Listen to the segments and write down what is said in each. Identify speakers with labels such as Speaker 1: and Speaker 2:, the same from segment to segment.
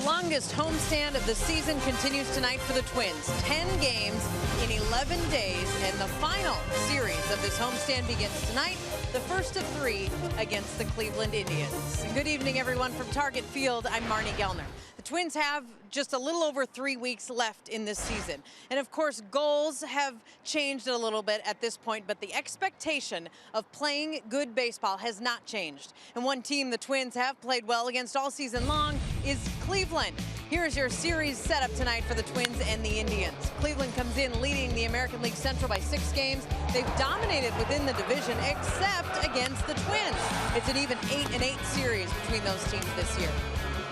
Speaker 1: longest homestand of the season continues tonight for the Twins. 10 games in 11 days, and the final series of this homestand begins tonight, the first of 3 against the Cleveland Indians. Good evening, everyone. From Target Field, I'm Marnie Gellner. The Twins have just a little over 3 weeks left in this season. And of course, goals have changed a little bit at this point, but the expectation of playing good baseball has not changed. And one team the Twins have played well against all season long is Cleveland. Here's your series setup tonight for the Twins and the Indians. Cleveland comes in leading the American League Central by 6 games. They've dominated within the division except against the Twins. It's an even 8-8 series between those teams this year.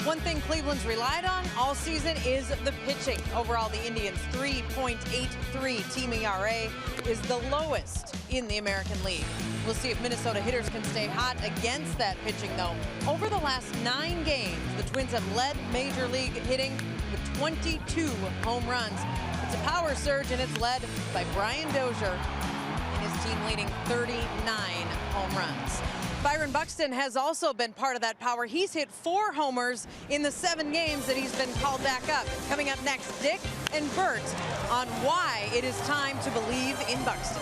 Speaker 1: One thing Cleveland's relied on all season is the pitching. Overall, the Indians' 3.83 team ERA is the lowest in the American League. We'll see if Minnesota hitters can stay hot against that pitching, though. Over the last 9 games, the Twins have led Major League hitting with 22 home runs. It's a power surge, and it's led by Brian Dozier and his team leading 39 home runs. Byron Buxton has also been part of that power. He's hit 4 homers in the 7 games that he's been called back up. Coming up next, Dick and Bert on why it is time to believe in Buxton.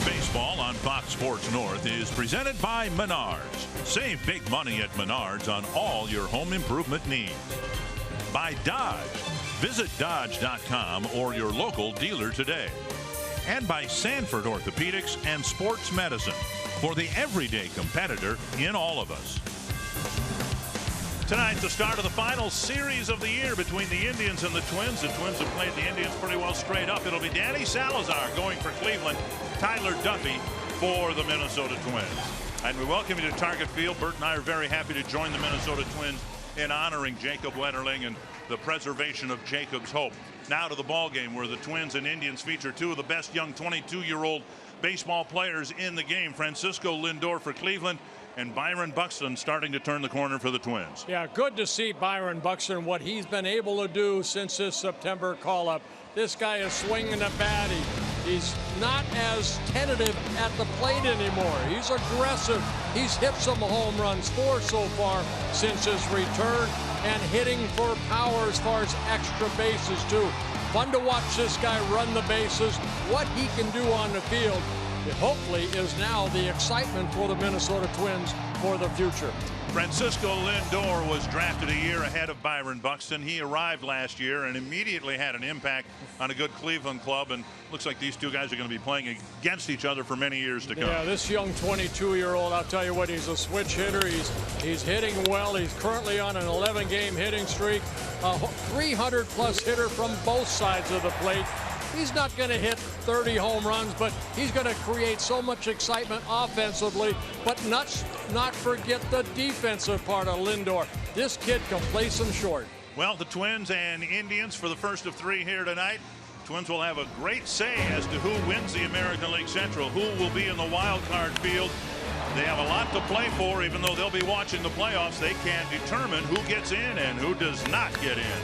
Speaker 2: Baseball on Fox Sports North is presented by Menards. Save big money at Menards on all your home improvement needs. By Dodge. Visit Dodge.com or your local dealer today. And by Sanford Orthopedics and Sports Medicine for the everyday competitor in all of us. Tonight, the start of the final series of the year between the Indians and the Twins. The Twins have played the Indians pretty well straight up. It'll be Danny Salazar going for Cleveland, Tyler Duffy for the Minnesota Twins. And we welcome you to Target Field. Bert and I are very happy to join the Minnesota Twins in honoring Jacob Wetterling and the preservation of Jacob's hope. Now to the ball game, where the Twins and Indians feature 2 of the best young 22-year-old baseball players in the game. Francisco Lindor for Cleveland and Byron Buxton starting to turn the corner for the Twins.
Speaker 3: Yeah, good to see Byron Buxton, what he's been able to do since his September call-up. This guy is swinging the bat. He's not as tentative at the plate anymore. He's aggressive. He's hit some home runs, 4 so far since his return, and hitting for power as far as extra bases too. Fun to watch this guy run the bases. What he can do on the field, it hopefully is now the excitement for the Minnesota Twins for the future.
Speaker 2: Francisco Lindor was drafted a year ahead of Byron Buxton. He arrived last year and immediately had an impact on a good Cleveland club, and looks like these two guys are going to be playing against each other for many years to come.
Speaker 3: Yeah, this young 22-year-old, I'll tell you what, he's a switch hitter. He's hitting well. He's currently on an 11-game hitting streak, a 300-plus hitter from both sides of the plate. He's not going to hit 30 home runs, but he's going to create so much excitement offensively. But not forget the defensive part of Lindor. This kid can place them short.
Speaker 2: Well, the Twins and Indians for the first of 3 here tonight. Twins will have a great say as to who wins the American League Central, who will be in the wild card field. They have a lot to play for. Even though they'll be watching the playoffs, they can determine who gets in and who does not get in.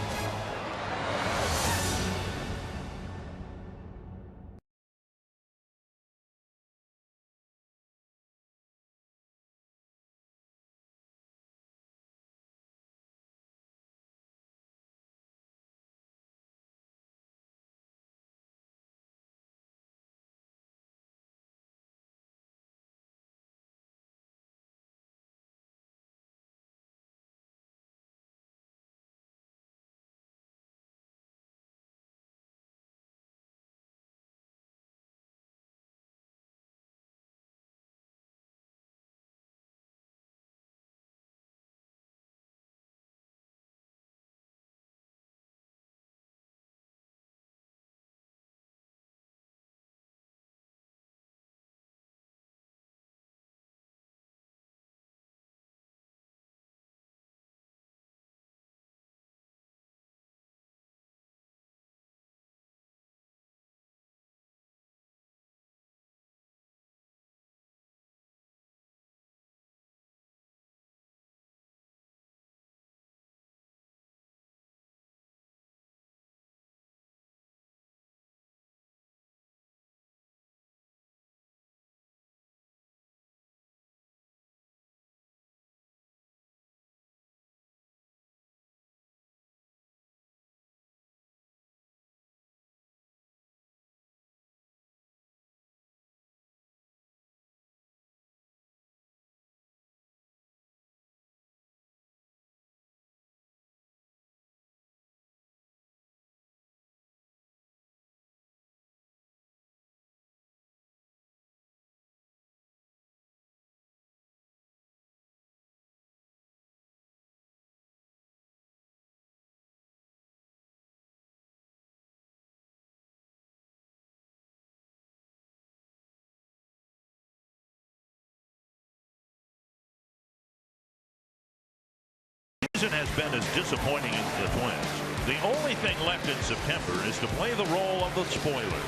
Speaker 4: Season has been as disappointing as the Twins. The only thing left in September is to play the role of the spoiler.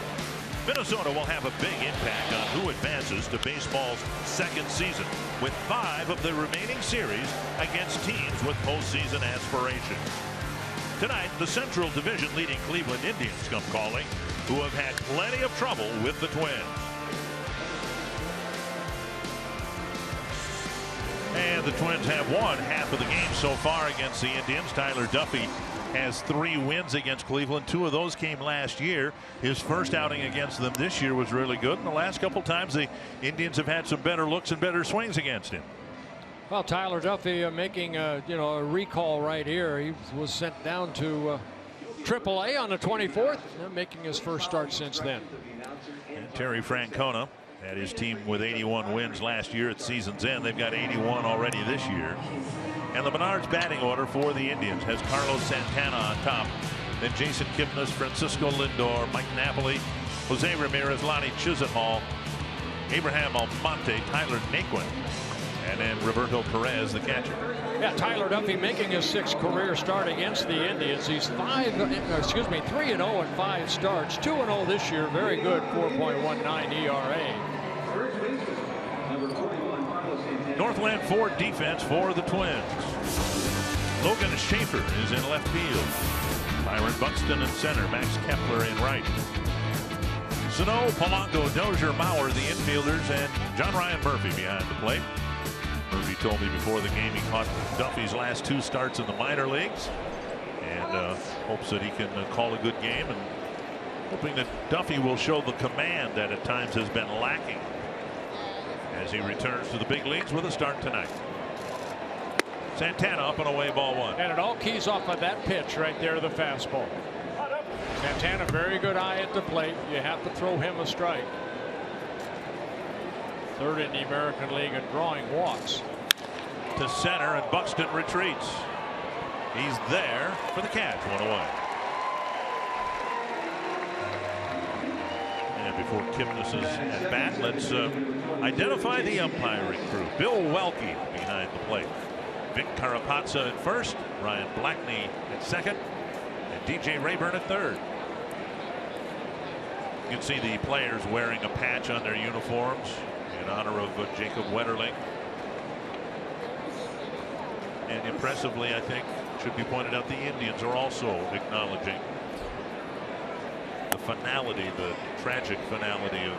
Speaker 4: Minnesota will have a big impact on who advances to baseball's second season, with 5 of the remaining series against teams with postseason aspirations. Tonight, the Central Division leading Cleveland Indians come calling, who have had plenty of trouble with the Twins. And the Twins have won half of the game so far against the Indians. Tyler Duffy has 3 wins against Cleveland. 2 of those came last year. His first outing against them this year was really good. And the last couple times the Indians have had some better looks and better swings against him.
Speaker 3: Well, Tyler Duffy making a recall right here. He was sent down to AAA on the 24th, making his first start since then.
Speaker 2: And Terry Francona had his team with 81 wins last year at season's end. They've got 81 already this year. And the Menards batting order for the Indians has Carlos Santana on top. Then Jason Kipnis, Francisco Lindor, Mike Napoli, Jose Ramirez, Lonnie Chisenhall, Abraham Almonte, Tyler Naquin, and then Roberto Perez, the catcher.
Speaker 3: Yeah, Tyler Duffy making his 6th career start against the Indians. He's 3-0 in 5 starts, 2-0 this year. Very good, 4.19 ERA.
Speaker 4: Northland Ford defense for the Twins. Logan Schaefer is in left field. Byron Buxton in center. Max Kepler in right. Sano, Polanco, Dozier, Mauer, the infielders, and John Ryan Murphy behind the plate. Murphy told me before the game he caught Duffy's last 2 starts in the minor leagues, and hopes that he can call a good game, and hoping that Duffy will show the command that at times has been lacking as he returns to the big leagues with a start tonight. Santana up and away, ball 1.
Speaker 3: And it all keys off of that pitch right there, the fastball. Santana, very good eye at the plate. You have to throw him a strike. 3rd in the American League in drawing walks.
Speaker 4: To center, and Buxton retreats. He's there for the catch. 1 away. And before Kipnis' at bat, let's identify the umpiring crew. Bill Welke behind the plate. Vic Carapazza at first. Ryan Blackney at second. And DJ Rayburn at third. You can see the players wearing a patch on their uniforms in honor of Jacob Wetterling. And impressively, I think, should be pointed out, the Indians are also acknowledging the finality, the tragic finality of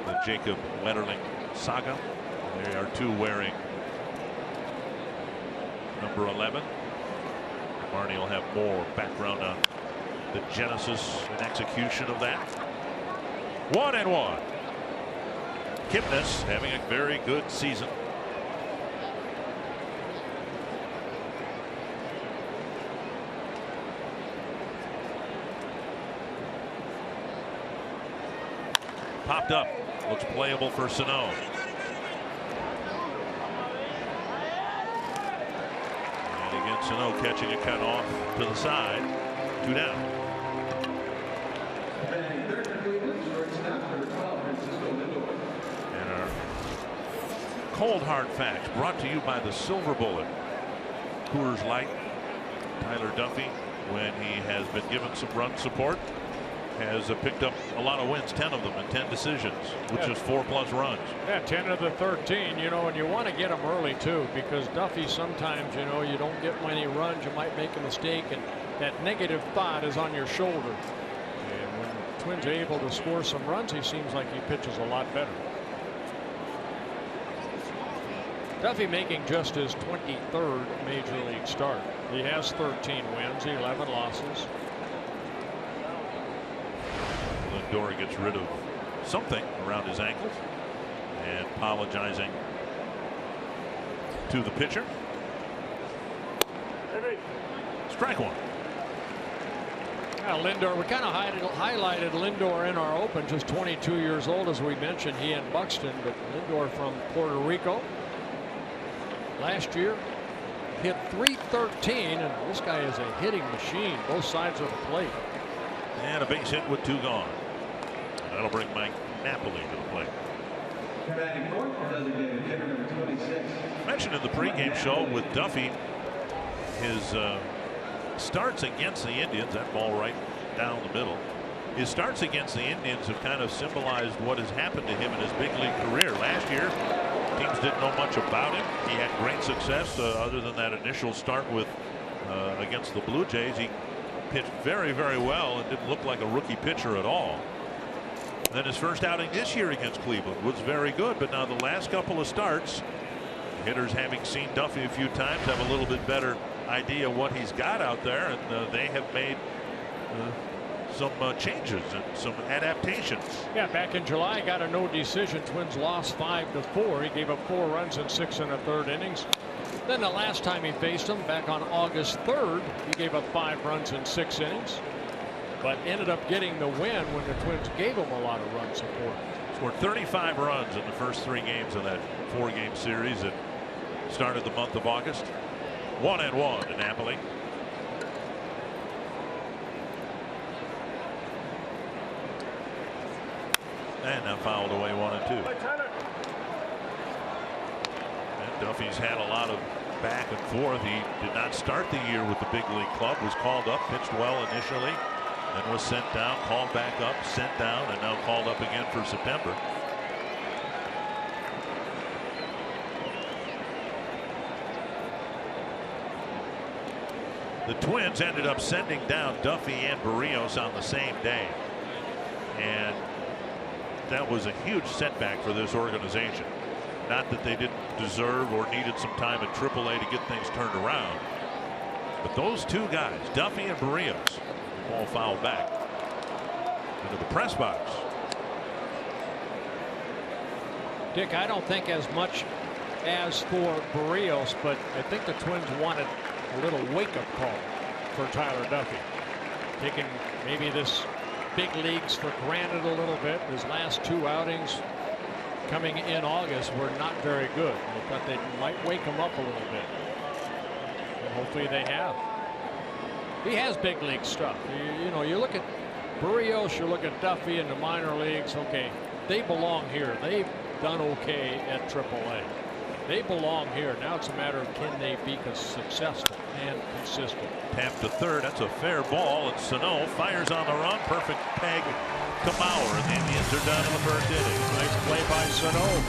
Speaker 4: the Jacob Wetterling saga. They are too wearing number 11. Marnie will have more background on the genesis and execution of that. 1-1. Kipnis having a very good season. Popped up. Looks playable for Sano. And again, Sano catching a cut off to the side. 2 down. And our cold hard facts brought to you by the Silver Bullet. Coors Light. Tyler Duffy, when he has been given some run support, has picked up a lot of wins, 10 of them, and 10 decisions, which is 4+ runs.
Speaker 3: Yeah, 10 of the 13, you know, and you want to get them early too, because Duffy, sometimes, you know, you don't get many runs, you might make a mistake, and that negative thought is on your shoulder. And when the Twins are able to score some runs, he seems like he pitches a lot better. Duffy making just his 23rd major league start. He has 13 wins, 11 losses.
Speaker 4: Lindor gets rid of something around his ankles and apologizing to the pitcher. Strike 1.
Speaker 3: Now Lindor, we kind of highlighted Lindor in our open, just 22 years old, as we mentioned, he and Buxton, but Lindor from Puerto Rico. Last year hit .313, and this guy is a hitting machine, both sides of the plate.
Speaker 4: And a base hit with 2 gone. And that'll bring Mike Napoli to the plate. Mentioned in the pregame show with Duffy, his starts against the Indians, that ball right down the middle. His starts against the Indians have kind of symbolized what has happened to him in his big league career. Last year, teams didn't know much about him. He had great success other than that initial start with against the Blue Jays. He pitched very, very well and didn't look like a rookie pitcher at all. And then his first outing this year against Cleveland was very good, but now the last couple of starts, hitters, having seen Duffy a few times, have a little bit better idea what he's got out there, and they have made some changes and some adaptations.
Speaker 3: Yeah, back in July, got a no decision. Twins lost 5-4. He gave up 4 runs in 6 1/3 innings. Then the last time he faced him, back on August 3rd, he gave up 5 runs in 6 innings, but ended up getting the win when the Twins gave him a lot of run support.
Speaker 4: Scored 35 runs in the first 3 games of that 4-game series that started the month of August. 1-1 to Napoli. And now fouled away 1-2. And Duffy's had a lot of back and forth. He did not start the year with the big league club, was called up, pitched well initially, then was sent down, called back up, sent down, and now called up again for September. The Twins ended up sending down Duffy and Berríos on the same day, and that was a huge setback for this organization. Not that they didn't deserve or needed some time at AAA to get things turned around, but those two guys, Duffy and Berríos, the ball fouled back into the press box.
Speaker 3: Dick, I don't think as much as for Berríos, but I think the Twins wanted a little wake-up call for Tyler Duffy, taking maybe this big leagues for granted a little bit. His last two outings coming in August were not very good. I thought they might wake him up a little bit, and hopefully they have. He has big league stuff. You know, you look at Berríos, you look at Duffy in the minor leagues. Okay, they belong here. They've done okay at AAA. They belong here. Now it's a matter of can they be successful and consistent.
Speaker 4: Tapped to third. That's a fair ball, and Sano fires on the run. Perfect peg to Bauer, and the Indians are done in the first inning.
Speaker 3: Nice play by Sano.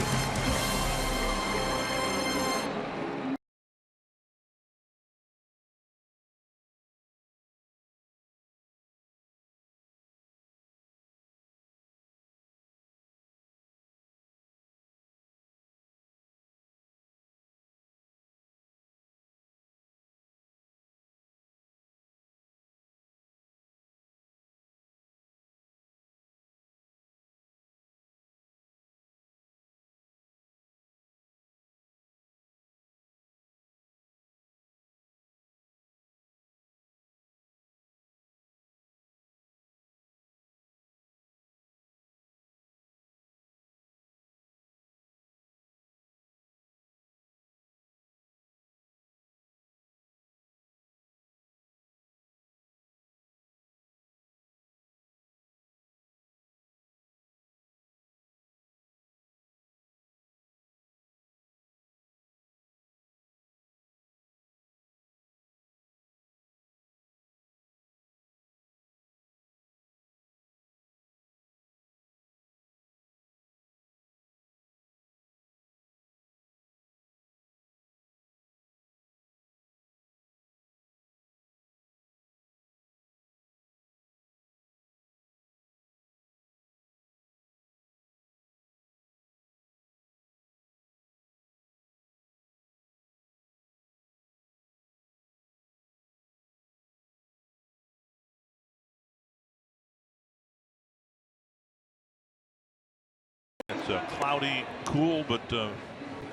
Speaker 4: It's a cloudy, cool, but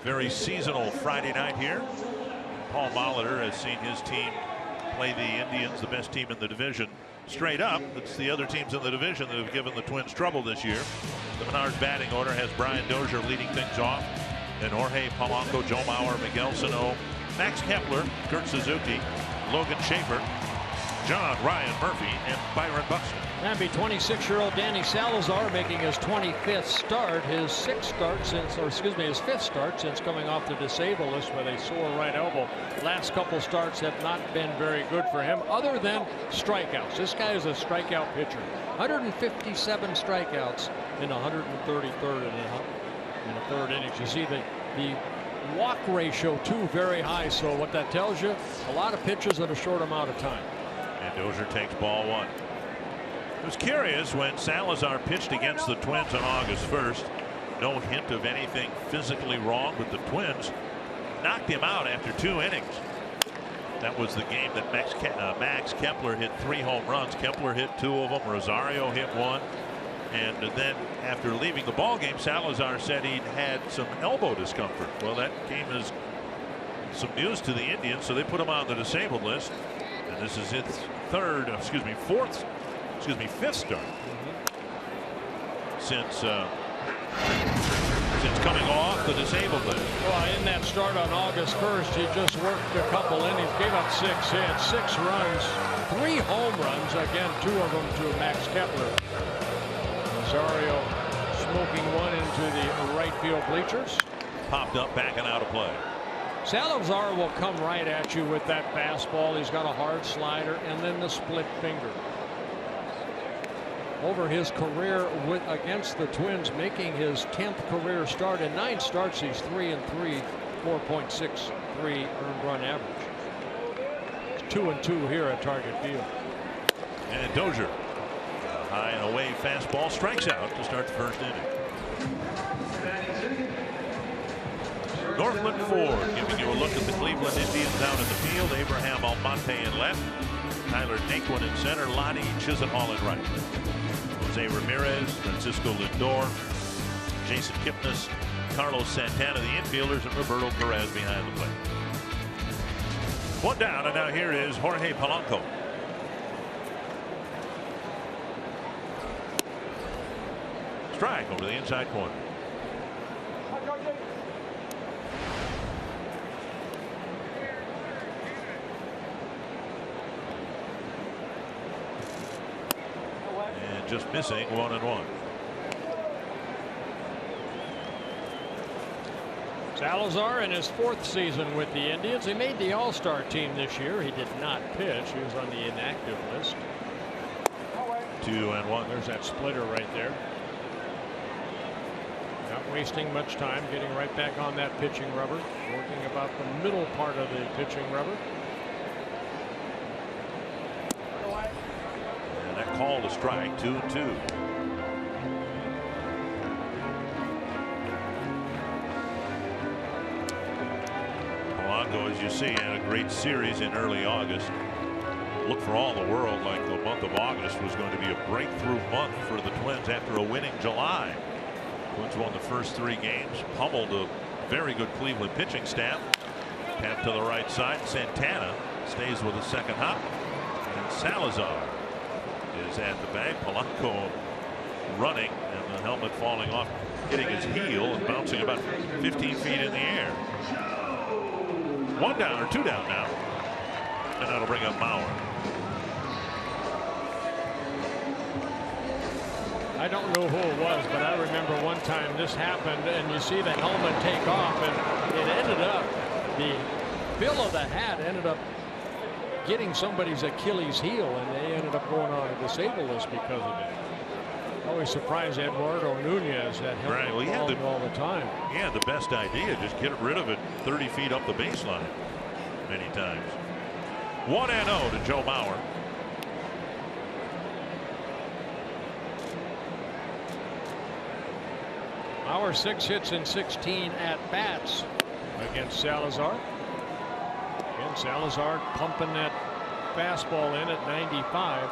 Speaker 4: very seasonal Friday night here. Paul Molitor has seen his team play the Indians, the best team in the division, straight up. It's the other teams in the division that have given the Twins trouble this year. The Menards batting order has Brian Dozier leading things off, and Jorge Polanco, Joe Mauer, Miguel Sano, Max Kepler, Kurt Suzuki, Logan Schaefer, John Ryan Murphy, and Byron Buxton.
Speaker 3: That'd be 26-year-old Danny Salazar making his 25th start, his fifth start since coming off the disabled list with a sore right elbow. Last couple starts have not been very good for him, other than strikeouts. This guy is a strikeout pitcher. 157 strikeouts in 133rd in the third innings. You see the walk ratio too very high. So what that tells you, a lot of pitches in a short amount of time.
Speaker 4: And Dozier takes ball one. It was curious when Salazar pitched against the Twins on August 1st. No hint of anything physically wrong, but the Twins knocked him out after 2 innings. That was the game that Max Kepler hit 3 home runs. Kepler hit 2 of them. Rosario hit 1. And then after leaving the ball game, Salazar said he'd had some elbow discomfort. Well, that came as some news to the Indians, so they put him on the disabled list. And this is his fifth start since coming off the disabled list.
Speaker 3: Well, in that start on August 1st, he just worked a couple innings, gave up 6 hits, 6 runs, 3 home runs. Again, 2 of them to Max Kepler. Rosario smoking one into the right field bleachers.
Speaker 4: Popped up, backing out of play.
Speaker 3: Salazar will come right at you with that fastball. He's got a hard slider and then the split finger. Over his career against the Twins, making his 10th career start. In 9 starts, he's 3-3, 4.63 earned run average. 2-2 here at Target Field.
Speaker 4: And Dozier, high and away fastball, strikes out to start the first inning. Northland Ford giving you a look at the Cleveland Indians out in the field. Abraham Almonte in left, Tyler Naquin in center, Lonnie Chisenhall in right. Jose Ramirez, Francisco Lindor, Jason Kipnis, Carlos Santana, the infielders, and Roberto Perez behind the plate. One down, and now here is Jorge Polanco. Strike over the inside corner. And just missing 1-1.
Speaker 3: Salazar in his 4th season with the Indians. He made the All-Star team this year. He did not pitch. He was on the inactive list.
Speaker 4: 2-1.
Speaker 3: There's that splitter right there. Not wasting much time, getting right back on that pitching rubber, working about the middle part of the pitching rubber.
Speaker 4: And that call to strike, 2-2. Polanco, as you see, had a great series in early August. Looked for all the world like the month of August was going to be a breakthrough month for the Twins after a winning July. Twins won the first 3 games, pummeled a very good Cleveland pitching staff. Tap to the right side. Santana stays with a second hop. And Salazar is at the bag. Polanco running and the helmet falling off, hitting his heel and bouncing about 15 feet in the air. 1 down or 2 down now. And that'll bring up Mauer.
Speaker 3: I don't know who it was, but I remember one time this happened, and you see the helmet take off, and it ended up, the bill of the hat ended up getting somebody's Achilles heel, and they ended up going on a disabled list because of it. Always surprised Eduardo Nunez that helmet all the time.
Speaker 4: He had the best idea, just get rid of it 30 feet up the baseline many times. 1-0 to Joe Mauer.
Speaker 3: Mauer 6 hits in 16 at bats against Salazar. Again, Salazar pumping that fastball in at 95.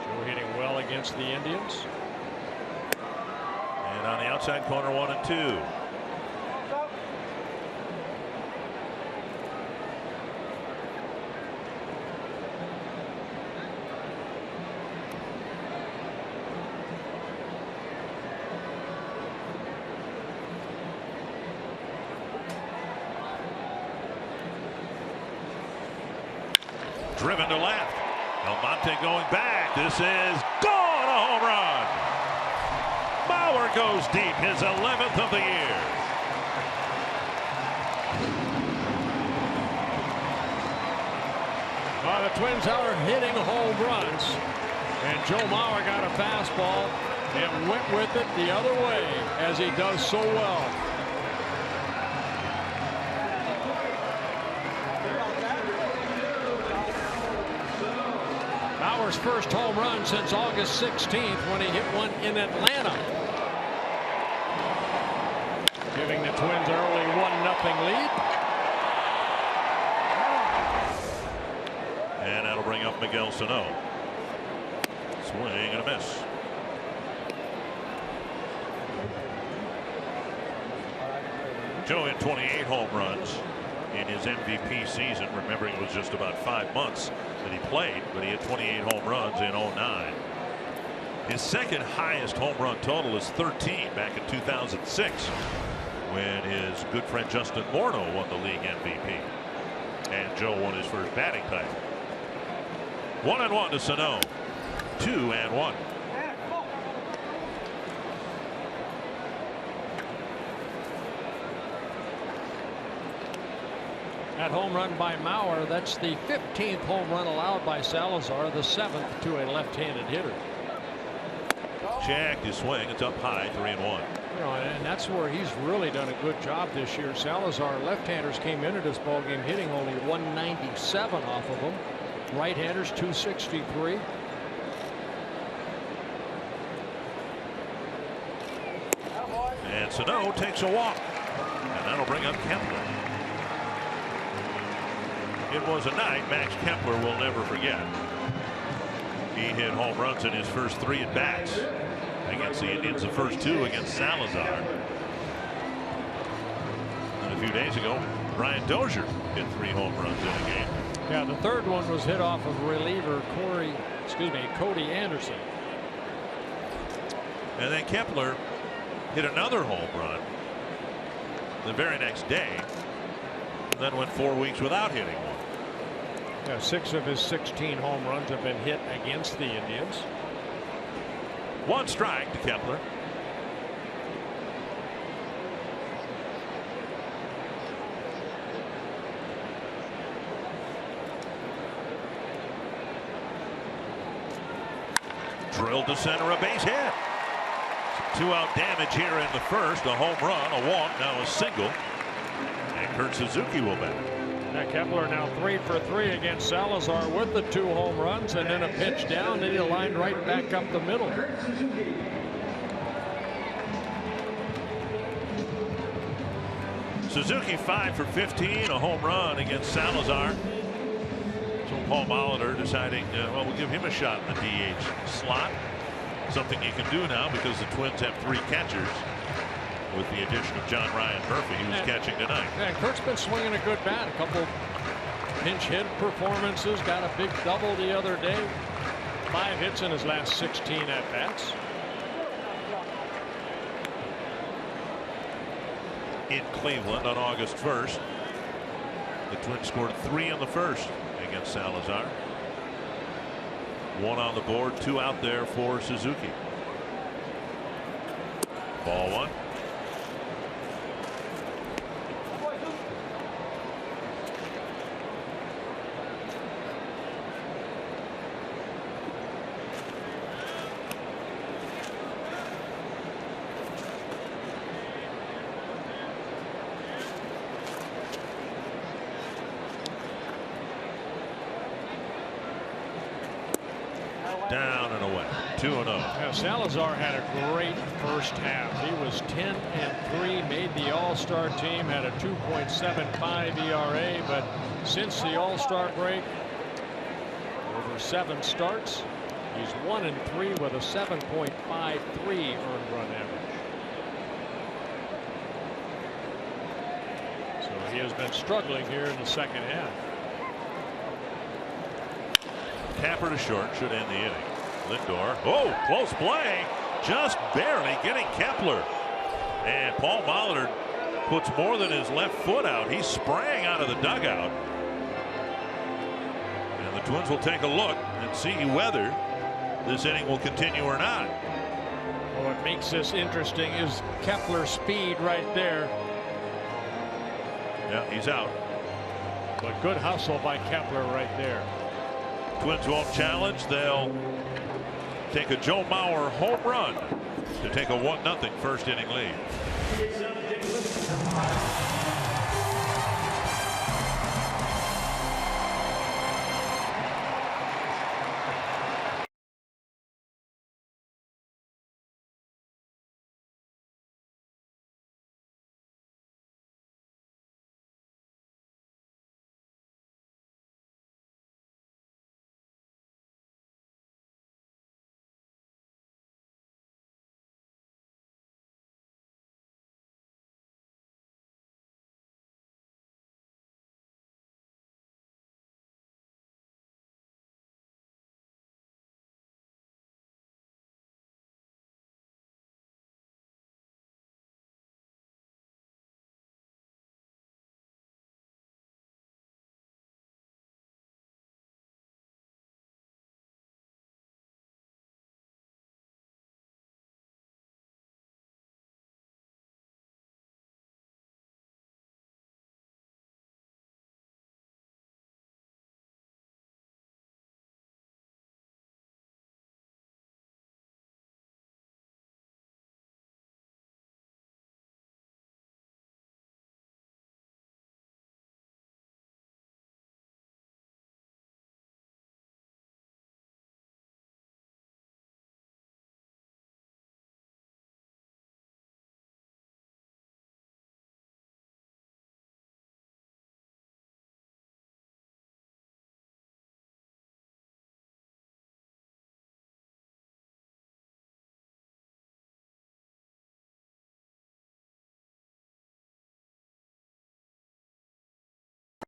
Speaker 3: Joe hitting well against the Indians.
Speaker 4: And on the outside corner, 1-2. Driven to left. Almonte going back. This is gone. A home run. Mauer goes deep. His 11th of the year.
Speaker 3: The Twins are hitting home runs. And Joe Mauer got a fastball and went with it the other way, as he does so well. Mauer's first home run since August 16th when he hit one in Atlanta, giving the Twins an early 1-0 lead.
Speaker 4: And that'll bring up Miguel Sano. Swing and a miss. Joe hit 28 home runs in his MVP season. Remembering it was just about 5 months that he played, but he had 28 home runs in 09. His second highest home run total is 13 back in 2006 when his good friend Justin Morneau won the league MVP and Joe won his first batting title. 1-1 to Sano. 2-1.
Speaker 3: That home run by Mauer, that's the 15th home run allowed by Salazar, the 7th to a left-handed hitter.
Speaker 4: Jack to swing. It's up high, 3-1.
Speaker 3: You know, and that's where he's really done a good job this year. Salazar, left-handers came into this ballgame hitting only 197 off of them. Right-handers 263.
Speaker 4: And Sano takes a walk, and that'll bring up Kepler. It was a night Max Kepler will never forget. He hit home runs in his first 3 at bats against the Indians, the first 2 against Salazar. And a few days ago, Brian Dozier hit 3 home runs in a game.
Speaker 3: Yeah, the third one was hit off of reliever Cody Anderson.
Speaker 4: And then Kepler hit another home run the very next day, and then went 4 weeks without hitting one.
Speaker 3: Yeah, 6 of his 16 home runs have been hit against the Indians.
Speaker 4: 1 strike to Kepler. Drilled to center, a base hit. 2-out damage here in the first. A home run, a walk, now a single. And Kurt Suzuki will bat.
Speaker 3: Now Kepler now 3 for 3 against Salazar with the 2 home runs, and then a pitch down, then he lined right back up the middle.
Speaker 4: Suzuki 5 for 15, a home run against Salazar. So Paul Molitor deciding, well, we'll give him a shot in the DH slot. Something you can do now because the Twins have 3 catchers with the addition of John Ryan Murphy, who's catching tonight.
Speaker 3: And Kurt's been swinging a good bat. A couple pinch hit performances. Got a big double the other day. 5 hits in his last 16 at bats.
Speaker 4: In Cleveland on August 1st, the Twins scored 3 in the first against Salazar. 1 on the board, 2 out there for Suzuki. Ball 1. Down and away. 2-0.
Speaker 3: Yeah, Salazar had a great first half. He was 10-3, made the All-Star team, had a 2.75 ERA, but since the All-Star break, over 7 starts, he's 1-3 with a 7.53 earned run average. So he has been struggling here in the second half.
Speaker 4: Tapper to short, should end the inning. Lindor, oh, close play, just barely getting Kepler. And Paul Molitor puts more than his left foot out. He sprang out of the dugout. And the Twins will take a look and see whether this inning will continue or not.
Speaker 3: Well, what makes this interesting is Kepler's speed right there.
Speaker 4: Yeah, he's out.
Speaker 3: But good hustle by Kepler right there.
Speaker 4: Twins won't challenge. They'll take a Joe Mauer home run to take a 1-0 first inning lead.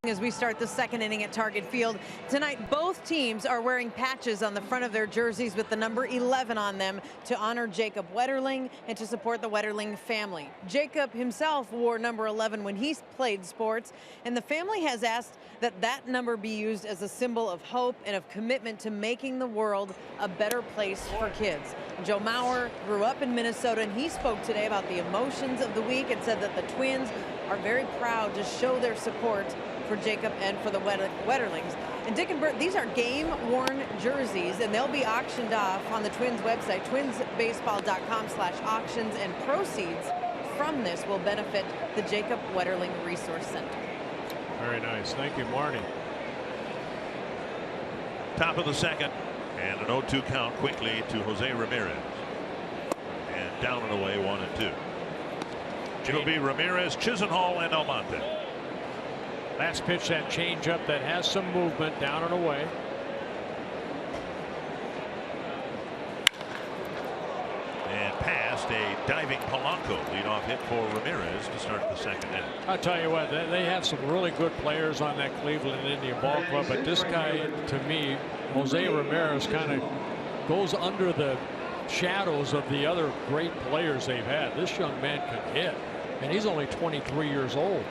Speaker 1: As we start the second inning at Target Field tonight, both teams are wearing patches on the front of their jerseys with the number 11 on them to honor Jacob Wetterling and to support the Wetterling family. Jacob himself wore number 11 when he played sports, and the family has asked that that number be used as a symbol of hope and of commitment to making the world a better place for kids. Joe Mauer grew up in Minnesota, and he spoke today about the emotions of the week and said that the Twins are very proud to show their support for Jacob and for the Wetterlings. And Dick and Bert, these are game-worn jerseys, and they'll be auctioned off on the Twins website, twinsbaseball.com/auctions, and proceeds from this will benefit the Jacob Wetterling Resource Center.
Speaker 3: Very nice. Thank you, Marty.
Speaker 4: Top of the second, and an 0-2 count quickly to Jose Ramirez. And down and away, 1-2. It'll be Ramirez, Chisenhall, and Almonte.
Speaker 3: Last pitch, that changeup that has some movement, down and away.
Speaker 4: And past a diving Polanco leadoff hit for Ramirez to start the second inning.
Speaker 3: I'll tell you what, they have some really good players on that Cleveland Indian ball club, but this guy, to me, Jose Ramirez, kind of goes under the shadows of the other great players they've had. This young man can hit, and he's only 23 years old.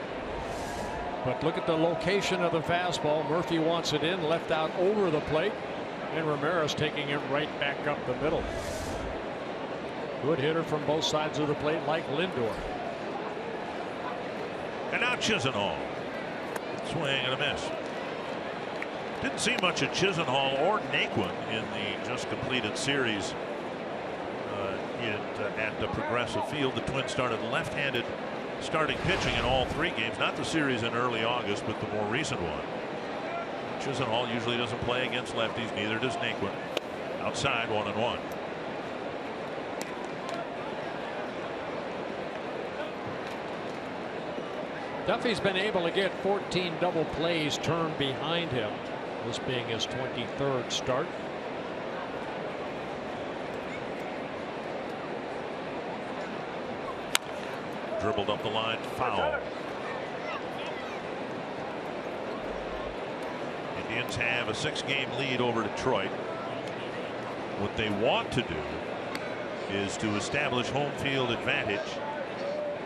Speaker 3: But look at the location of the fastball. Murphy wants it in, left out over the plate, and Ramirez taking it right back up the middle. Good hitter from both sides of the plate, like Lindor.
Speaker 4: And now Chisenhall. Swing and a miss. Didn't see much of Chisenhall or Naquin in the just completed series at the Progressive Field. The Twins started left-handed starting pitching in all three games, not the series in early August, but the more recent one. Chisenhall usually doesn't play against lefties, neither does Naquin. Outside, 1-1.
Speaker 3: Duffy's been able to get 14 double plays turned behind him, this being his 23rd start.
Speaker 4: Dribbled up the line, foul. Indians have a 6-game lead over Detroit. What they want to do is to establish home field advantage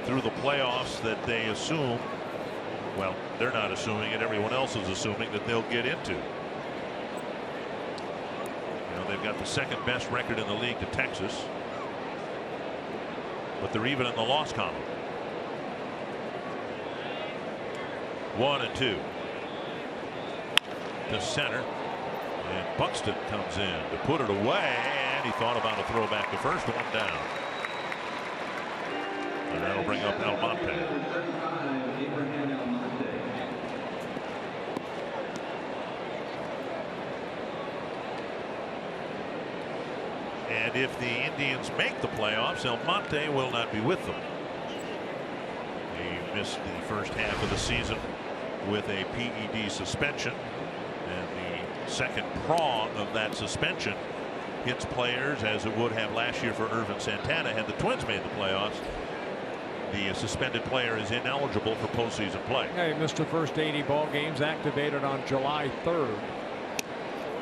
Speaker 4: through the playoffs that they assume, well, they're not assuming it, everyone else is assuming that they'll get into. You know, they've got the second best record in the league to Texas, but they're even in the loss column. 1-2 to center, and Buxton comes in to put it away, and he thought about a throwback to first, one down, and that'll bring up Almonte. And if the Indians make the playoffs, Almonte will not be with them. He missed the first half of the season with a PED suspension, and the second prong of that suspension hits players as it would have last year for Irvin Santana had the Twins made the playoffs. The suspended player is ineligible for postseason play.
Speaker 3: Yeah, he missed the first 80 ball games, activated on July 3rd.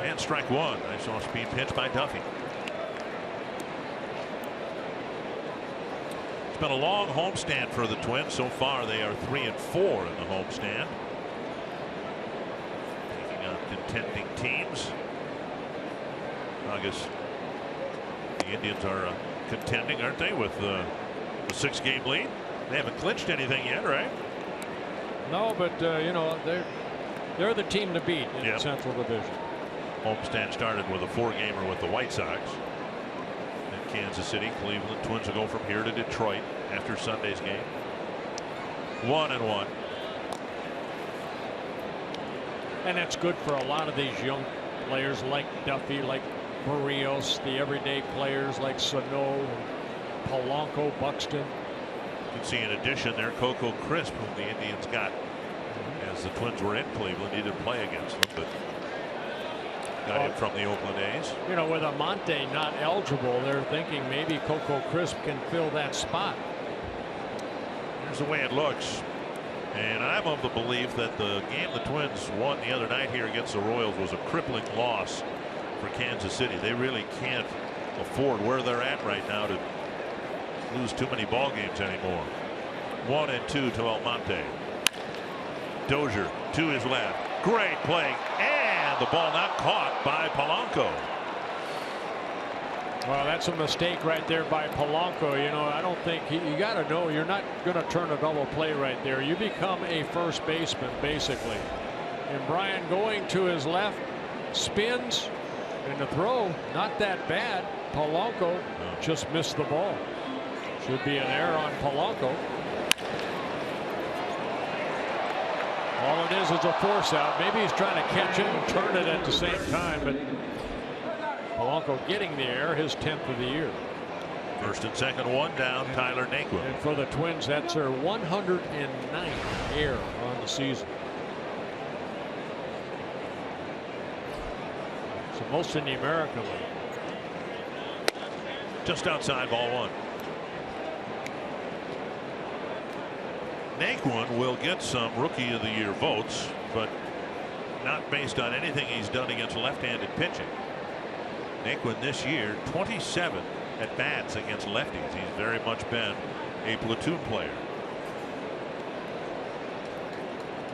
Speaker 4: And strike one. I saw a speed pitch by Duffy. It's been a long homestand for the Twins. So far they are 3-4 in the homestand. Taking on contending teams. August, the Indians are contending, aren't they, with the 6-game lead? They haven't clinched anything yet, right?
Speaker 3: No, but you know, they're the team to beat in the Central Division.
Speaker 4: Homestand started with a 4-gamer with the White Sox. Then Kansas City, Cleveland. Twins will go from here to Detroit after Sunday's game. 1-1.
Speaker 3: And that's good for a lot of these young players like Duffy, like Barrios, the everyday players like Sano, Polanco, Buxton.
Speaker 4: You can see in addition there Coco Crisp, whom the Indians got as the Twins were in Cleveland. He didn't play against them, but got him from the Oakland A's.
Speaker 3: You know, with Almonte not eligible, they're thinking maybe Coco Crisp can fill that spot.
Speaker 4: Here's the way it looks. And I'm of the belief that the game the Twins won the other night here against the Royals was a crippling loss for Kansas City. They really can't afford where they're at right now to lose too many ball games anymore. 1-2 to Almonte. Dozier to his left. Great play. And the ball not caught by Polanco.
Speaker 3: Well, that's a mistake right there by Polanco. You know, I don't think you got to know you're not going to turn a double play right there. You become a first baseman basically. And Brian going to his left, spins, and the throw not that bad. Polanco just missed the ball. Should be an error on Polanco. All it is a force out. Maybe he's trying to catch it and turn it at the same time, but Polanco getting the error, his 10th of the year.
Speaker 4: First and second, one down. Tyler Naquin.
Speaker 3: And for the Twins, that's their 109th error on the season. So most in the American League.
Speaker 4: Just outside, ball one. Naquin will get some Rookie of the Year votes, but not based on anything he's done against left-handed pitching. Naquin this year 27 at bats against lefties. He's very much been a platoon player.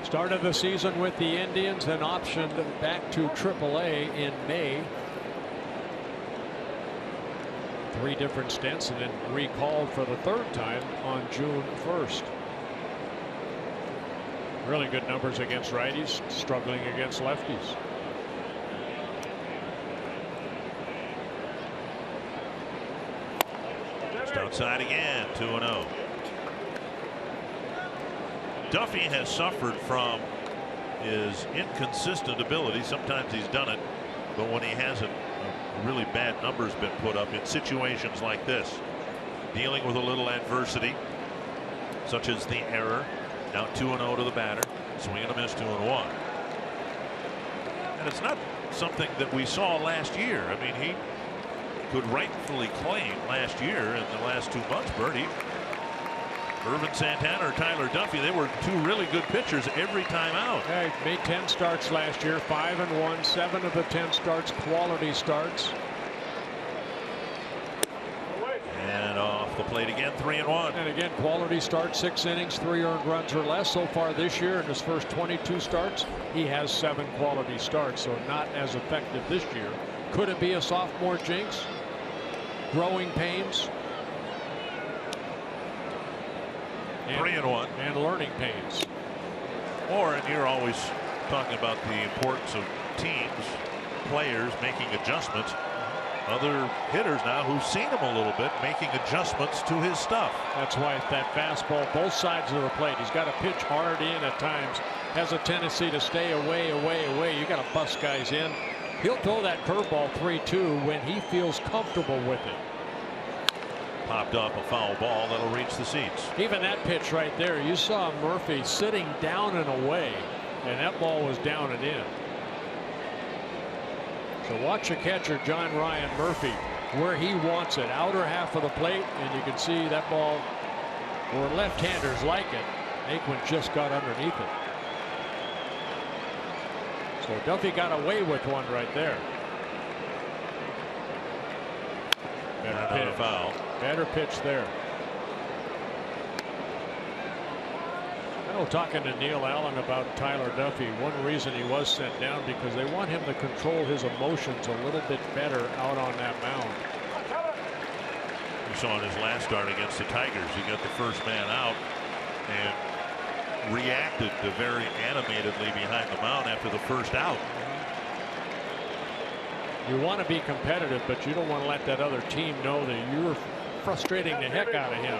Speaker 3: Started the season with the Indians, then optioned back to AAA in May. 3 different stints, and then recalled for the 3rd time on June 1st. Really good numbers against righties, struggling against lefties.
Speaker 4: Just outside again, 2-0. Duffy has suffered from his inconsistent ability. Sometimes he's done it, but when he hasn't, really bad numbers been put up in situations like this. Dealing with a little adversity, such as the error. Now 2-0 to the batter. Swing and a miss, 2-1. And it's not something that we saw last year. I mean, he could rightfully claim last year in the last 2 months, Bertie, Irvin Santana or Tyler Duffy, they were 2 really good pitchers every time out.
Speaker 3: Yeah, he made 10 starts last year, 5-1, 7 of the 10 starts, quality starts.
Speaker 4: And off the plate again, 3-1.
Speaker 3: And again, quality start, 6 innings, 3 earned runs or less so far this year. In his first 22 starts, he has 7 quality starts, so not as effective this year. Could it be a sophomore jinx? Growing pains?
Speaker 4: 3-1.
Speaker 3: And learning pains.
Speaker 4: Or, and you're always talking about the importance of teams, players making adjustments. Other hitters now who've seen him a little bit making adjustments to his stuff.
Speaker 3: That's why that fastball, both sides of the plate, he's got to pitch hard in at times. Has a tendency to stay away. You got to bust guys in. He'll throw that curveball 3-2 when he feels comfortable with it.
Speaker 4: Popped up a foul ball that'll reach the seats.
Speaker 3: Even that pitch right there, you saw Murphy sitting down and away, and that ball was down and in. So watch the catcher, John Ryan Murphy, where he wants it, outer half of the plate, and you can see that ball where left-handers like it. Naquin just got underneath it. So Duffy got away with one right there. Better pitch.
Speaker 4: Foul.
Speaker 3: Better pitch there. I know, talking to Neil Allen about Tyler Duffy, one reason he was sent down because they want him to control his emotions a little bit better out on that mound.
Speaker 4: You saw in his last start against the Tigers, he got the first man out and reacted very animatedly behind the mound after the first out.
Speaker 3: You want to be competitive, but you don't want to let that other team know that you're frustrating the heck out of him.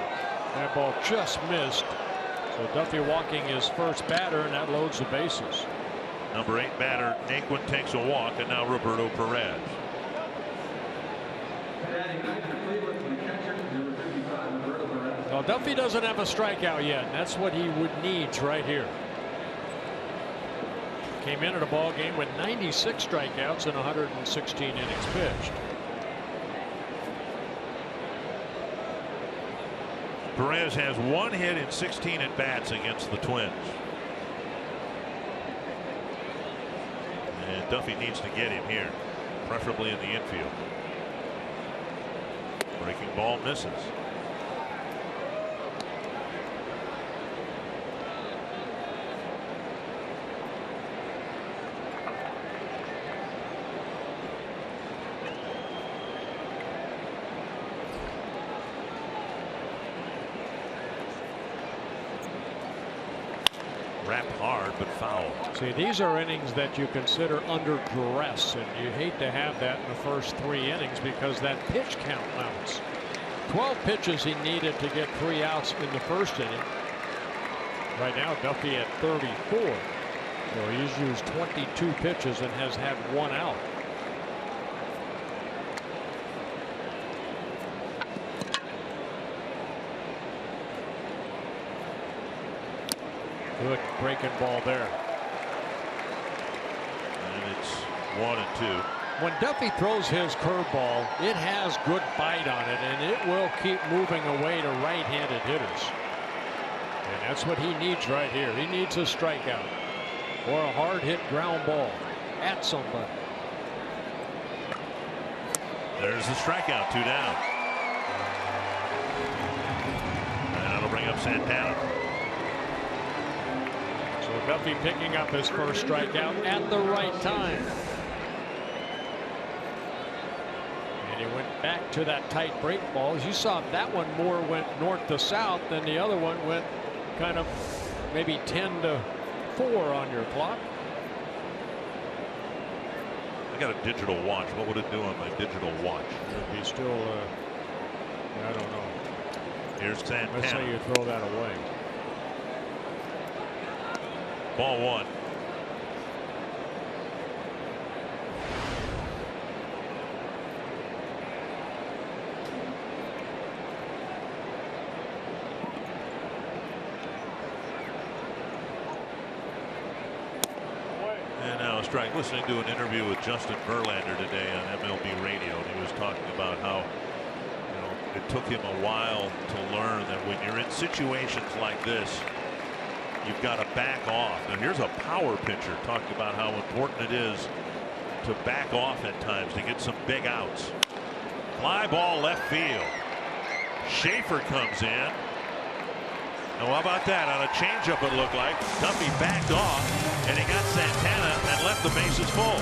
Speaker 3: That ball just missed. So Duffy walking his first batter, and that loads the bases.
Speaker 4: Number 8 batter Naquin takes a walk, and now Roberto Perez.
Speaker 3: Well, Duffy doesn't have a strikeout yet, and that's what he would need right here. Came into the ball game with 96 strikeouts and 116 innings pitched.
Speaker 4: Perez has 1 hit in 16 at bats against the Twins. And Duffy needs to get him here, preferably in the infield. Breaking ball misses. Wrapped hard but foul.
Speaker 3: See, these are innings that you consider under duress, and you hate to have that in the first 3 innings because that pitch count mounts. 12 pitches he needed to get 3 outs in the first inning. Right now Duffy at 34. So he's used 22 pitches and has had 1 out. Good breaking ball there.
Speaker 4: And it's 1-2.
Speaker 3: When Duffy throws his curveball, it has good bite on it, and it will keep moving away to right-handed hitters. And that's what he needs right here. He needs a strikeout or a hard hit ground ball at somebody.
Speaker 4: There's the strikeout, 2 down. And that'll bring up Santana.
Speaker 3: So Duffy picking up his first strikeout at the right time. And he went back to that tight break ball. As you saw, that one more went north to south than the other one went kind of maybe 10-4 on your clock.
Speaker 4: I got a digital watch. What would it do on my digital watch?
Speaker 3: It would be still, I don't know.
Speaker 4: Here's Santana.
Speaker 3: Let's say you throw that away.
Speaker 4: Ball 1. And now a strike. Listening to an interview with Justin Verlander today on MLB radio, and he was talking about how, you know, it took him a while to learn that when you're in situations like this, you've got to back off. Now here's a power pitcher talking about how important it is to back off at times to get some big outs. Fly ball left field. Schaefer comes in. Now how about that? On a changeup it looked like. Duffy backed off and he got Santana and left the bases full.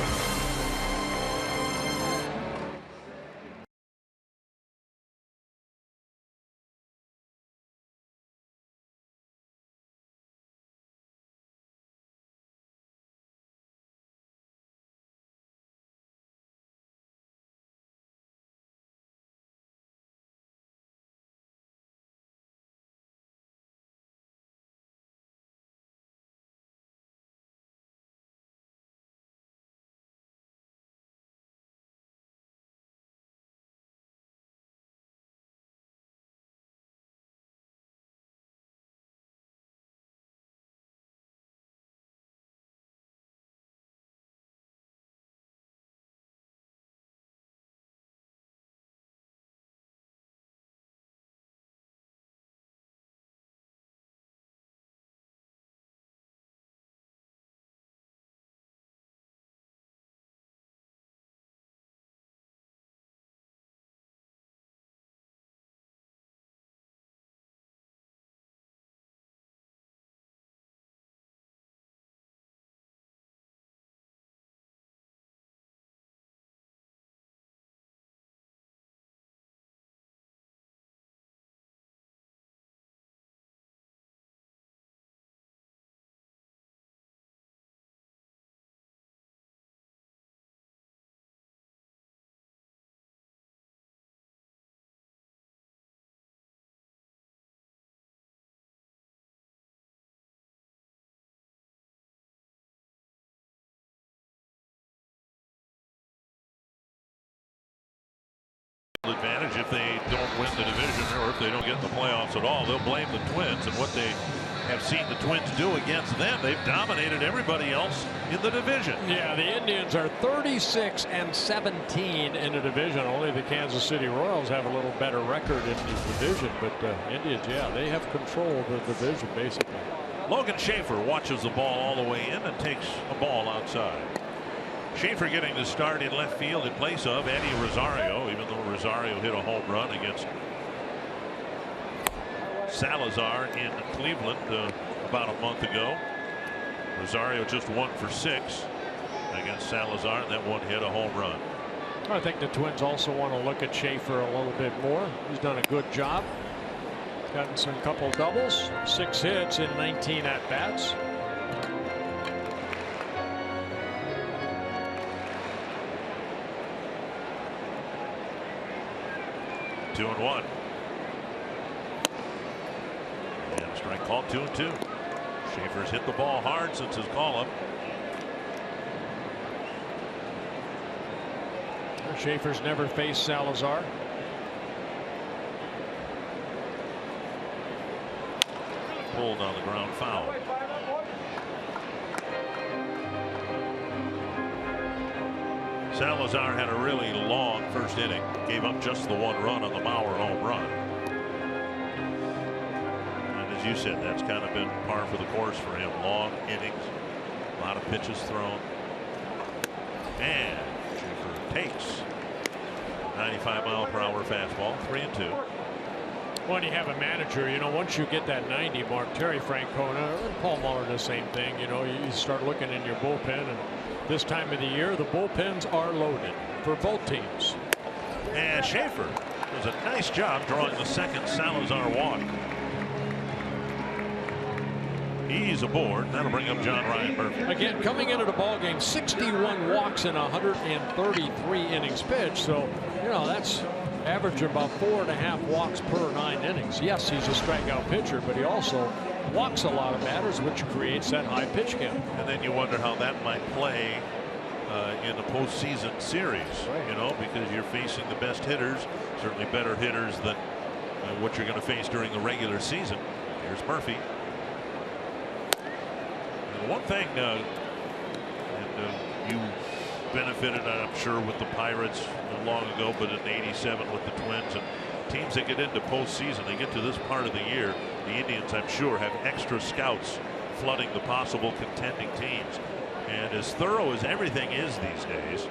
Speaker 4: Advantage if they don't win the division or if they don't get in the playoffs at all. They'll blame the Twins and what they have seen the Twins do against them. They've dominated everybody else in the division.
Speaker 3: Yeah, the Indians are 36-17 in the division. Only the Kansas City Royals have a little better record in the division, but Indians, yeah, they have control of the division basically.
Speaker 4: Logan Schaefer watches the ball all the way in and takes a ball outside. Schaefer getting the start in left field in place of Eddie Rosario, even though Rosario hit a home run against Salazar in Cleveland about a month ago. Rosario just 1 for 6 against Salazar, and that one hit a home run.
Speaker 3: I think the Twins also want to look at Schaefer a little bit more. He's done a good job. He's gotten some couple doubles, 6 hits in 19 at-bats.
Speaker 4: Two and one. And strike call 2-2. Schaefer's hit the ball hard since his call-up.
Speaker 3: Schaefer's never faced Salazar.
Speaker 4: Pulled on the ground foul. Salazar had a really long first inning. Gave up just the 1 run on the Mauer home run. And as you said, that's kind of been par for the course for him. Long innings, a lot of pitches thrown. And Schaefer takes 95-mile-per-hour fastball, 3-2.
Speaker 3: When you have a manager, you know, once you get that 90 mark, Terry Francona and Paul Muller, the same thing. You know, you start looking in your bullpen, and this time of the year, the bullpens are loaded for both teams.
Speaker 4: And Schaefer does a nice job drawing the second Salazar walk. He's aboard. That'll bring up John Ryan Murphy.
Speaker 3: Again, coming into the ball game, 61 walks in 133 innings pitched. So, you know, that's average about 4.5 walks per 9 innings. Yes, he's a strikeout pitcher, but he also walks a lot of batters, which creates that high pitch count.
Speaker 4: And then you wonder how that might play in the postseason series,
Speaker 3: right.
Speaker 4: You know, because you're facing the best hitters, certainly better hitters than what you're going to face during the regular season. Here's Murphy. And one thing, you benefited, I'm sure, with the Pirates long ago, but in '87 with the Twins, and teams that get into postseason, they get to this part of the year. The Indians, I'm sure, have extra scouts flooding the possible contending teams. And as thorough as everything is these days,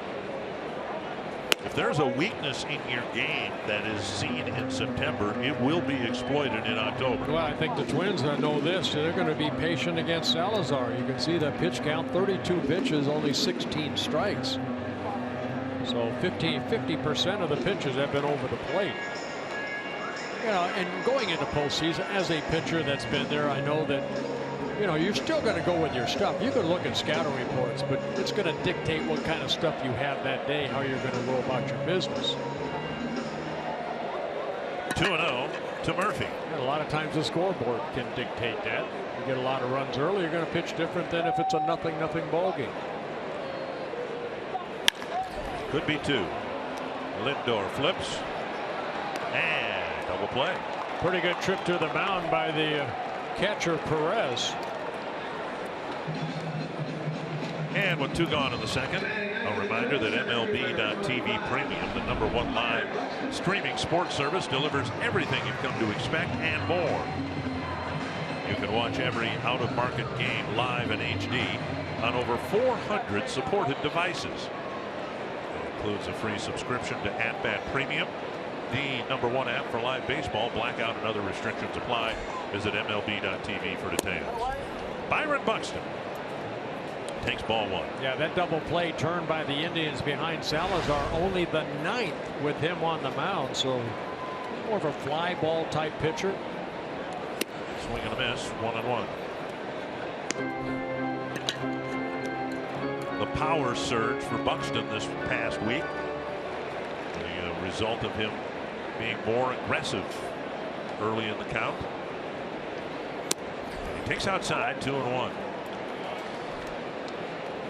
Speaker 4: if there's a weakness in your game that is seen in September, it will be exploited in October.
Speaker 3: Well, I think the Twins know this. They're going to be patient against Salazar. You can see that pitch count, 32 pitches, only 16 strikes. So 50% of the pitches have been over the plate. You know, and going into postseason, as a pitcher that's been there, I know that, you know, you're still going to go with your stuff. You can look at scouting reports, but it's going to dictate what kind of stuff you have that day, how you're going to go about your business.
Speaker 4: 2-0 to Murphy.
Speaker 3: And a lot of times the scoreboard can dictate that. You get a lot of runs early, you're going to pitch different than if it's a 0-0 ball game.
Speaker 4: Could be 2. Lindor flips and double play.
Speaker 3: Pretty good trip to the mound by the catcher Perez.
Speaker 4: And with 2 gone in the second, a reminder that MLB.TV Premium, the #1 live streaming sports service, delivers everything you've come to expect and more. You can watch every out-of-market game live in HD on over 400 supported devices. It includes a free subscription to @Bat Premium, the #1 app for live baseball. Blackout and other restrictions apply. Visit MLB.TV for details. Byron Buxton takes ball 1.
Speaker 3: Yeah, that double play turned by the Indians behind Salazar, only the 9th with him on the mound. So more of a fly ball type pitcher.
Speaker 4: Swing and a miss, 1-1. The power surge for Buxton this past week. The result of him being more aggressive early in the count. He takes outside, 2-1.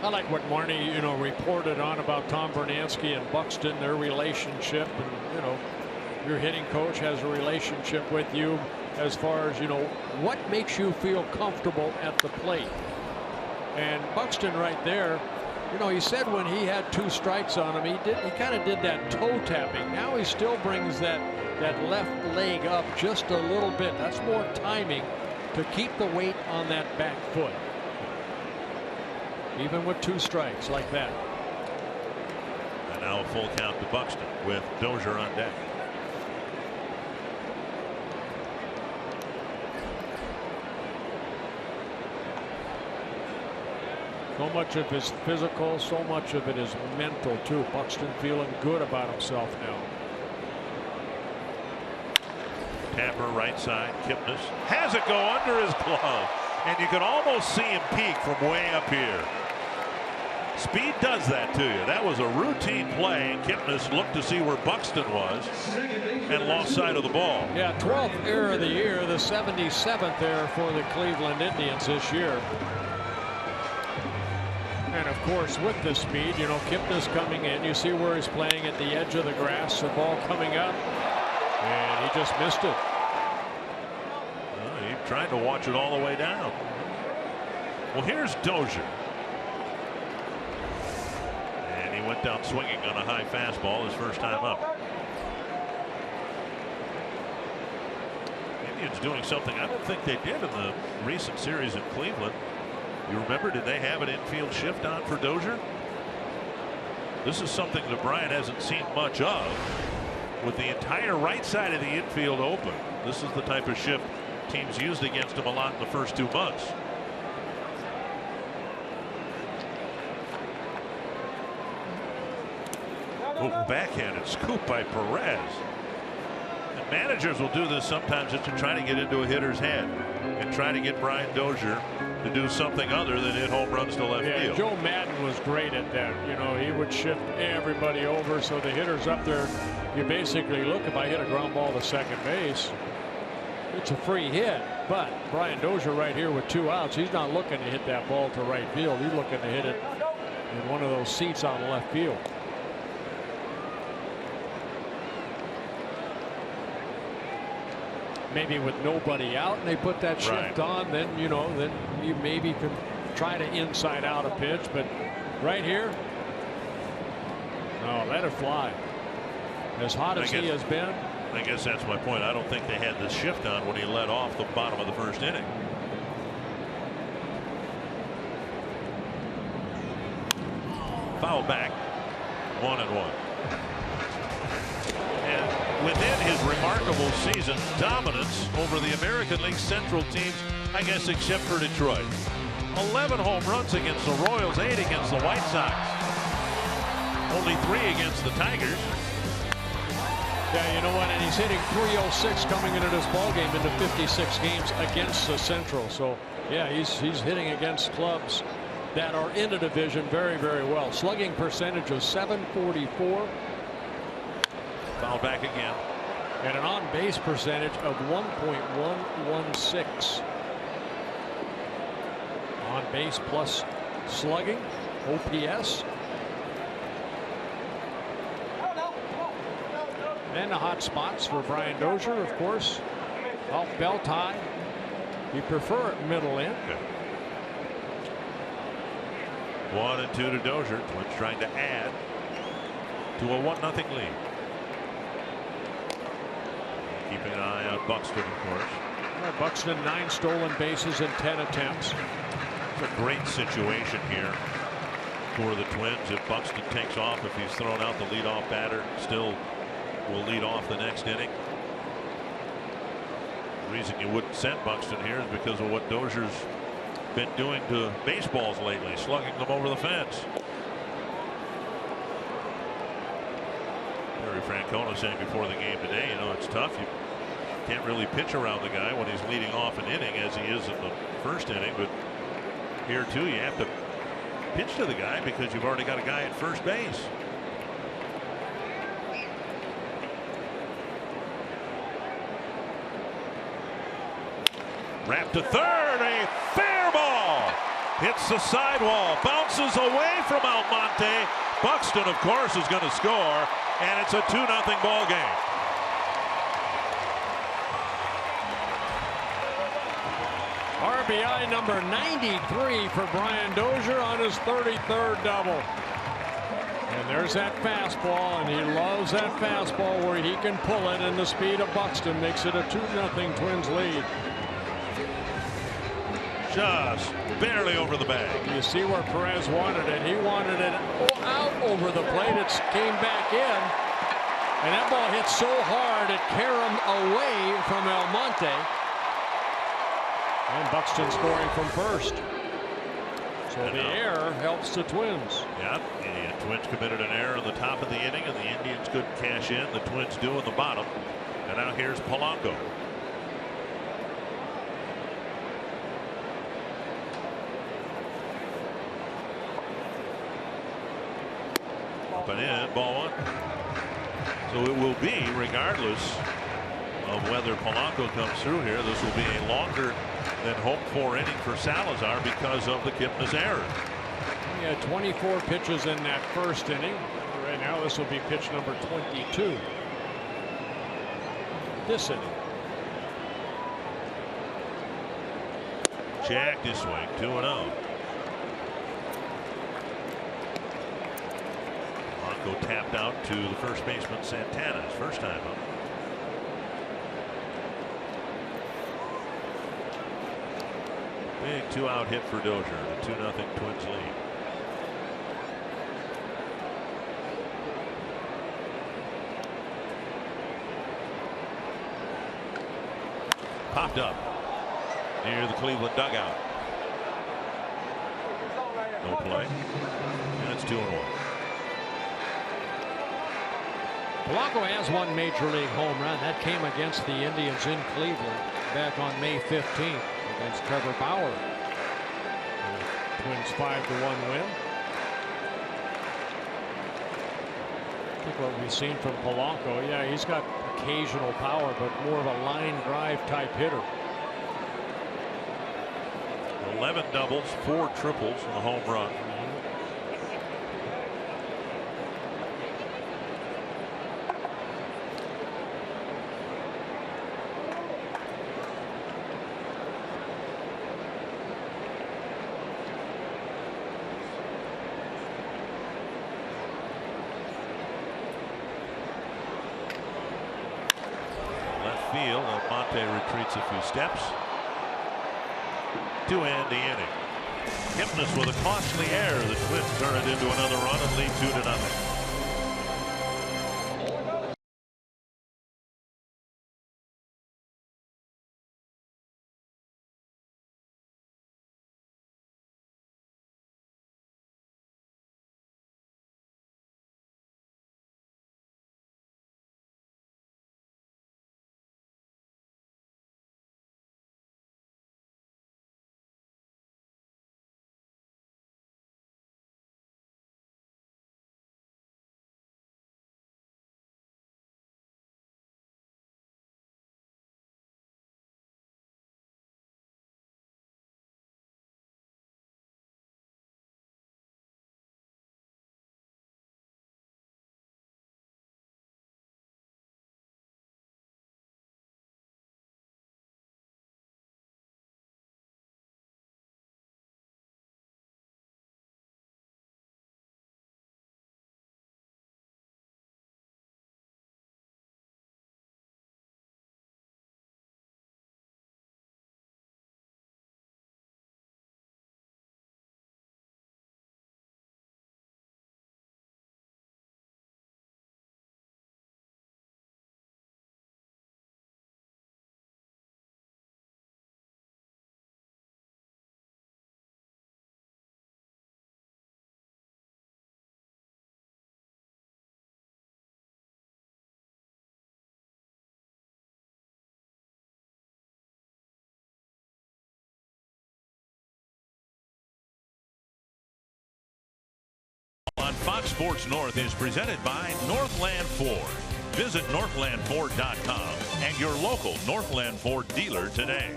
Speaker 3: I like what Marnie, you know, reported on about Tom Bernansky and Buxton, their relationship, and, you know, your hitting coach has a relationship with you. as far as, you know, what makes you feel comfortable at the plate. And Buxton right there, you know, he said when he had 2 strikes on him, he kind of did that toe tapping. Now he still brings that left leg up just a little bit. That's more timing to keep the weight on that back foot, even with 2 strikes like that.
Speaker 4: And now a full count to Buxton with Dozier on deck.
Speaker 3: So much of his physical, so much of it is mental too. Buxton feeling good about himself now.
Speaker 4: Tapper right side. Kipnis has it go under his glove, and you can almost see him peek from way up here. Speed does that to you. That was a routine play. Kipnis looked to see where Buxton was and lost sight of the ball.
Speaker 3: Yeah, 12th error of the year, the 77th error for the Cleveland Indians this year. And of course, with the speed, you know, Kipnis coming in, you see where he's playing at the edge of the grass, the ball coming up, and he just missed it.
Speaker 4: Well, he tried to watch it all the way down. Well, here's Dozier. And he went down swinging on a high fastball his first time up. Indians doing something I don't think they did in the recent series in Cleveland. You remember, did they have an infield shift on for Dozier? This is something that Bryant hasn't seen much of. With the entire right side of the infield open, this is the type of shift teams used against him a lot in the first 2 months. Oh, backhanded scoop by Perez. And managers will do this sometimes just to try to get into a hitter's head and try to get Brian Dozier to do something other than hit home runs to left field.
Speaker 3: Joe Madden was great at that. You know, he would shift everybody over so the hitter's up there. You basically look, if I hit a ground ball to second base, it's a free hit. But Brian Dozier right here with 2 outs, he's not looking to hit that ball to right field. He's looking to hit it in one of those seats on left field. Maybe with nobody out and they put that shift on, then, you know, then you maybe can try to inside out a pitch, but right here, no, let it fly. As hot as he has been.
Speaker 4: I guess that's my point. I don't think they had the shift on when he led off the bottom of the first inning. Foul back. 1-1. And within his remarkable season dominance over the American League Central teams, I guess except for Detroit, 11 home runs against the Royals, 8 against the White Sox, only 3 against the Tigers.
Speaker 3: Yeah, you know what? And he's hitting .306 coming into this ball game into 56 games against the Central. So yeah, he's hitting against clubs that are in the division very, very well. Slugging percentage of .744.
Speaker 4: Foul back again.
Speaker 3: And an on-base percentage of 1.116. On base plus slugging, OPS. And the hot spots for Brian Dozier, of course. Off belt high. You prefer it middle in.
Speaker 4: Okay. 1-2 to Dozier. Twins trying to add to a 1-0 lead. Keeping an eye on Buxton, of course.
Speaker 3: Well, Buxton 9 stolen bases in 10 attempts.
Speaker 4: It's a great situation here for the Twins. If Buxton takes off, if he's thrown out the leadoff batter, still will lead off the next inning. The reason you wouldn't send Buxton here is because of what Dozier's been doing to baseballs lately, slugging them over the fence. Terry Francona saying before the game today, you know, it's tough. You can't really pitch around the guy when he's leading off an inning as he is in the first inning, but here too you have to pitch to the guy because you've already got a guy at first base. Wrapped to third, a fair ball. Hits the sidewall, bounces away from Almonte. Buxton, of course, is going to score, and it's a 2-0 ball game.
Speaker 3: RBI number 93 for Brian Dozier on his 33rd double. And there's that fastball, and he loves that fastball where he can pull it, and the speed of Buxton makes it a 2-0 Twins lead.
Speaker 2: Just barely over the bag.
Speaker 3: You see where Perez wanted it. He wanted it out over the plate. It came back in, and that ball hit so hard it carried him away from Almonte. And Buxton scoring from first. So the error helps the Twins.
Speaker 2: Yeah, the Twins committed an error in the top of the inning, and the Indians couldn't cash in. The Twins do in the bottom. And now here's Polanco. Up and in, ball one. So it will be, regardless of whether Polanco comes through here, this will be a longer than hoped for inning for Salazar because of the Kipnis error.
Speaker 3: He had 24 pitches in that first inning. Right now this will be pitch number 22. This inning.
Speaker 2: Jack to swing, 2-0. Polanco tapped out to the first baseman Santana, his first time up. Big 2-out hit for Dozier, the 2-0 Twins lead. Popped up near the Cleveland dugout. No play. And it's 2-1.
Speaker 3: Polanco has one major league home run. That came against the Indians in Cleveland back on May 15th. Against Trevor Bauer. Twins 5-1 win. I think what we've seen from Polanco, yeah, he's got occasional power, but more of a line drive type hitter.
Speaker 2: 11 doubles, 4 triples, and a home run. Field. Monte retreats a few steps to end the inning. Kipnis with a costly error. The Twins turn it into another run and lead 2-0. On Fox Sports North is presented by Northland Ford. Visit northlandford.com and your local Northland Ford dealer today.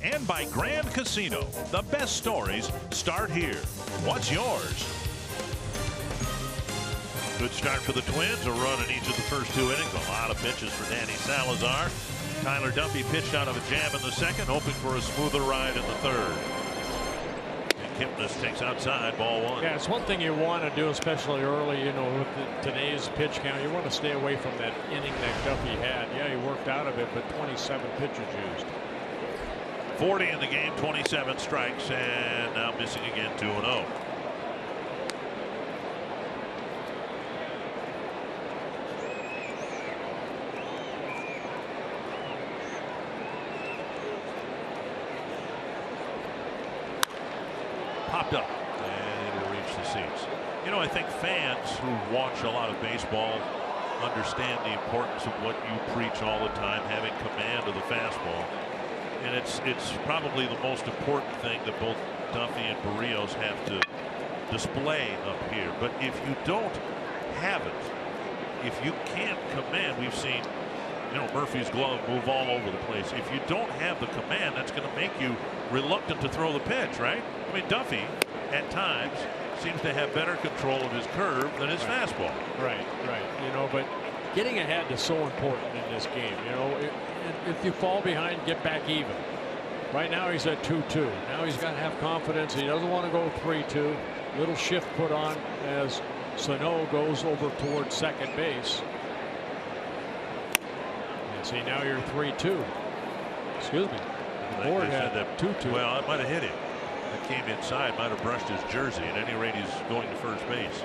Speaker 2: And by Grand Casino. The best stories start here. What's yours? Good start for the Twins. A run in each of the first 2 innings. A lot of pitches for Danny Salazar.
Speaker 4: Tyler Duffy pitched out of a jam in the second, hoping for a smoother ride in the third. And Kipnis takes outside, ball one.
Speaker 3: Yeah, it's one thing you want to do, especially early, you know, with today's pitch count. You want to stay away from that inning that Duffy had. Yeah, he worked out of it, but 27 pitches used.
Speaker 4: 40 in the game, 27 strikes, and now missing again, 2-0. Popped up, and it'll reach the seats. You know, I think fans who watch a lot of baseball understand the importance of what you preach all the time, having command of the fastball. And it's probably the most important thing that both Duffy and Berríos have to display up here. But if you don't have it, if you can't command, we've seen, you know, Murphy's glove move all over the place. If you don't have the command, that's going to make you reluctant to throw the pitch, right? I mean, Duffy at times seems to have better control of his curve than his fastball.
Speaker 3: Right. You know, but getting ahead is so important in this game. You know, if you fall behind, get back even. Right now he's at 2-2. Now he's got to have confidence. He doesn't want to go 3-2. Little shift put on as Sano goes over towards second base. And see, now you're 3-2. Excuse me. The board had that 2-2.
Speaker 4: Well, it might have hit him. It came inside, might have brushed his jersey. At any rate, he's going to first base.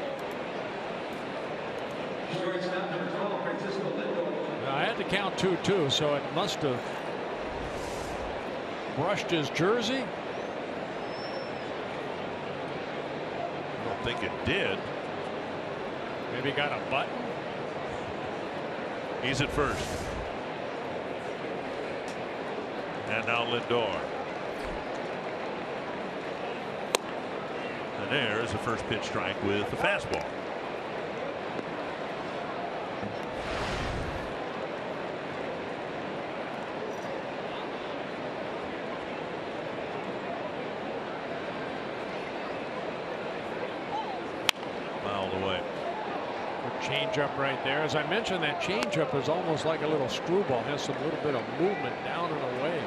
Speaker 3: I had to count 2-2, so it must have brushed his jersey.
Speaker 4: I don't think it did.
Speaker 3: Maybe got a button.
Speaker 4: He's at first. And now Lindor. And there's the first pitch strike with the fastball.
Speaker 3: Changeup right there. As I mentioned, that changeup is almost like a little screwball. Has some little bit of movement down and away.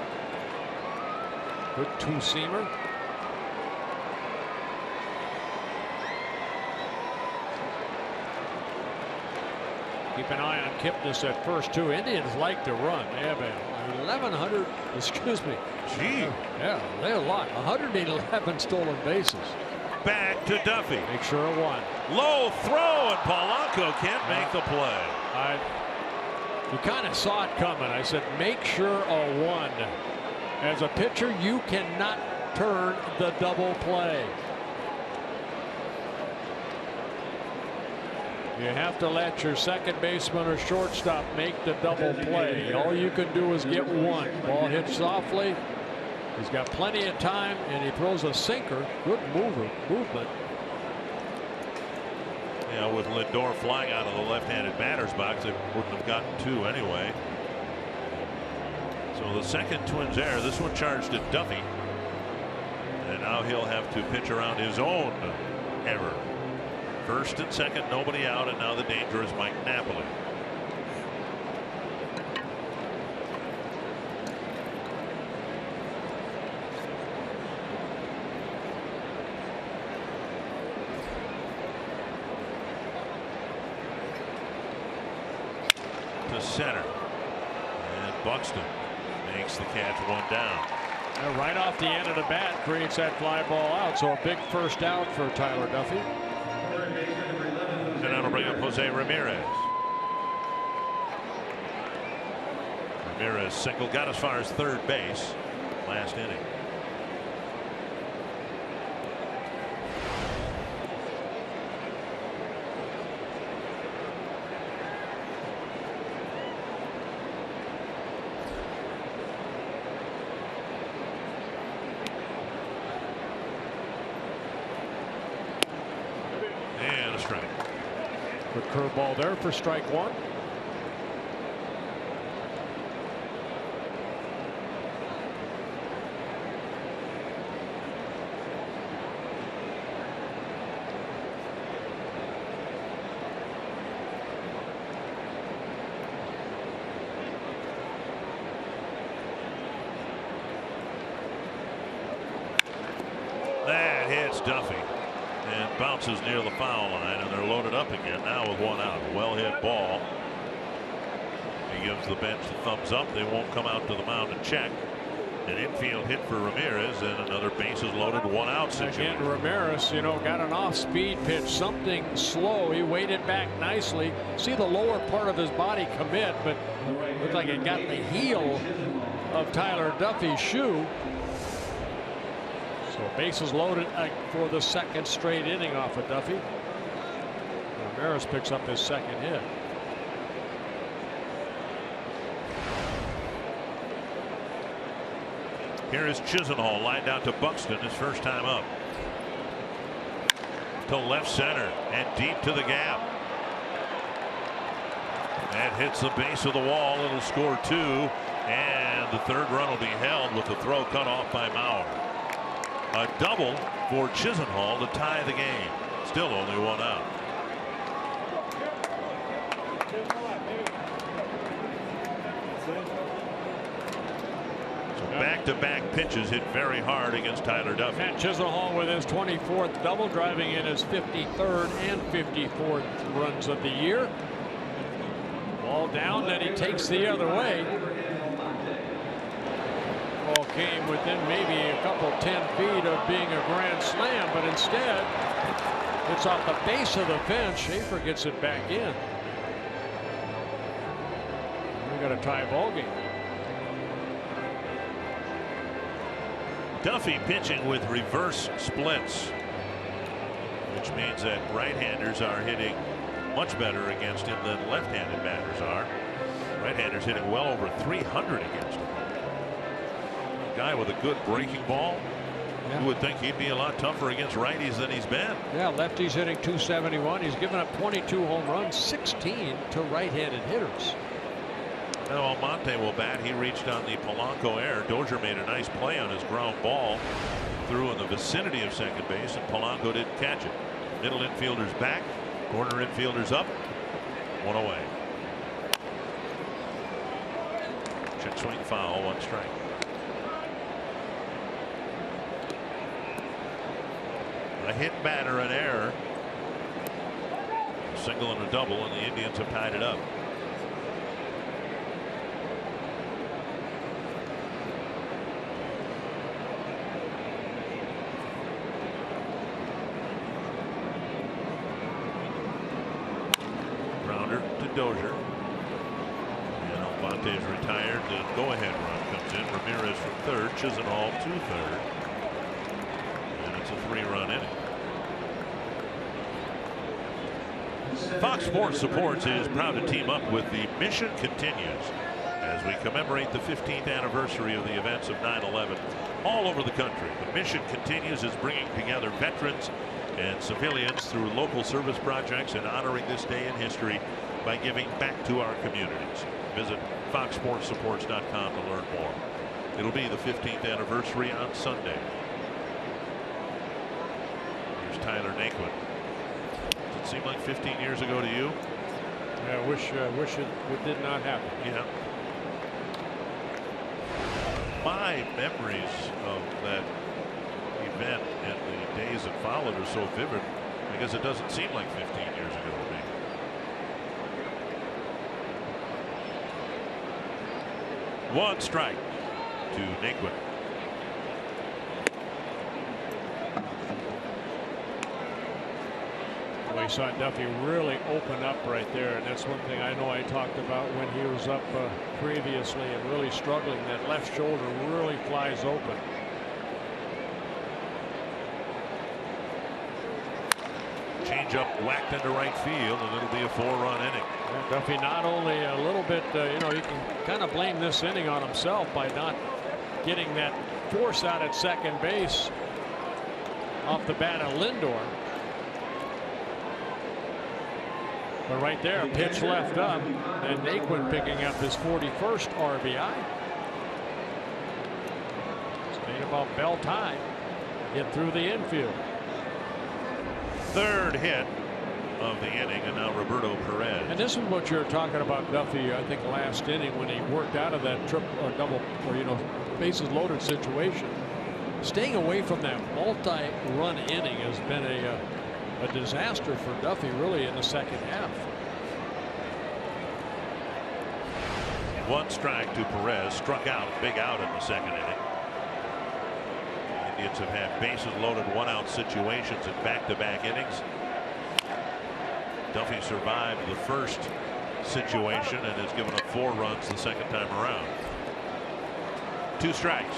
Speaker 3: Good two-seamer. Keep an eye on Kipnis at first too. Indians like to run. They have 1,100. Excuse me.
Speaker 4: Gee.
Speaker 3: Yeah, they have a lot. 111 stolen bases.
Speaker 4: Back to Duffy.
Speaker 3: Make sure a one.
Speaker 4: Low throw, and Polanco can't make the play.
Speaker 3: You kind of saw it coming. I said, make sure a one. As a pitcher, you cannot turn the double play. You have to let your second baseman or shortstop make the double play. All you can do is get one. Ball hit softly. He's got plenty of time, and he throws a sinker. Good movement.
Speaker 4: Yeah, with Lindor flying out of the left-handed batter's box, they wouldn't have gotten two anyway. So the second Twins error, this one charged to Duffy. And now he'll have to pitch around his own error. First and second, nobody out, and now the danger is Mike Napoli. To center, and Buxton makes the catch, one down.
Speaker 3: And right off the end of the bat creates that fly ball out, so a big first out for Tyler Duffy.
Speaker 4: And that'll bring up Jose Ramirez. Ramirez single, got as far as third base last inning. And a strike.
Speaker 3: Good curveball there for strike one.
Speaker 4: hits Duffy and bounces near the foul line, and they're loaded up again now with one out. A well hit ball. He gives the bench the thumbs up. They won't come out to the mound and check. An infield hit for Ramirez, and another bases loaded, one out situation.
Speaker 3: Again, Ramirez, got an off-speed pitch, something slow. He waited back nicely. See the lower part of his body commit, but looked like it got the heel of Tyler Duffy's shoe. So bases loaded for the second straight inning off of Duffy. Ramirez picks up his second hit.
Speaker 4: Here is Chisenhall lined out to Buxton, his first time up. To left center and deep to the gap. That hits the base of the wall. It'll score 2, and the third run will be held with the throw cut off by Mauer. A double for Chisenhall to tie the game. Still only one out. Back-to-back pitches hit very hard against Tyler Duffy.
Speaker 3: Matt Chisenhall with his 24th double, driving in his 53rd and 54th runs of the year. Ball down, then he takes the other way. Ball came within maybe a couple 10 feet of being a grand slam, but instead it's off the base of the fence. Schaefer gets it back in. We got a tie ball game.
Speaker 4: Duffy pitching with reverse splits, which means that right-handers are hitting much better against him than left-handed batters are. Right-handers hitting well over 300 against him. A guy with a good breaking ball.
Speaker 3: Yeah.
Speaker 4: You would think he'd be a lot tougher against righties than he's been.
Speaker 3: Yeah, lefties hitting .271. He's given up 22 home runs, 16 to right-handed hitters.
Speaker 4: Now Almonte will bat. He reached on the Polanco error. Dozier made a nice play on his ground ball. Threw in the vicinity of second base, and Polanco didn't catch it. Middle infielder's back. Corner infielder's up. One away. Check swing foul. One strike. A hit batter, an error. A single and a double, and the Indians have tied it up. Dozier, and Almonte's retired. The go-ahead run comes in. Ramirez from third, Chisenhall to third, and it's a 3-run inning. Fox Sports Supports is proud to team up with the Mission Continues as we commemorate the 15th anniversary of the events of 9/11 all over the country. The Mission Continues is bringing together veterans and civilians through local service projects and honoring this day in history by giving back to our communities. Visit foxsportsupports.com to learn more. It'll be the 15th anniversary on Sunday. Here's Tyler Naquin. Does it seem like 15 years ago to you?
Speaker 3: I wish it did not happen.
Speaker 4: Yeah. My memories of that event and the days that followed are so vivid because it doesn't seem like 15 years ago to me. One strike to Naquin.
Speaker 3: Well, you saw Duffy really open up right there, and that's one thing I know I talked about when he was up previously and really struggling. That left shoulder really flies open.
Speaker 4: Change up whacked into right field, and it'll be a 4-run inning.
Speaker 3: And Duffy not only a little bit, you can kind of blame this inning on himself by not getting that force out at second base off the bat of Lindor. But right there, a pitch left up, and Naquin picking up his 41st RBI. It's made about bell time. Get through the infield.
Speaker 4: Third hit of the inning, and now Roberto Perez.
Speaker 3: And this is what you're talking about, Duffy. I think last inning when he worked out of that triple or double or bases loaded situation. staying away from that multi-run inning has been a disaster for Duffy, really, in the second half.
Speaker 4: One strike to Perez, struck out, big out in the second inning. Indians have had bases loaded, one-out situations in back-to-back innings. Duffy survived the first situation and has given up 4 runs the second time around. 2 strikes.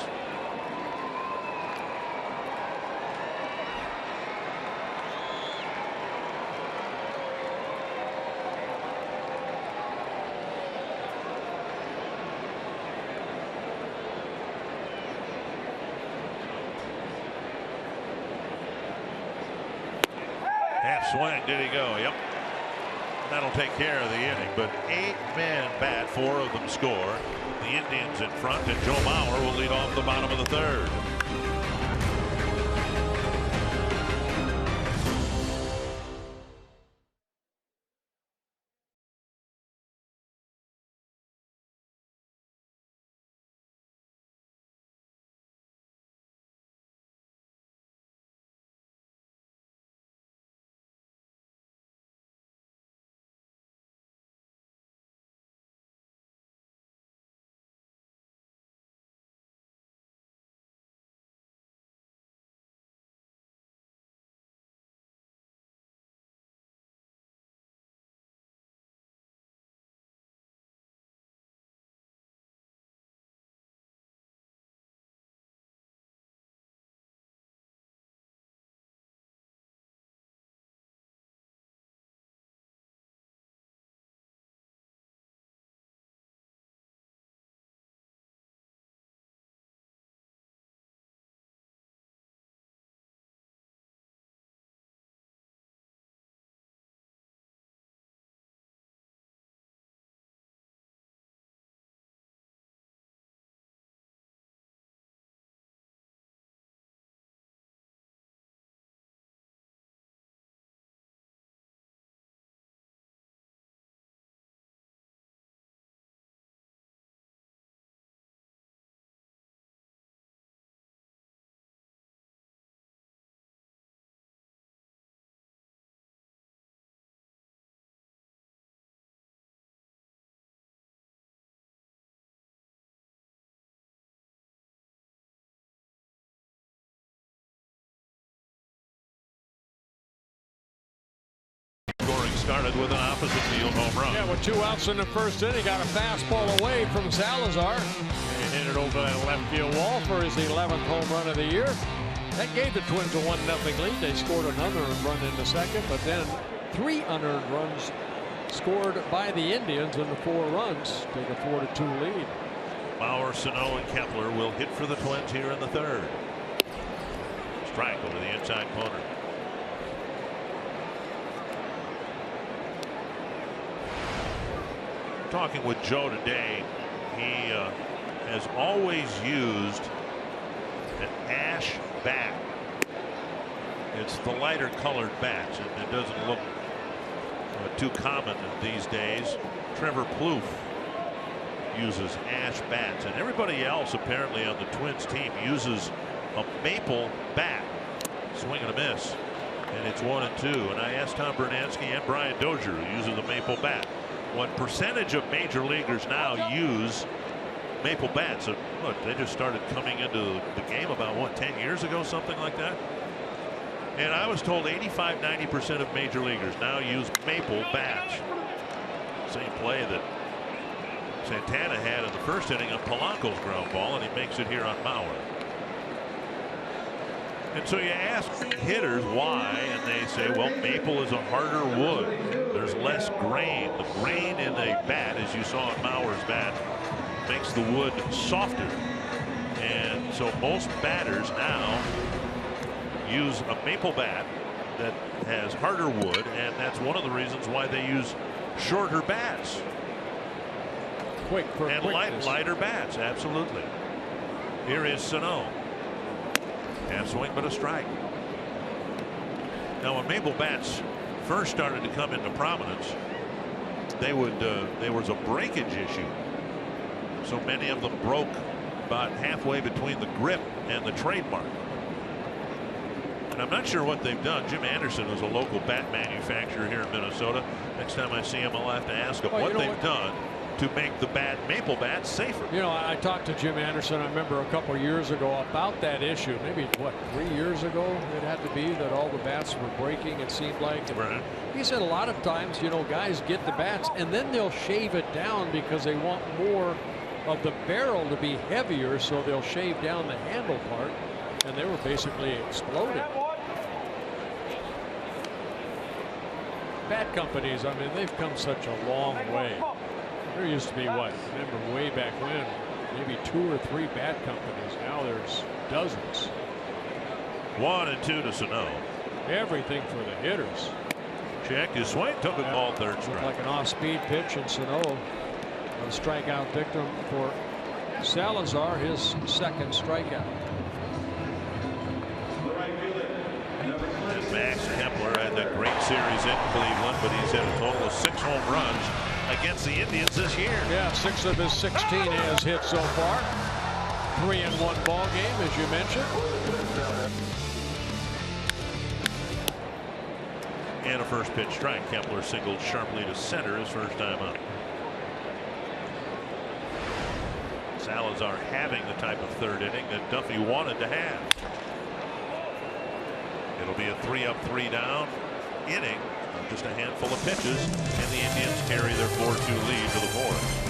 Speaker 4: Half swing, did he go? Yep. That'll take care of the inning, but 8-man bat, 4 of them score. The Indians in front, and Joe Mauer will lead off the bottom of the third. Started with an opposite field home run.
Speaker 3: Yeah, with 2 outs in the first inning, got a fastball away from Salazar. And hit it over that left field wall for his 11th home run of the year. That gave the Twins a 1-0 lead. They scored another run in the second, but then 3 unearned runs scored by the Indians in the 4 runs. Take a 4-2 lead.
Speaker 4: Bauer, Sano, and Kepler will hit for the Twins here in the third. Strike over the inside corner. Talking with Joe today, he has always used an ash bat. It's the lighter colored bats, and it doesn't look too common these days. Trevor Plouffe uses ash bats, and everybody else apparently on the Twins team uses a maple bat. Swing and a miss, and it's 1-2. And I asked Tom Bernansky and Brian Dozier, who uses a maple bat, what percentage of major leaguers now use maple bats. And look, they just started coming into the game about, what, 10 years ago, something like that. And I was told 85–90% of major leaguers now use maple bats. Same play that Santana had in the first inning on Polanco's ground ball, and he makes it here on Mauer. And so you ask hitters why, and they say, well, maple is a harder wood. There's less grain. The grain in a bat, as you saw in Mauer's bat, makes the wood softer. And so most batters now use a maple bat that has harder wood, and that's one of the reasons why they use shorter bats.
Speaker 3: Quick for
Speaker 4: and lighter bats, absolutely. Here is Sano. Half swing, but a strike. Now, when maple bats first started to come into prominence, there was a breakage issue. So many of them broke about halfway between the grip and the trademark. And I'm not sure what they've done. Jim Anderson is a local bat manufacturer here in Minnesota. Next time I see him, I'll have to ask him what they've done to make the maple bat safer.
Speaker 3: You know, I talked to Jim Anderson, I remember a couple of years ago, about that issue. Maybe, what, 3 years ago it had to be, that all the bats were breaking, it seemed like.
Speaker 4: Right.
Speaker 3: He said a lot of times, you know, guys get the bats and then they'll shave it down because they want more of the barrel to be heavier, so they'll shave down the handle part, and they were basically exploding. Bat companies, I mean, they've come such a long way. There used to be, what, remember way back when, maybe 2 or 3 bat companies. Now there's dozens.
Speaker 4: 1-2 to Sano.
Speaker 3: Everything for the hitters.
Speaker 4: Check his swing, took a ball, third strike.
Speaker 3: Like an off-speed pitch, and Sano, a strikeout victim for Salazar, his second strikeout.
Speaker 4: And Max Kepler had that great series in Cleveland, but he's had a total of 6 home runs against the Indians this year.
Speaker 3: Yeah, 6 of his 16 has hit so far. 3-1 ball game, as you mentioned.
Speaker 4: And a first pitch strike. Kepler singled sharply to center his first time up. Salazar having the type of third inning that Duffy wanted to have. It'll be a 3-up, 3-down inning. Just a handful of pitches, and the Indians carry their 4-2 lead to the fourth.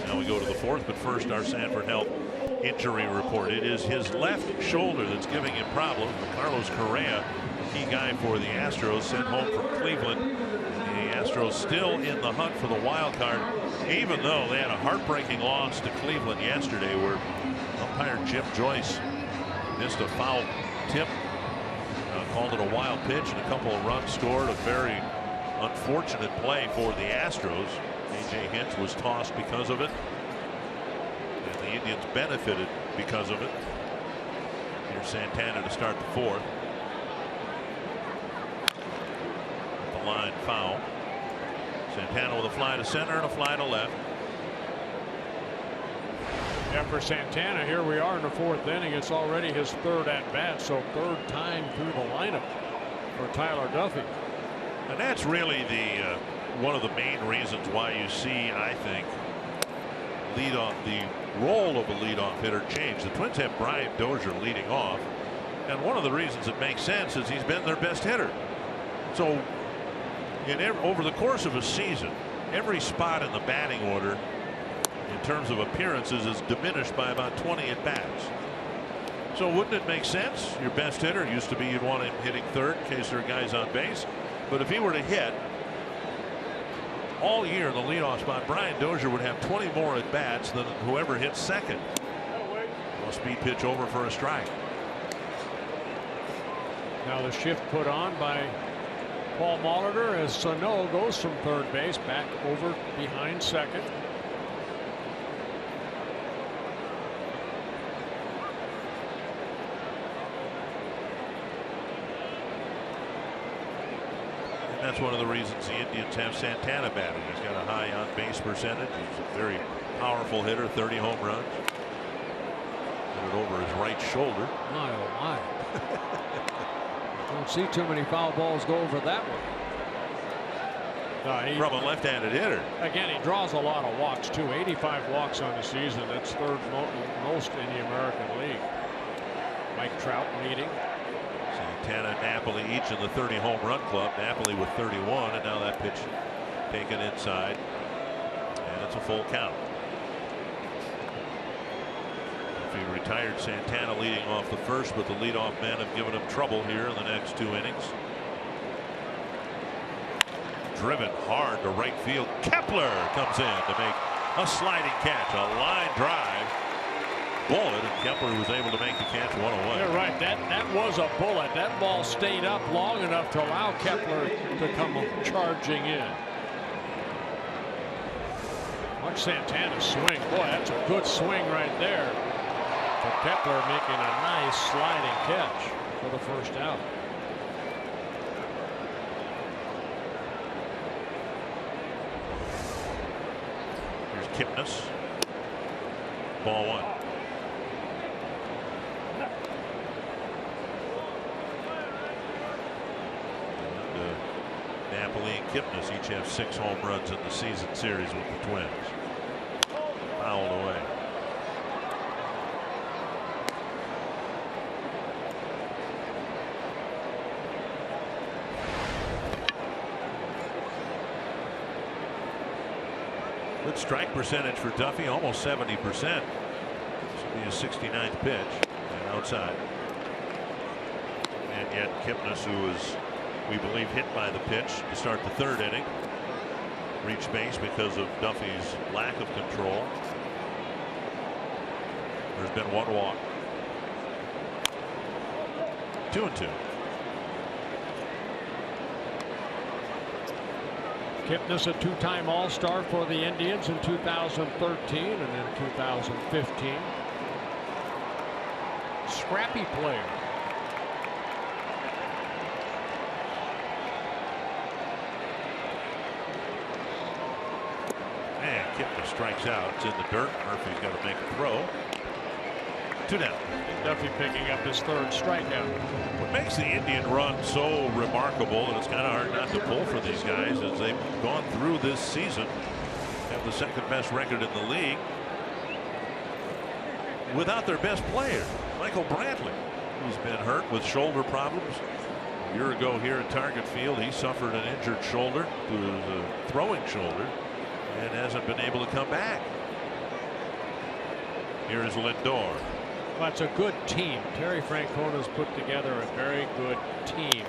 Speaker 4: Now we go to the fourth, but first our Sanford Health injury report. It is his left shoulder that's giving him problems. Carlos Correa, key guy for the Astros, sent home from Cleveland. The Astros still in the hunt for the wild card, even though they had a heartbreaking loss to Cleveland yesterday, where umpire Jim Joyce missed a foul tip, called it a wild pitch, and a couple of runs scored. A very unfortunate play for the Astros. A.J. Hinch was tossed because of it, and the Indians benefited because of it. Here's Santana to start the fourth. The line foul. Santana with a fly to center and a fly to left.
Speaker 3: Yeah, for Santana, here we are in the fourth inning. It's already his third at bat, so third time through the lineup for Tyler Duffy.
Speaker 4: And that's really the one of the main reasons why you see, I think, the role of a leadoff hitter change. The Twins have Brian Dozier leading off, and one of the reasons it makes sense is he's been their best hitter. So over the course of a season, every spot in the batting order in terms of appearances is diminished by about 20 at bats. So wouldn't it make sense? Your best hitter used to be, you'd want him hitting third in case there are guys on base, but if he were to hit all year in the leadoff spot, Brian Dozier would have 20 more at bats than whoever hits second. A speed pitch over for a strike.
Speaker 3: Now the shift put on by Paul Molitor as Sano goes from third base back over behind second.
Speaker 4: And that's one of the reasons the Indians have Santana batting. He's got a high on base percentage. He's a very powerful hitter, 30 home runs. Hit it over his right shoulder.
Speaker 3: My oh my. Don't see too many foul balls go over that one.
Speaker 4: From a left-handed hitter.
Speaker 3: Again, he draws a lot of walks too. 85 walks on the season. That's third most in the American League. Mike Trout leading.
Speaker 4: Santana and Napoli each in the 30 home run club. Napoli with 31, and now that pitch taken inside, and it's a full count. If he retired Santana leading off the first, but the leadoff men have given him trouble here in the next 2 innings. Driven hard to right field. Kepler comes in to make a sliding catch, a line drive. Bullet, and Kepler was able to make the catch one away.
Speaker 3: You're right. That was a bullet. That ball stayed up long enough to allow Kepler to come charging in. Watch Santana swing. Boy, that's a good swing right there. For Kepler making a nice sliding catch for the first out.
Speaker 4: Here's Kipnis. Ball one. Napoli and Kipnis each have 6 home runs in the season series with the Twins. Fouled away. Good strike percentage for Duffy, almost 70%. This will be his 69th pitch, and outside. And yet Kipnis, who was, we believe, hit by the pitch to start the 3rd inning, reached base because of Duffy's lack of control. There's been 1 walk. 2-2.
Speaker 3: Kipnis, a 2-time All-Star for the Indians in 2013 and in 2015. Scrappy player.
Speaker 4: And Kipnis strikes out. It's in the dirt. Murphy's got to make a throw. 2 down.
Speaker 3: Duffy picking up his 3rd strikeout.
Speaker 4: What makes the Indian run so remarkable, and it's kind of hard not to pull for these guys, as they've gone through this season, have the 2nd best record in the league without their best player, Michael Brantley, who's been hurt with shoulder problems. A year ago here at Target Field, he suffered an injured shoulder to his throwing shoulder and hasn't been able to come back. Here is Lindor.
Speaker 3: Well, it's a good team. Terry Francona's put together a very good team.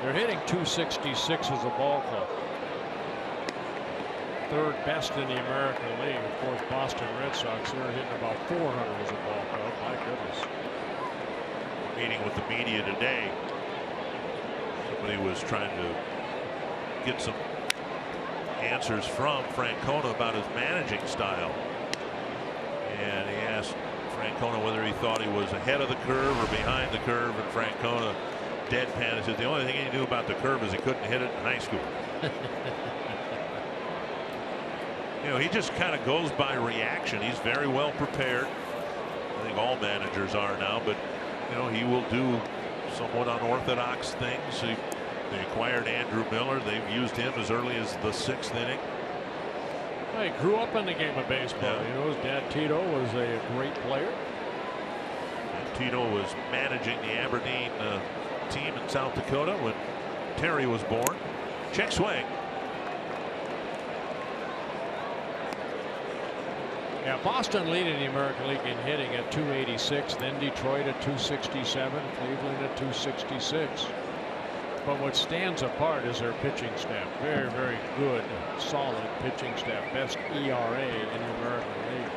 Speaker 3: They're hitting .266 as a ball club. 3rd best in the American League. Of course, Boston Red Sox, they're hitting about .400 as a ball club. My goodness.
Speaker 4: Meeting with the media today, somebody was trying to get some answers from Francona about his managing style, and he asked Francona whether he thought he was ahead of the curve or behind the curve, and Francona deadpan said the only thing he knew about the curve is he couldn't hit it in high school. You know, he just kind of goes by reaction. He's very well prepared. I think all managers are now, but you know, he will do somewhat unorthodox things. They acquired Andrew Miller. They've used him as early as the 6th inning.
Speaker 3: He grew up in the game of baseball.
Speaker 4: Yeah.
Speaker 3: You know, his dad Tito was a great player.
Speaker 4: And Tito was managing the Aberdeen team in South Dakota when Terry was born. Check swing.
Speaker 3: Yeah, Boston leading the American League in hitting at .286, then Detroit at .267, Cleveland at .266. But what stands apart is their pitching staff. Very, very good, solid pitching staff. Best ERA in the American League.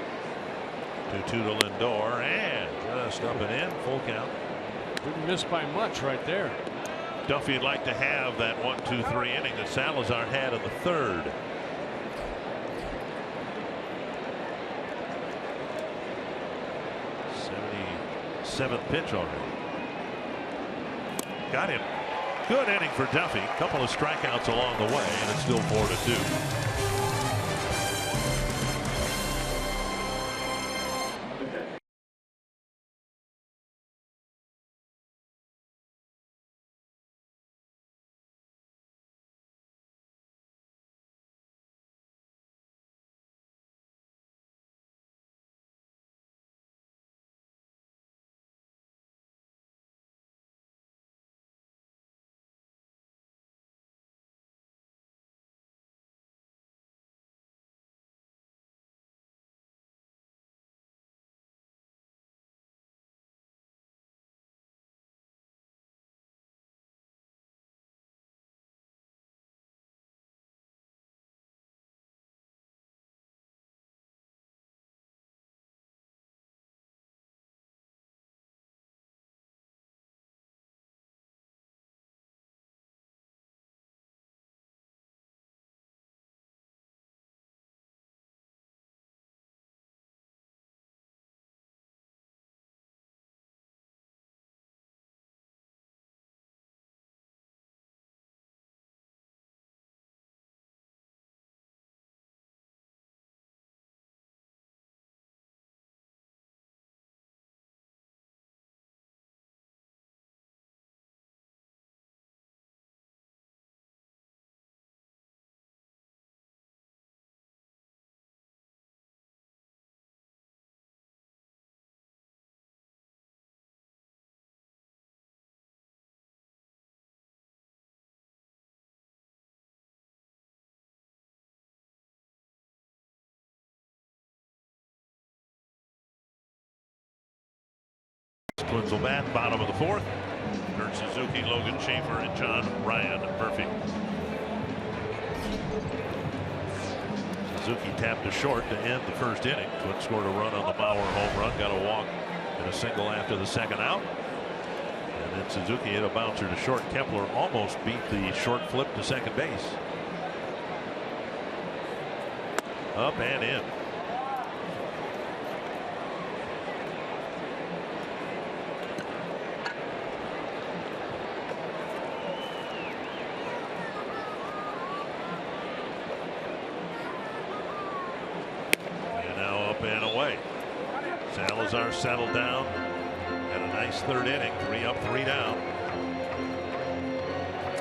Speaker 4: 2-2 to Lindor, and just up and in, full count.
Speaker 3: Didn't miss by much right there.
Speaker 4: Duffy would like to have that 1-2-3 inning that Salazar had in the third. Seventh pitch already. Got him. Good inning for Duffy. Couple of strikeouts along the way, and it's still 4-2. Twins will bat bottom of the fourth. Kurt Suzuki, Logan Schaefer, and John Ryan Murphy. Suzuki tapped to short to end the first inning. Twins scored a run on the Bauer home run, got a walk and a single after the second out. And then Suzuki hit a bouncer to short. Kepler almost beat the short flip to second base. Up and in. And away. Salazar settled down. Had a nice third inning. 3 up, 3 down.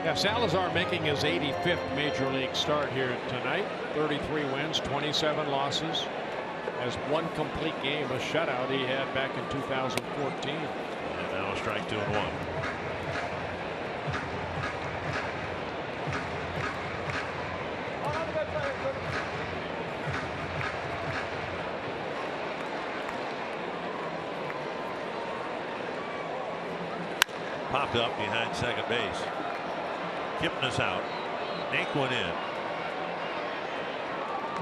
Speaker 3: Yeah, Salazar making his 85th major league start here tonight. 33 wins, 27 losses. Has one complete game, a shutout he had back in 2014.
Speaker 4: And now a strike 2-1. Popped up behind second base. Kipnis out. Naquin in.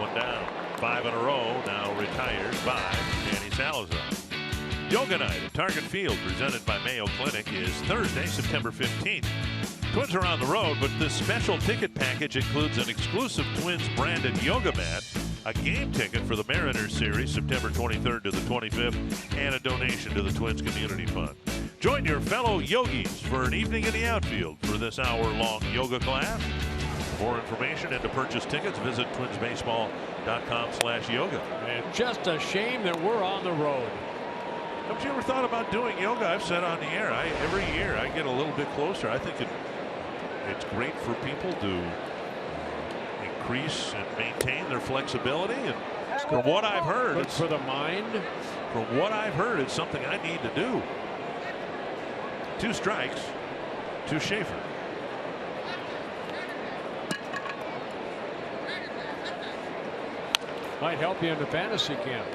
Speaker 4: One down. 5 in a row. Now retired by Danny Salazar. Yoga Night at Target Field, presented by Mayo Clinic, is Thursday, September 15th. Twins are on the road, but this special ticket package includes an exclusive Twins branded yoga mat, a game ticket for the Mariners series September 23rd to the 25th, and a donation to the Twins Community Fund. Join your fellow yogis for an evening in the outfield for this hour-long yoga class. For more information and to purchase tickets, visit twinsbaseball.com/yoga.
Speaker 3: And just a shame that we're on the road.
Speaker 4: Have you ever thought about doing yoga? I've said on the air, every year I get a little bit closer. I think it's great for people to increase and maintain their flexibility. And from what I've heard,
Speaker 3: it's for the mind.
Speaker 4: From what I've heard, it's something I need to do. 2 strikes to Schaefer.
Speaker 3: Might help you in the fantasy camp.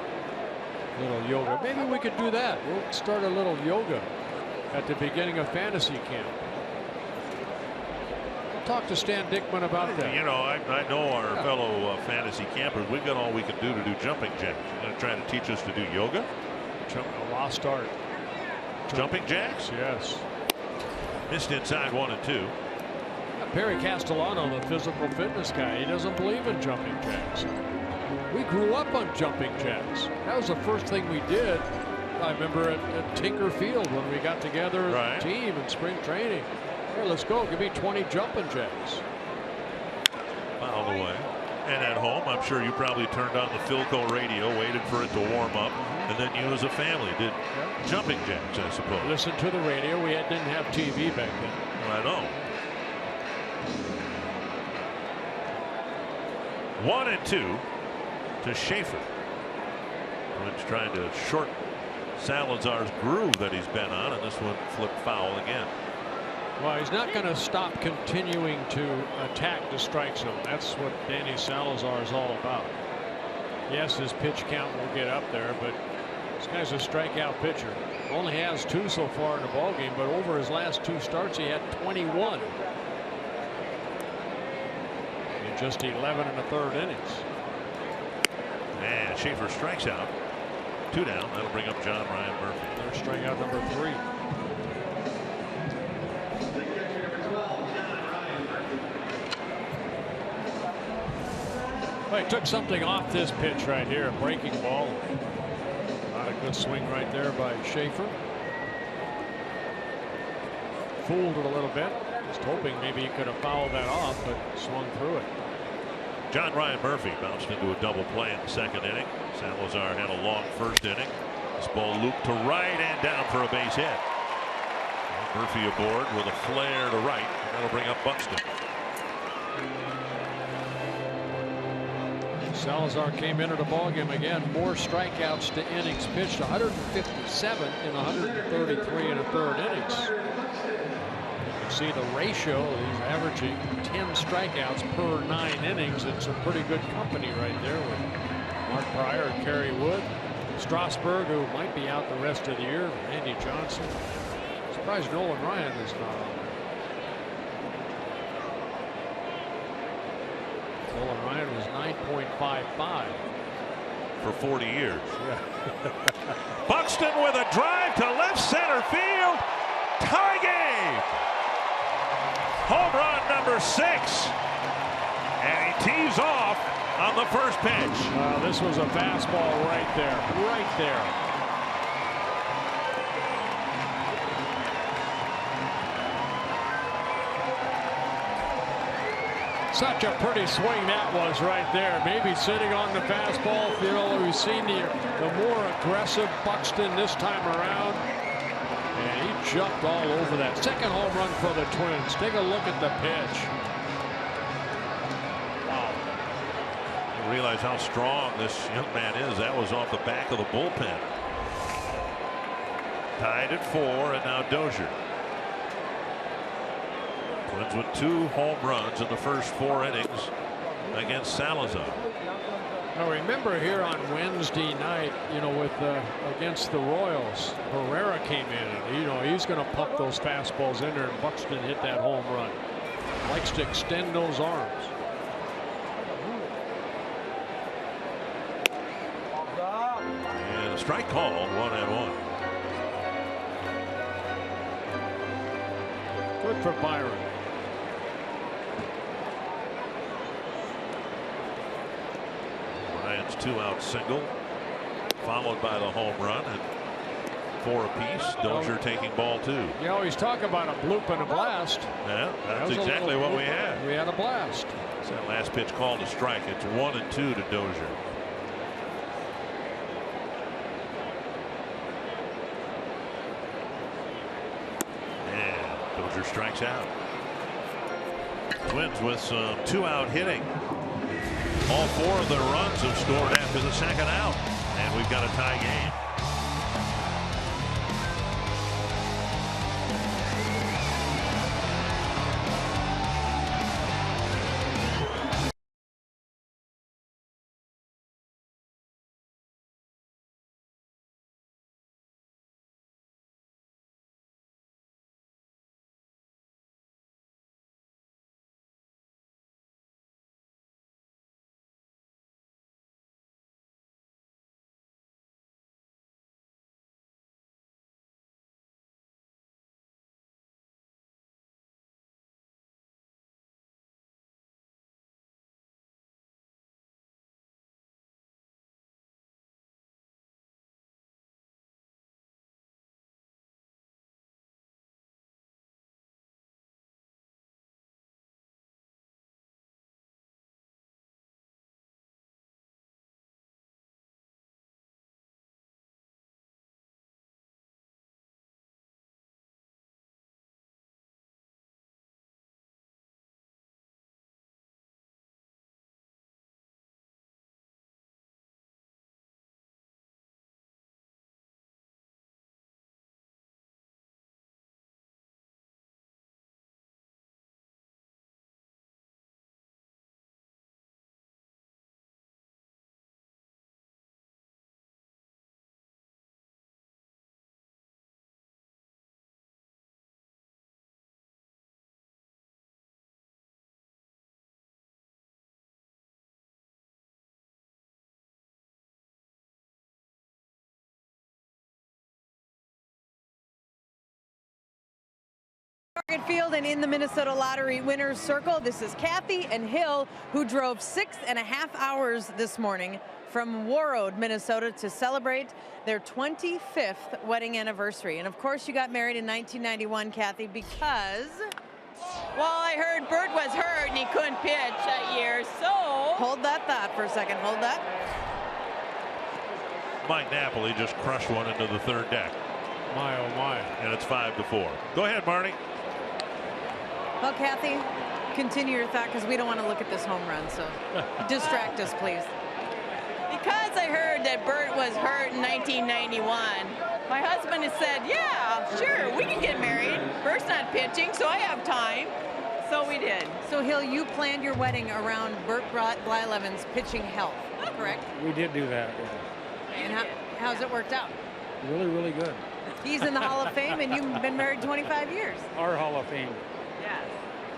Speaker 3: Little yoga. Maybe we could do that. We'll start a little yoga at the beginning of fantasy camp. We'll talk to Stan Dickman about that.
Speaker 4: You know, I know our fellow fantasy campers. We've got all we can do to do jumping jacks. You're going to try to teach us to do yoga?
Speaker 3: A lost art.
Speaker 4: Jumping jacks?
Speaker 3: Yes.
Speaker 4: Missed inside 1-2.
Speaker 3: Perry Castellano, the physical fitness guy, he doesn't believe in jumping jacks. We grew up on jumping jacks. That was the first thing we did. I remember at Tinker Field when we got together as a team in spring training. Hey, let's go. Give me 20 jumping jacks.
Speaker 4: Fouled away. And at home, I'm sure you probably turned on the Philco radio, waited for it to warm up, and then you as a family did jumping jacks, I suppose.
Speaker 3: Listen to the radio. We didn't have TV back then.
Speaker 4: I know. 1-2 to Schaefer. Twins trying to shorten Salazar's groove that he's been on, and this one flipped foul again.
Speaker 3: Well, he's not going to stop continuing to attack the strike zone. That's what Danny Salazar is all about. Yes, his pitch count will get up there, but this guy's a strikeout pitcher. Only has 2 so far in the ballgame, but over his last 2 starts, he had 21 in just 11 1/3 innings.
Speaker 4: And Schaefer strikes out. 2 down. That'll bring up John Ryan Murphy.
Speaker 3: There's strikeout number 3. Well, he took something off this pitch right here, a breaking ball. Not a good swing right there by Schaefer. Fooled it a little bit. Just hoping maybe he could have fouled that off, but swung through it.
Speaker 4: John Ryan Murphy bounced into a double play in the 2nd inning. Salazar had a long 1st inning. This ball looped to right and down for a base hit. And Murphy aboard with a flare to right, and that'll bring up Buxton.
Speaker 3: Salazar came into the ballgame again. More strikeouts to innings pitched. 157 in 133 1/3 innings. You can see the ratio. He's averaging 10 strikeouts per 9 innings. It's a pretty good company right there with Mark Pryor and Kerry Wood. Strasburg, who might be out the rest of the year. Andy Johnson. Surprised Nolan Ryan is not on. Nolan Ryan was 9.55
Speaker 4: for 40 years.
Speaker 3: Yeah.
Speaker 4: Buxton with a drive to left center field. Tie game. Home run number 6. And he tees off on the first pitch.
Speaker 3: This was a fastball right there. Right there. Such a pretty swing that was right there. Maybe sitting on the fastball. You know, we've seen the more aggressive Buxton this time around. And he jumped all over that. 2nd home run for the Twins. Take a look at the pitch. Wow.
Speaker 4: You realize how strong this young man is. That was off the back of the bullpen. Tied at 4, and now Dozier. Twins with 2 home runs in the first 4 innings against Salazar.
Speaker 3: Now remember here on Wednesday night, you know, with against the Royals, Herrera came in, and you know he's going to pump those fastballs in there, and Buxton hit that home run. Likes to extend those arms.
Speaker 4: And a strike call, 1-1.
Speaker 3: Good for Byron.
Speaker 4: Ryan's 2-out single, followed by the home run, and 4 apiece. Dozier taking ball 2.
Speaker 3: You always talk about a bloop and a blast.
Speaker 4: Yeah, that's exactly what we had.
Speaker 3: We had a blast.
Speaker 4: It's that last pitch called a strike. It's 1-2 to Dozier. And Dozier strikes out. Twins with some 2-out hitting. All 4 of their runs have scored after the 2nd out, and we've got a tie game.
Speaker 1: Field and in the Minnesota Lottery winners circle, this is Kathy and Hill, who drove 6.5 hours this morning from Warroad, Minnesota, to celebrate their 25th wedding anniversary. And of course, you got married in 1991, Kathy, because...
Speaker 5: Well, I heard Bert was hurt and he couldn't pitch that year, so...
Speaker 1: Hold that thought for a second. Hold that.
Speaker 4: Mike Napoli just crushed one into the third deck.
Speaker 3: My, oh my.
Speaker 4: And it's 5-4. Go ahead, Marty.
Speaker 1: Well, Kathy, continue your thought, because we don't want to look at this home run, so distract us, please.
Speaker 5: Because I heard that Bert was hurt in 1991, my husband has said, yeah, sure, we can get married. Bert's not pitching, so I have time. So we did.
Speaker 1: So, Hill, you planned your wedding around Bert Blyleven's pitching health, correct?
Speaker 6: We did do that, yeah.
Speaker 1: And how's it worked out?
Speaker 6: Really, really good.
Speaker 1: He's in the Hall of Fame, and you've been married 25 years.
Speaker 6: Our Hall of Fame.
Speaker 5: Yes.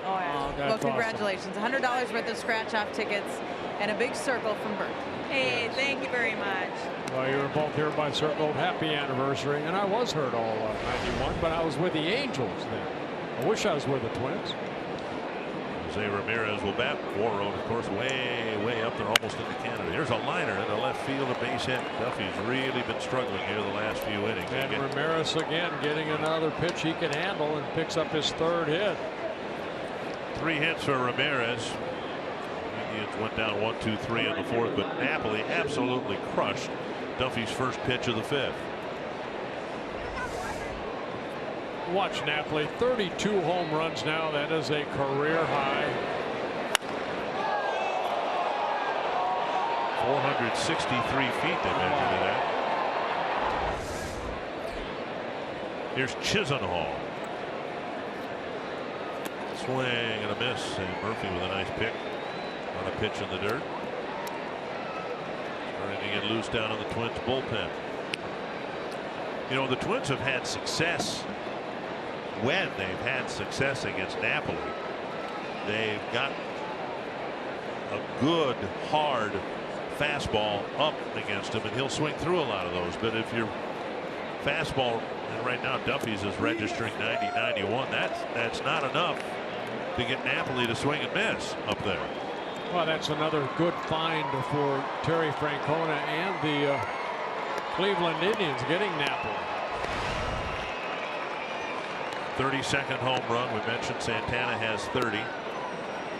Speaker 5: Oh, yeah.
Speaker 1: Well, congratulations. $100 worth of scratch-off tickets and a big circle from Bert.
Speaker 5: Hey, thank you very much.
Speaker 3: Well, you were both here by circle. Happy anniversary. And I was hurt all 91, but I was with the Angels then. I wish I was with the Twins.
Speaker 4: Jose Ramirez will bat. Warroad, of course, way up there, almost into Canada. Here's a liner in the left field, a base hit. Duffy's really been struggling here the last few innings.
Speaker 3: And Ramirez again getting another pitch he can handle and picks up his third hit.
Speaker 4: 3 hits for Ramirez. Indians went down 1-2-3 in the fourth, but Napoli absolutely crushed Duffy's first pitch of the fifth.
Speaker 3: Watch Napoli, 32 home runs now. That is a career high.
Speaker 4: 463 feet they measured to that. Here's Chisenhall. Swing and a miss, and Murphy with a nice pick on a pitch in the dirt. Starting to get loose down in the Twins bullpen. You know, the Twins have had success when they've had success against Napoli. They've got a good, hard fastball up against him, and he'll swing through a lot of those. But if your fastball, and right now Duffy's is registering 90-91, that's not enough to get Napoli to swing and miss up there.
Speaker 3: Well, that's another good find for Terry Francona and the Cleveland Indians getting Napoli.
Speaker 4: 32nd home run. We mentioned Santana has 30.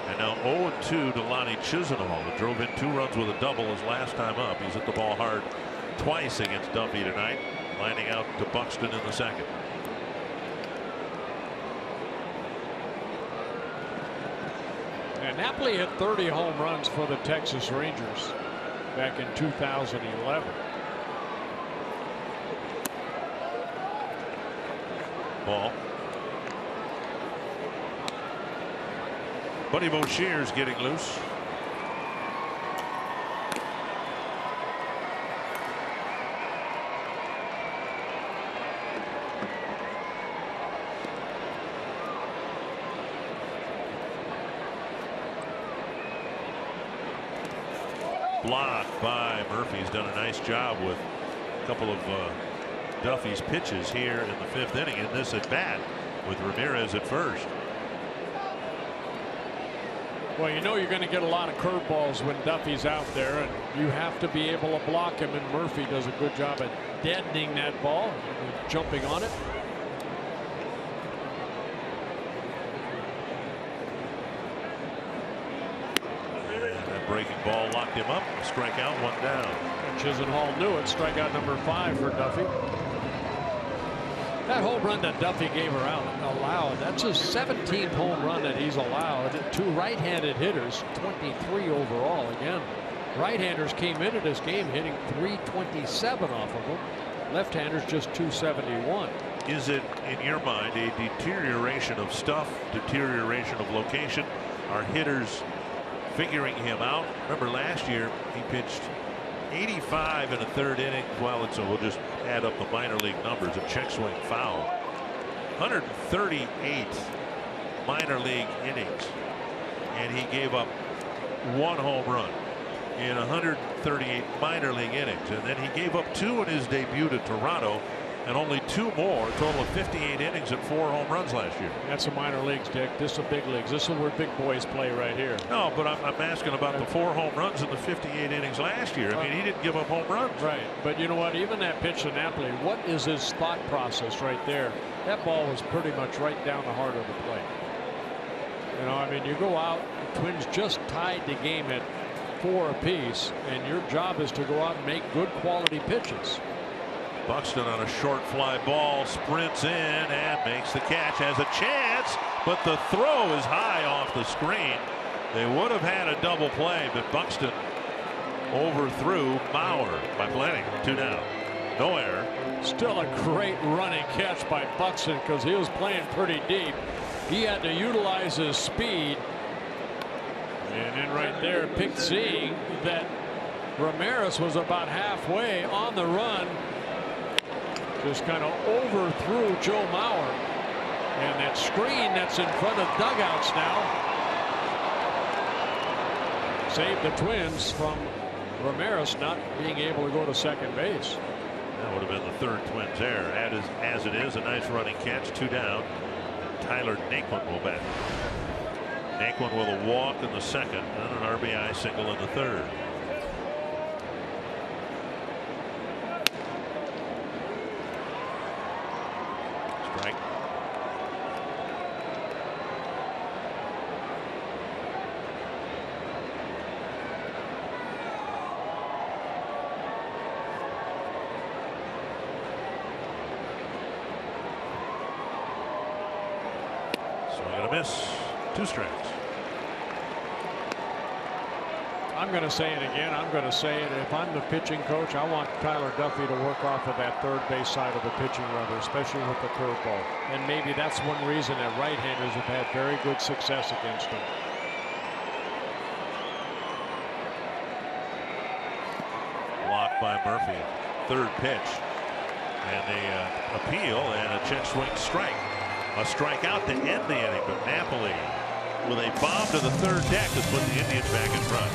Speaker 4: And now 0-2 to Lonnie Chisenhall, that drove in 2 runs with a double his last time up. He's hit the ball hard twice against Duffy tonight, lining out to Buxton in the second.
Speaker 3: And Napoli hit 30 home runs for the Texas Rangers back in 2011.
Speaker 4: Ball. Buddy Boucher's getting loose. Blocked by Murphy. He's done a nice job with a couple of Duffy's pitches here in the 5th inning in this at bat with Ramirez at first.
Speaker 3: Well, you know you're going to get a lot of curveballs when Duffy's out there, and you have to be able to block him, and Murphy does a good job at deadening that ball, jumping on it.
Speaker 4: And that breaking ball locked him up. Strikeout, 1 down.
Speaker 3: And Chisenhall knew it. Strikeout number 5 for Duffy. That home run that Duffy gave allowed, that's his 17th home run that he's allowed. 2 right-handed hitters, 23 overall. Again, right-handers came into this game hitting 327 off of them. Left-handers just 271.
Speaker 4: Is it, in your mind, a deterioration of stuff, deterioration of location? Are hitters figuring him out? Remember last year he pitched 85 in a 3rd inning. Well, so we'll just add up the minor league numbers. A check swing foul. 138 minor league innings, and he gave up 1 home run in 138 minor league innings, and then he gave up 2 in his debut to Toronto
Speaker 2: and only 2 more, a total of 58 innings and 4 home runs last year.
Speaker 3: That's the minor leagues, Dick. This is the big leagues. This is where big boys play right here.
Speaker 2: No, but I'm asking about the 4 home runs in the 58 innings last year. I mean, he didn't give up home runs.
Speaker 3: Right. But you know what? Even that pitch to Napoli, what is his thought process right there? That ball was pretty much right down the heart of the plate. You know, I mean, you go out, the Twins just tied the game at 4 apiece, and your job is to go out and make good quality pitches.
Speaker 2: Buxton on a short fly ball, sprints in and makes the catch, has a chance, but the throw is high off the screen. They would have had a double play, but Buxton overthrew Mauer by plenty. 2 down. No error.
Speaker 3: Still a great running catch by Buxton because he was playing pretty deep. He had to utilize his speed. And then right there, seeing that Ramirez was about halfway on the run. Just kind of overthrew Joe Mauer. And that screen that's in front of dugouts now saved the Twins from Ramirez not being able to go to second base.
Speaker 2: That would have been the 3rd Twins error. As it is, a nice running catch, 2 down. Tyler Naquin will bat. Naquin with a walk in the 2nd and an RBI single in the 3rd. Strike. Miss. 2 strikes.
Speaker 3: I'm going to say it again. I'm going to say it. If I'm the pitching coach, I want Tyler Duffy to work off of that third base side of the pitching rubber, especially with the curveball. And maybe that's one reason that right-handers have had very good success against him.
Speaker 2: Blocked by Murphy. 3rd pitch. And the appeal and a check swing strike. A strikeout to end the inning, but Napoli with a bomb to the 3rd deck has put the Indians back in front.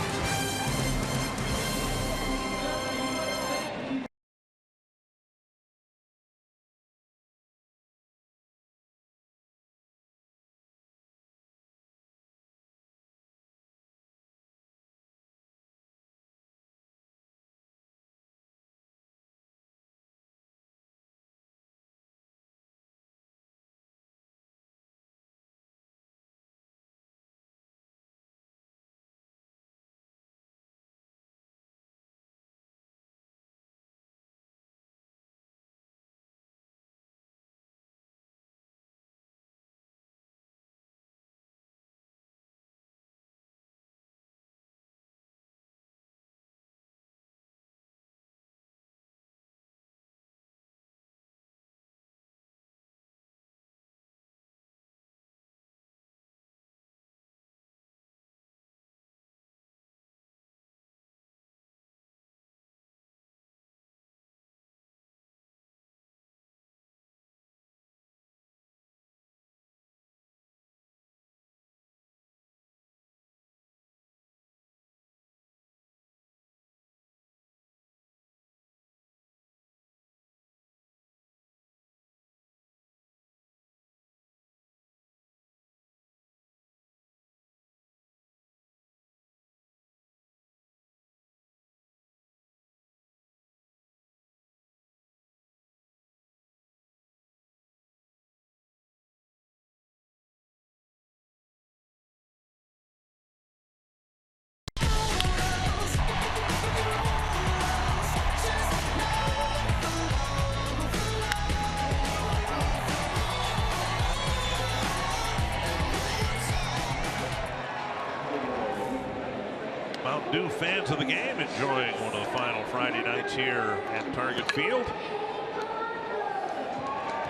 Speaker 2: New fans of the game enjoying one of the final Friday nights here at Target Field.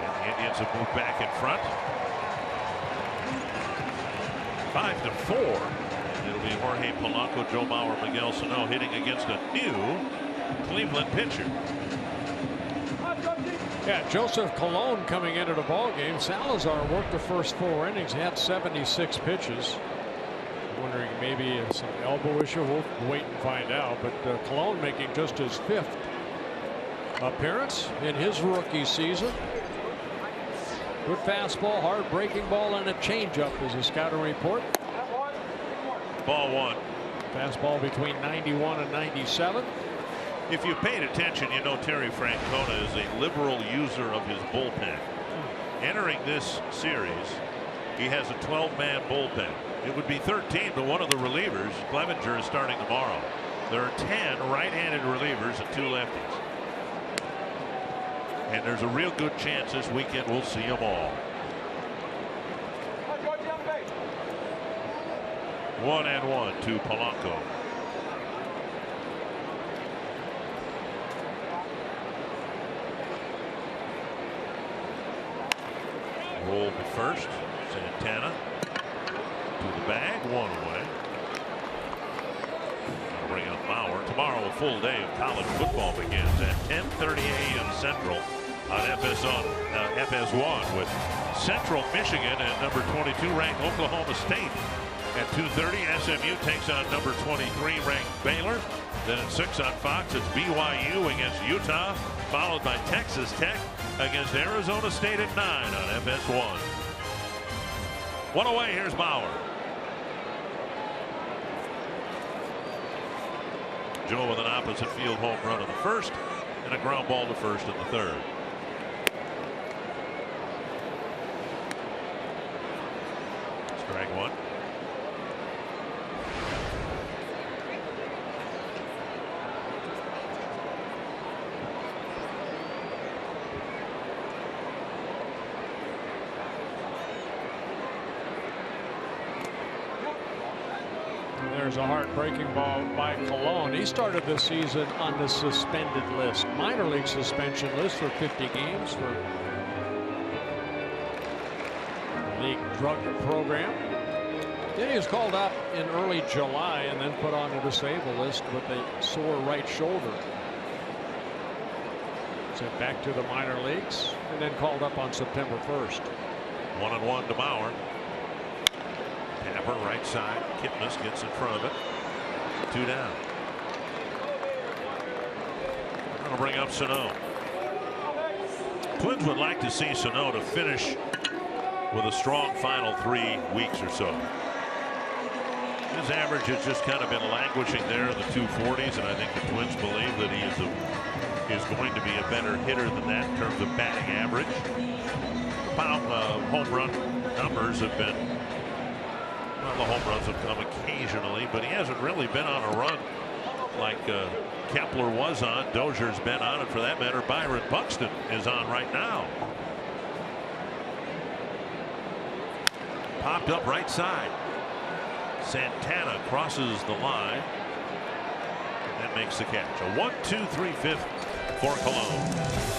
Speaker 2: And the Indians have moved back in front. 5-4. And it'll be Jorge Polanco, Joe Mauer, Miguel Sano hitting against a new Cleveland pitcher.
Speaker 3: Yeah, Joseph Colon coming into the ball game. Salazar worked the first 4 innings. He had 76 pitches. Wondering maybe some elbow issue. We'll wait and find out. But Colon making just his 5th appearance in his rookie season. Good fastball, hard breaking ball, and a changeup is a scouting report.
Speaker 4: Ball one.
Speaker 3: Fastball between 91 and 97.
Speaker 4: If you paid attention, you know Terry Francona is a liberal user of his bullpen. Entering this series, he has a 12-man bullpen. It would be 13, but one of the relievers, Clevenger, is starting tomorrow. There are 10 right-handed relievers and 2 lefties. And there's a real good chance this weekend we'll see them all. 1-1 to Polanco. Roll to first. Santana to the bag, 1 away. I'll bring up Bauer. Tomorrow a full day of college football begins at 10:30 a.m. Central on FS1 with Central Michigan and number 22 ranked Oklahoma State. At 2:30 SMU takes on number 23 ranked Baylor. Then at 6 on Fox it's BYU against Utah, followed by Texas Tech against Arizona State at 9 on FS1. 1 away, here's Bauer. Joe with an opposite field home run in the first and a ground ball to first in the third. Strike one.
Speaker 3: There's a heartbreaking ball by Colon. He started the season on the suspended list, minor league suspension list for 50 games for league drug program. Then he was called up in early July and then put on the disabled list with a sore right shoulder. Sent back to the minor leagues and then called up on September 1st.
Speaker 4: 1-1 to Bauer. Tapper right side. Kipnis gets in front of it. 2 down. That'll bring up Sano. Twins would like to see Sano to finish with a strong final 3 weeks or so. His average has just kind of been languishing there in the 240s, and I think the Twins believe that he is going to be a better hitter than that in terms of batting average. Home run numbers have been, well, the home runs have come occasionally, but he hasn't really been on a run like Kepler was on, Dozier's been on, and for that matter, Byron Buxton is on right now. Popped up right side. Santana crosses the line and makes the catch. A 1-2-3-5 for Colon.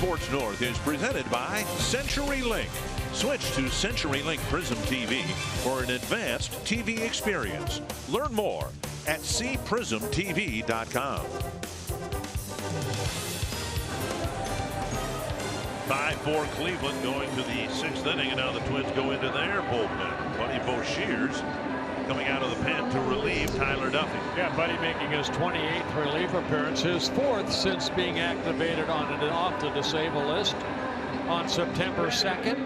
Speaker 4: Sports North is presented by CenturyLink. Switch to CenturyLink Prism TV for an advanced TV experience. Learn more at cprismtv.com. 5-4 Cleveland going to the 6th inning, and now the Twins go into their bullpen. Buddy Boshears coming out of the pen to relieve Tyler Duffy.
Speaker 3: Yeah, Buddy making his 28th relief appearance, his 4th since being activated on and off the disabled list on September 2nd.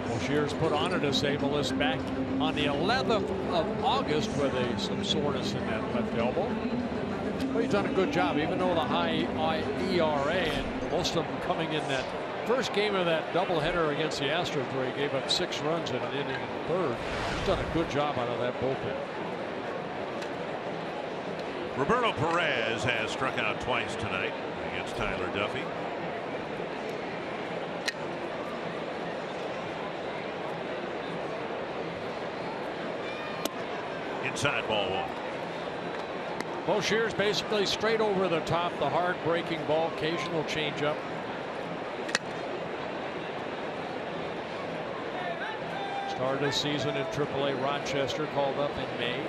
Speaker 3: Boshears put on a disabled list back on the 11th of August with some soreness in that left elbow. Well, he's done a good job, even though the high ERA and most of them coming in that first game of that doubleheader against the Astros, where he gave up 6 runs in an inning in the 3rd. He's done a good job out of that bullpen.
Speaker 4: Roberto Perez has struck out twice tonight against Tyler Duffy. Inside ball 1.
Speaker 3: Boshears basically straight over the top, the hard breaking ball, occasional changeup. Started his season in AAA Rochester, called up in May.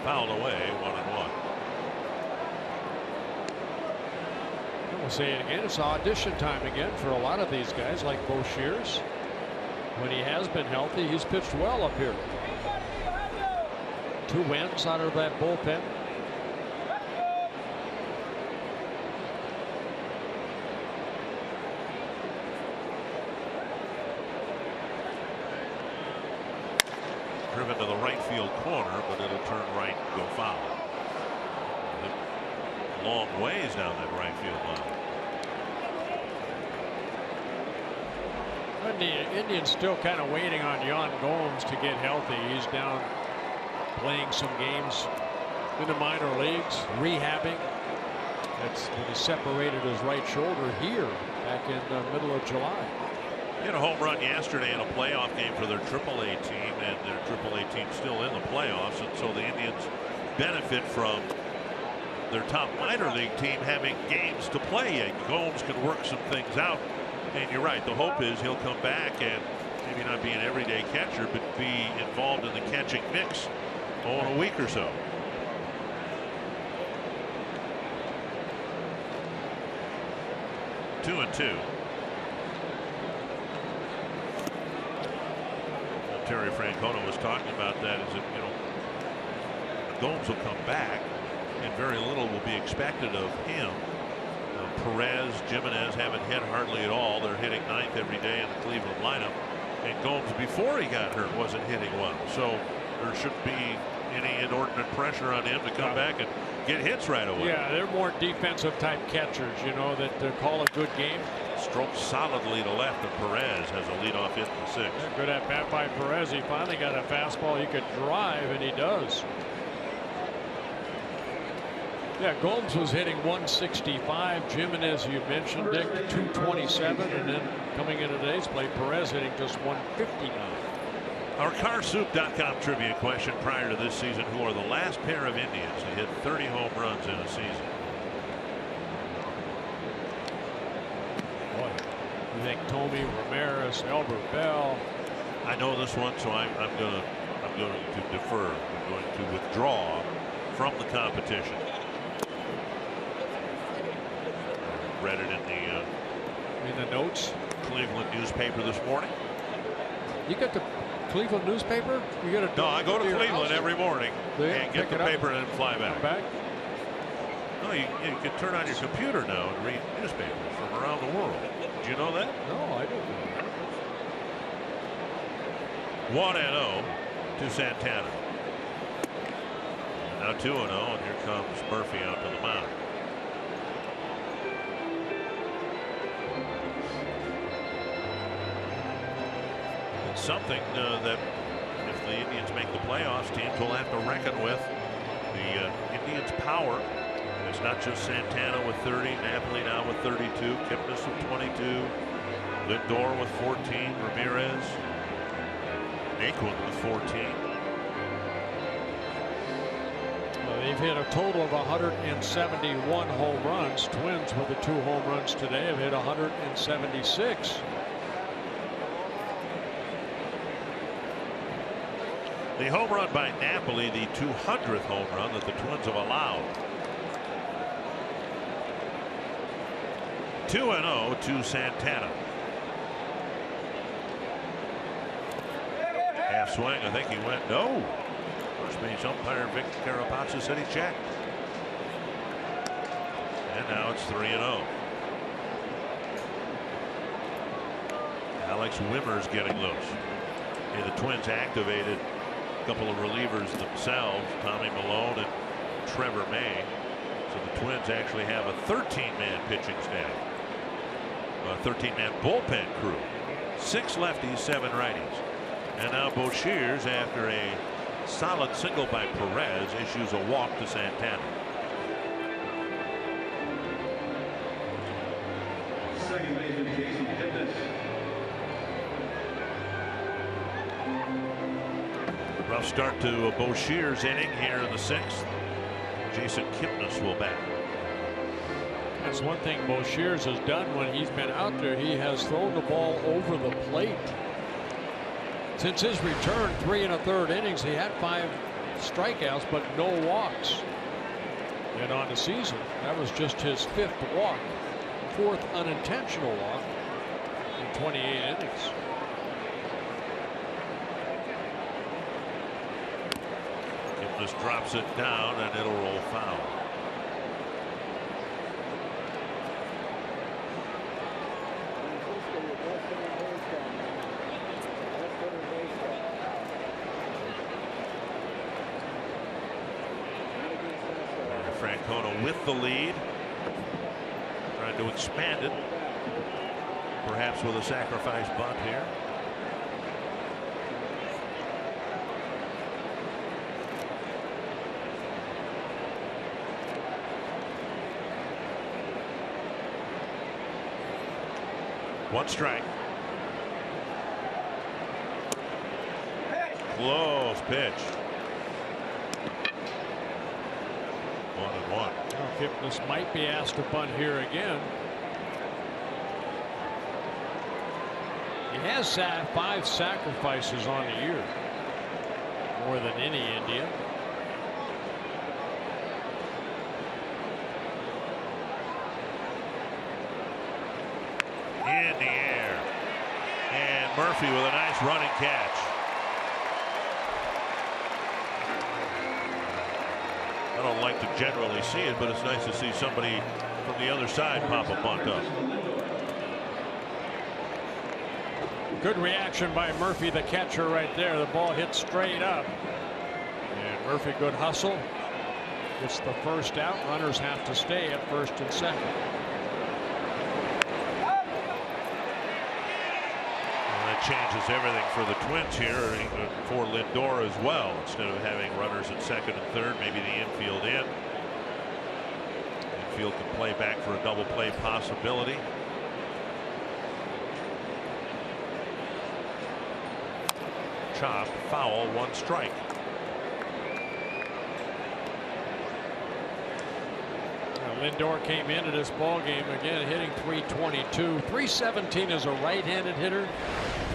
Speaker 4: Fouled away, 1-1.
Speaker 3: We'll say it again, it's audition time again for a lot of these guys like Boshears. When he has been healthy, he's pitched well up here. 2 wins out of that bullpen.
Speaker 4: Driven to the right field corner, but it'll turn right and go foul. Long ways down that right field line.
Speaker 3: And the Indians still kind of waiting on Yan Gomes to get healthy. He's down playing some games in the minor leagues, rehabbing. That's when he separated his right shoulder here back in the middle of July.
Speaker 4: He had a home run yesterday in a playoff game for their AAA team, and their AAA team still in the playoffs, and so the Indians benefit from their top minor league team having games to play. Gomes can work some things out. And you're right, the hope is he'll come back and maybe not be an everyday catcher, but be involved in the catching mix in a week or so. Two and two. Terry Francona was talking about that, is that, you know, Gomes will come back and very little will be expected of him. Perez, Jimenez haven't hit hardly at all. They're hitting 9th every day in the Cleveland lineup. And Gomes, before he got hurt, wasn't hitting well. So there shouldn't be any inordinate pressure on him to come back and get hits right away.
Speaker 3: Yeah, they're more defensive type catchers, you know, that call a good game.
Speaker 4: Strokes solidly to left, and Perez has a leadoff hit in the 6th.
Speaker 3: Yeah, good at bat by Perez. He finally got a fastball he could drive, and he does. Yeah, Gomes was hitting 165. Jimenez, you mentioned, Dick, 227. And then coming into today's play, Perez hitting just 159.
Speaker 4: Our carsoup.com trivia question prior to this season: who are the last pair of Indians to hit 30 home runs in a season?
Speaker 3: Boy, you think Tommy, Ramirez, Albert Bell?
Speaker 4: I know this one, so I'm going to defer. I'm going to withdraw from the competition. Read it in
Speaker 3: the notes.
Speaker 4: Cleveland newspaper this morning.
Speaker 3: You got the Cleveland newspaper? You got to?
Speaker 4: No, I go to Cleveland every morning and get the paper and then fly back.
Speaker 3: Come back?
Speaker 4: No, you can turn on your computer now and read newspapers from around the world. Do you know that?
Speaker 3: No, I didn't know that.
Speaker 4: 1-0 to Santana. Now 2-0, and here comes Murphy out to the mound. Something that if the Indians make the playoffs, teams will have to reckon with. The Indians' power. It's not just Santana with 30, Napoli now with 32, Kipnis with 22, Lindor with 14, Ramirez, Naquin with 14.
Speaker 3: They've hit a total of 171 home runs. Twins with the 2 home runs today have hit 176.
Speaker 4: The home run by Napoli, the 200th home run that the Twins have allowed. 2-0 to Santana. Half swing. I think he went no. First base umpire Vic Carapazza said he checked. And now it's 3-0. Alex Wimmer's getting loose. The Twins activated a couple of relievers themselves, Tommy Malone and Trevor May. So the Twins actually have a 13-man pitching staff. A 13-man bullpen crew. 6 lefties, 7 righties. And now Boshiers, after a solid single by Perez, issues a walk to Santana.
Speaker 7: Second baseman Jason Kipnis.
Speaker 4: Rough start to a Boshiers inning here in the 6th. Jason Kipnis will bat.
Speaker 3: That's one thing Boshiers has done when he's been out there. He has thrown the ball over the plate. Since his return, 3 1/3 innings, he had 5 strikeouts, but no walks. And on the season, that was just his 5th walk, 4th unintentional walk in 28 innings.
Speaker 4: Kipnis drops it down, and it'll roll foul. Francona with the lead, trying to expand it, perhaps with a sacrifice bunt here. One strike. Close pitch. 1-1.
Speaker 3: Now Kipnis might be asked to bunt here again. He has 5 sacrifices on the year, more than any Indian.
Speaker 4: In the air, and Murphy with a nice running catch. I don't like to generally see it, but it's nice to see somebody from the other side pop a bunt up.
Speaker 3: Good reaction by Murphy, the catcher, right there. The ball hit straight up. And Murphy, good hustle. Gets the first out. Runners have to stay at first and second.
Speaker 4: Well, that changes everything for the Twins here, for Lindor as well. Instead of having runners at second and third, maybe the infield in. Infield can play back for a double play possibility. Chop, foul, 1 strike.
Speaker 3: Lindor came into this ball game again hitting .322. .317 as a right-handed hitter,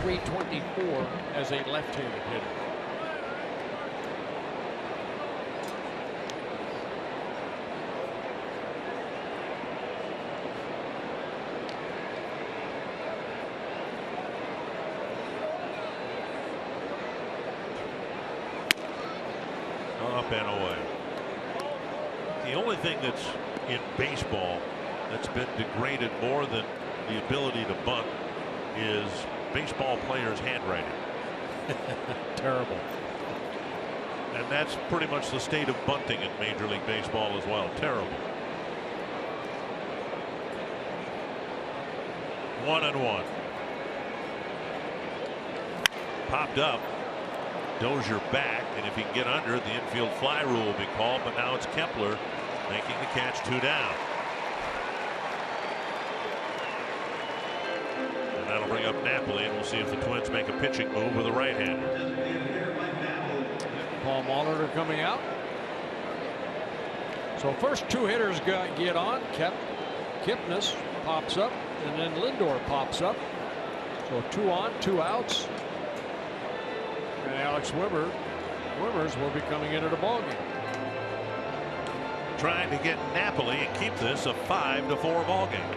Speaker 3: .324 as a left-handed hitter.
Speaker 4: Up and away. The only thing that's in baseball that's been degraded more than the ability to bunt is baseball players' handwriting.
Speaker 3: Terrible.
Speaker 4: And that's pretty much the state of bunting in Major League Baseball as well. Terrible. 1-1. Popped up. Dozier back, and if he can get under it, the infield fly rule will be called, but now it's Kepler making the catch, 2 down. And that'll bring up Napoli, and we'll see if the Twins make a pitching move with a right-hander.
Speaker 3: Paul Molitor coming out. So first two hitters get on. Kipnis pops up, and then Lindor pops up. So 2 on, 2 outs. And Alex Wimmers will be coming into the ballgame.
Speaker 4: Trying to get Napoli and keep this a 5-4 ballgame.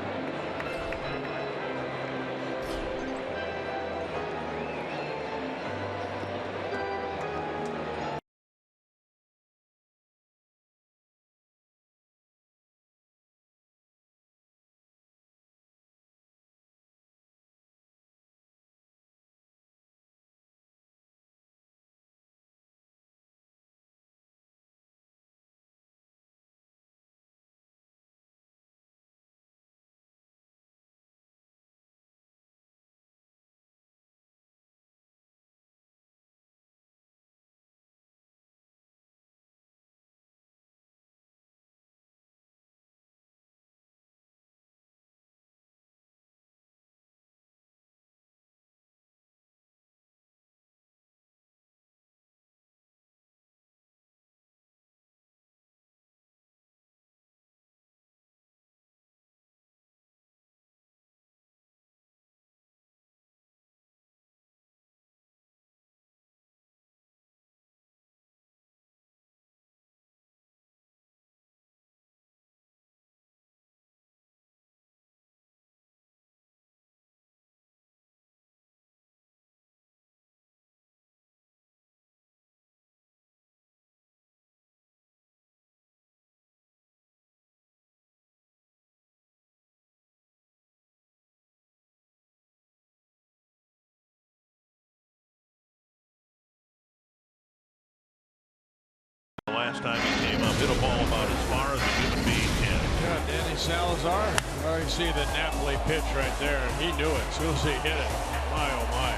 Speaker 4: Last time he came up, hit a ball about as far as a human being can.
Speaker 3: Yeah, Danny Salazar. Well, you see the Napoli pitch right there. He knew it as soon as he hit it. My, oh my.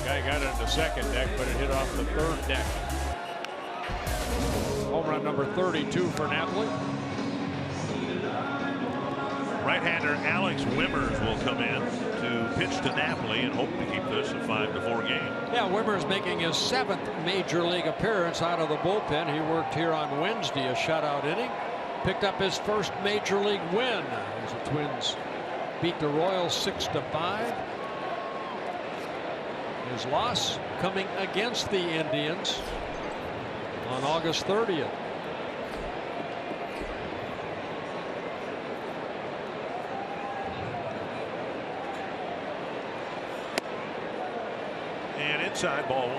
Speaker 3: Guy got it in the second deck, but it hit off the third deck. Home run number 32 for Napoli.
Speaker 4: Right-hander Alex Wimmers will come in to pitch to Napoli and hope to keep this a 5-4 game.
Speaker 3: Yeah, Wimmers making his 7th major league appearance out of the bullpen. He worked here on Wednesday, a shutout inning. Picked up his first major league win as the Twins beat the Royals 6-5. His loss coming against the Indians on August 30th.
Speaker 4: And inside, ball 1.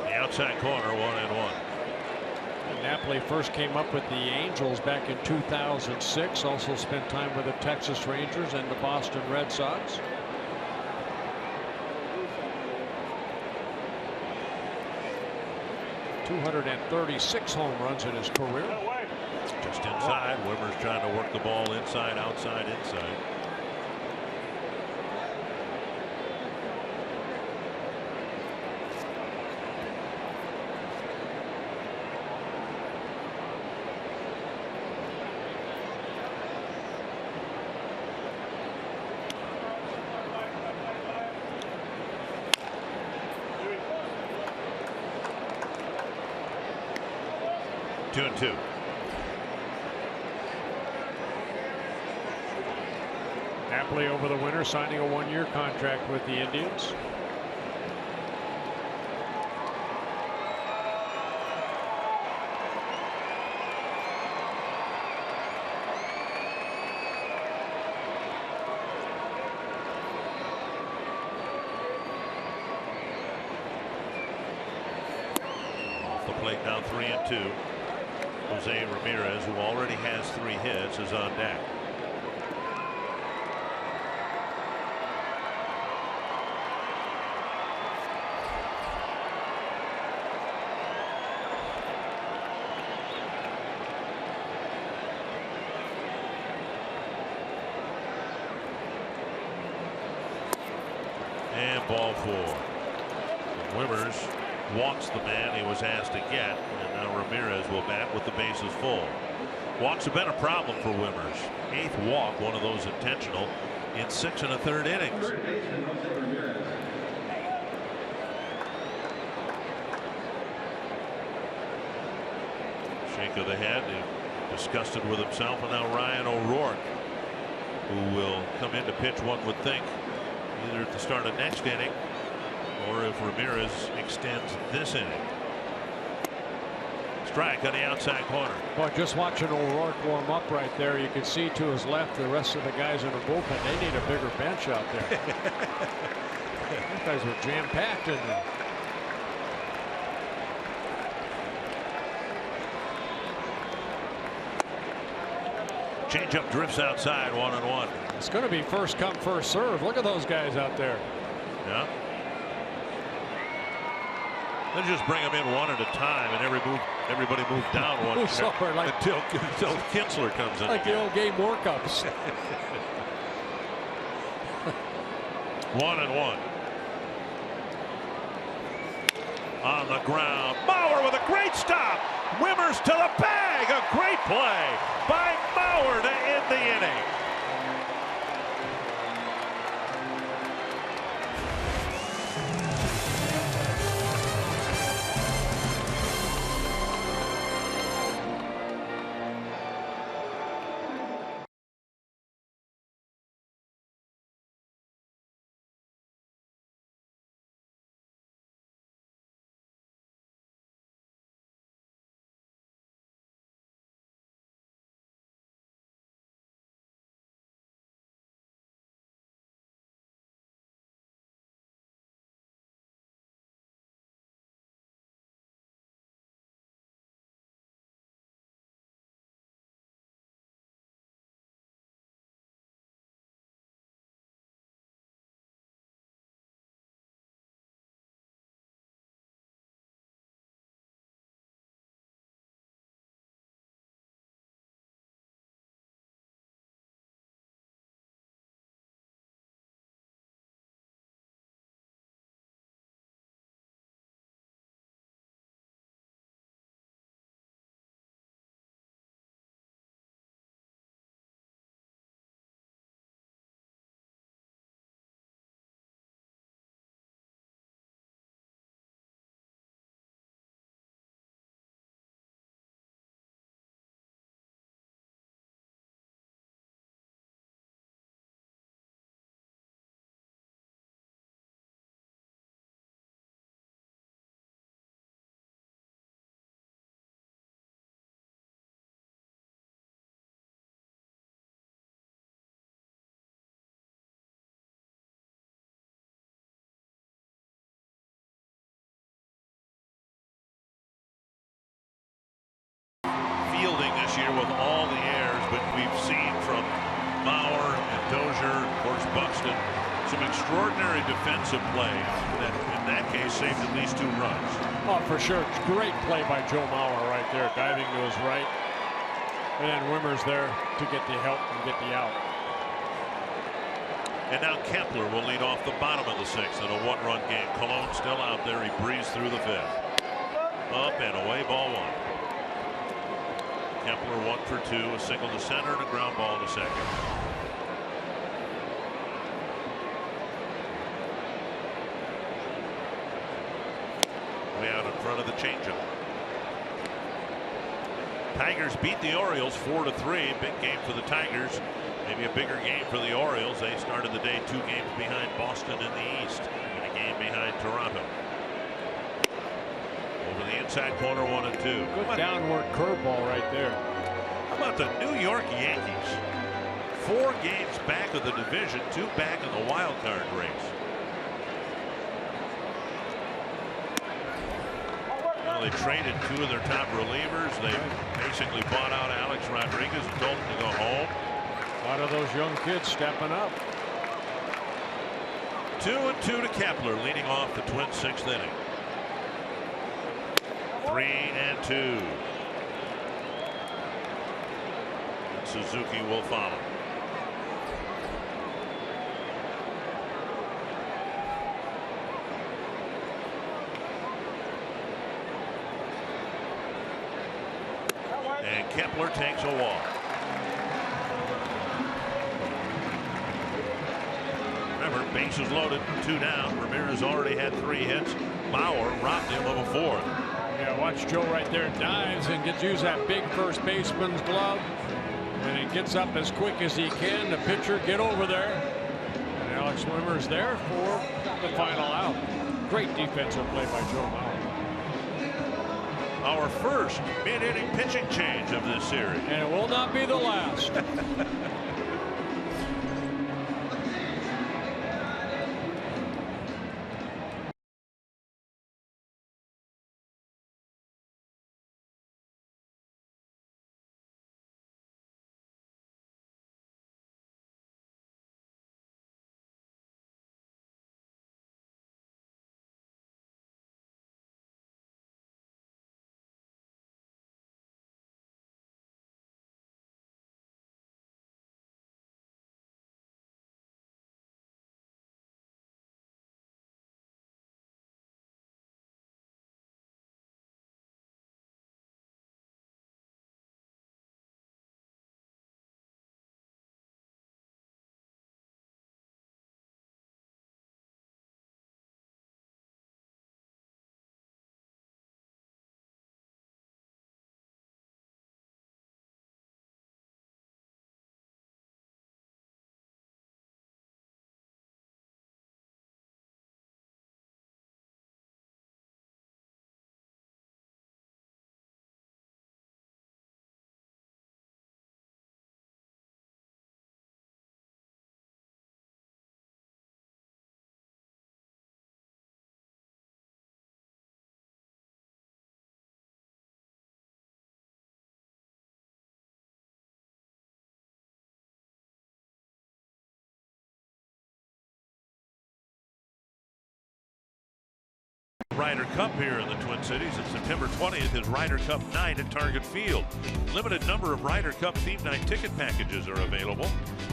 Speaker 4: The outside corner, 1-1.
Speaker 3: Napoli first came up with the Angels back in 2006. Also spent time with the Texas Rangers and the Boston Red Sox. .236 home runs in his career.
Speaker 4: Just inside. Wimmers trying to work the ball inside, outside, inside. Two and two.
Speaker 3: Napoli over the winter, signing a 1-year contract with the Indians.
Speaker 4: Off the plate now, 3-2. Jose Ramirez, who already has 3 hits, is on deck. And ball 4. Wimmers walks the man he was asked to get, and now Ramirez will bat with the bases full. Walks have been a problem for Wimmers. 8th walk, one of those intentional, in 6 1/3 innings. Shake of the head, disgusted with himself, and now Ryan O'Rourke, who will come in to pitch, one would think, either at the start of next inning or if Ramirez extends this inning. Strike on the outside corner.
Speaker 3: Well, just watching O'Rourke warm up right there, you can see to his left the rest of the guys in the bullpen. They need a bigger bench out there. These guys were jam-packed in there.
Speaker 4: Changeup drifts outside, 1-1.
Speaker 3: It's going to be first come, first serve. Look at those guys out there.
Speaker 4: Yeah. They just bring them in one at a time, and everybody moves down one until Kinsler comes in.
Speaker 3: Like the old game workups.
Speaker 4: 1-1. On the ground, Bauer with a great stop. Wimmers to the bag. A great play by Bauer to end the inning. Fielding this year with all the errors, but we've seen from Bauer and Dozier, of course Buxton, some extraordinary defensive plays that in that case saved at least 2 runs.
Speaker 3: Oh, for sure. Great play by Joe Mauer right there, diving to his right. And then Wimmers there to get the help and get the out.
Speaker 4: And now Kepler will lead off the bottom of the 6th in a 1-run game. Cologne still out there. He breezed through the 5th. Up and away, ball 1. Kepler 1 for 2, a single to center and a ground ball to second. Way out in front of the changeup. Tigers beat the Orioles 4-3. Big game for the Tigers. Maybe a bigger game for the Orioles. They started the day 2 games behind Boston in the East and a game behind Toronto. Over the inside corner, 1-2.
Speaker 3: Good downward curveball right there.
Speaker 4: How about the New York Yankees? 4 games back of the division, 2 back in the wild card race. Well, they traded 2 of their top relievers. They basically bought out Alex Rodriguez and told him to go home.
Speaker 3: A lot of those young kids stepping up.
Speaker 4: 2-2 to Kepler, leading off the Twins' 6th inning. 3-2. Suzuki will follow. And Kepler takes a walk. Remember, bases loaded, 2 down. Ramirez already had 3 hits. Bauer robbed him of a 4th.
Speaker 3: Yeah, watch Joe right there, dives and use that big first baseman's glove, and he gets up as quick as he can. The pitcher get over there, and Alex Wimmer's there for the final out. Great defensive play by Joe Mauer.
Speaker 4: Our first mid-inning pitching change of this series.
Speaker 3: And it will not be the last.
Speaker 4: Ryder Cup here in the Twin Cities. And September 20th is Ryder Cup night at Target Field. Limited number of Ryder Cup theme night ticket packages are available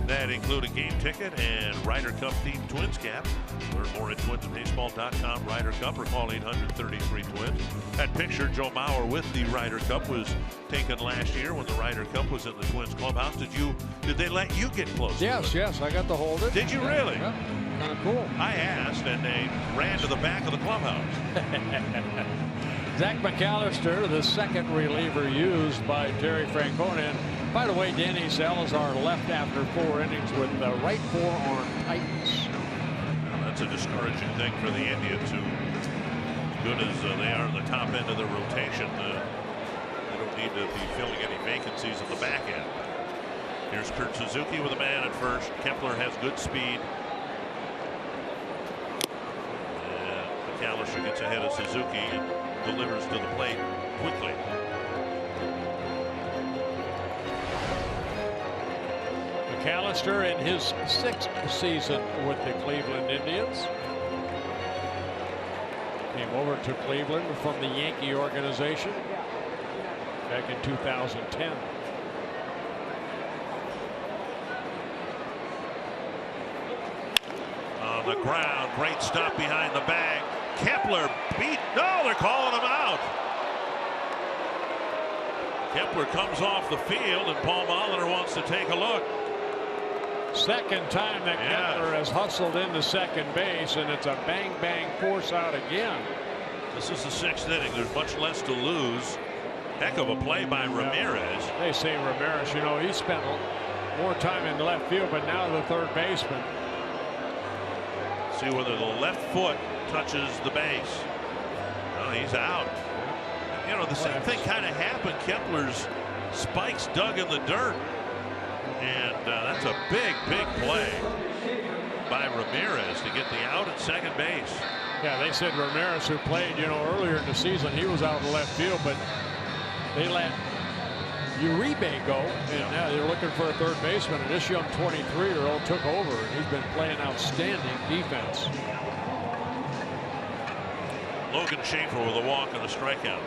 Speaker 4: that include a game ticket and Ryder Cup themed Twins cap. Learn more at twinsbaseball.com. Ryder Cup, or call 800-33-TWINS. That picture, Joe Mauer with the Ryder Cup, was taken last year when the Ryder Cup was in the Twins clubhouse. Did they let you get close?
Speaker 3: Yes, I got to hold it.
Speaker 4: Did you really?
Speaker 3: Yeah. Kind of cool.
Speaker 4: I asked, and they ran to the back of the clubhouse.
Speaker 3: Zach McAllister, the second reliever used by Terry Francona. And by the way, Danny Salazar left after 4 innings with the right forearm tightness.
Speaker 4: Well, that's a discouraging thing for the Indians, who, good as they are in the top end of the rotation, they don't need to be filling any vacancies in the back end. Here's Kurt Suzuki with a man at first. Kepler has good speed. McAllister gets ahead of Suzuki and delivers to the plate quickly.
Speaker 3: McAllister in his 6th season with the Cleveland Indians. Came over to Cleveland from the Yankee organization back in 2010.
Speaker 4: On the ground, great stop behind the bag. Kepler beat. No, they're calling him out. Kepler comes off the field, and Paul Molitor wants to take a look.
Speaker 3: Second time that Kepler has hustled into second base, and it's a bang force out again.
Speaker 4: This is the 6th inning. There's much less to lose. Heck of a play by Ramirez.
Speaker 3: They say Ramirez, he spent more time in left field, but now the third baseman.
Speaker 4: See whether the left foot touches the base. No, he's out. The same thing kind of happened. Kepler's spikes dug in the dirt. And that's a big play by Ramirez to get the out at second base.
Speaker 3: Yeah, they said Ramirez, who played, earlier in the season, he was out in left field, but they let Uribe go, and now they're looking for a third baseman. And this young 23-year-old took over, and he's been playing outstanding defense.
Speaker 4: Logan Schaefer with a walk and a strikeout.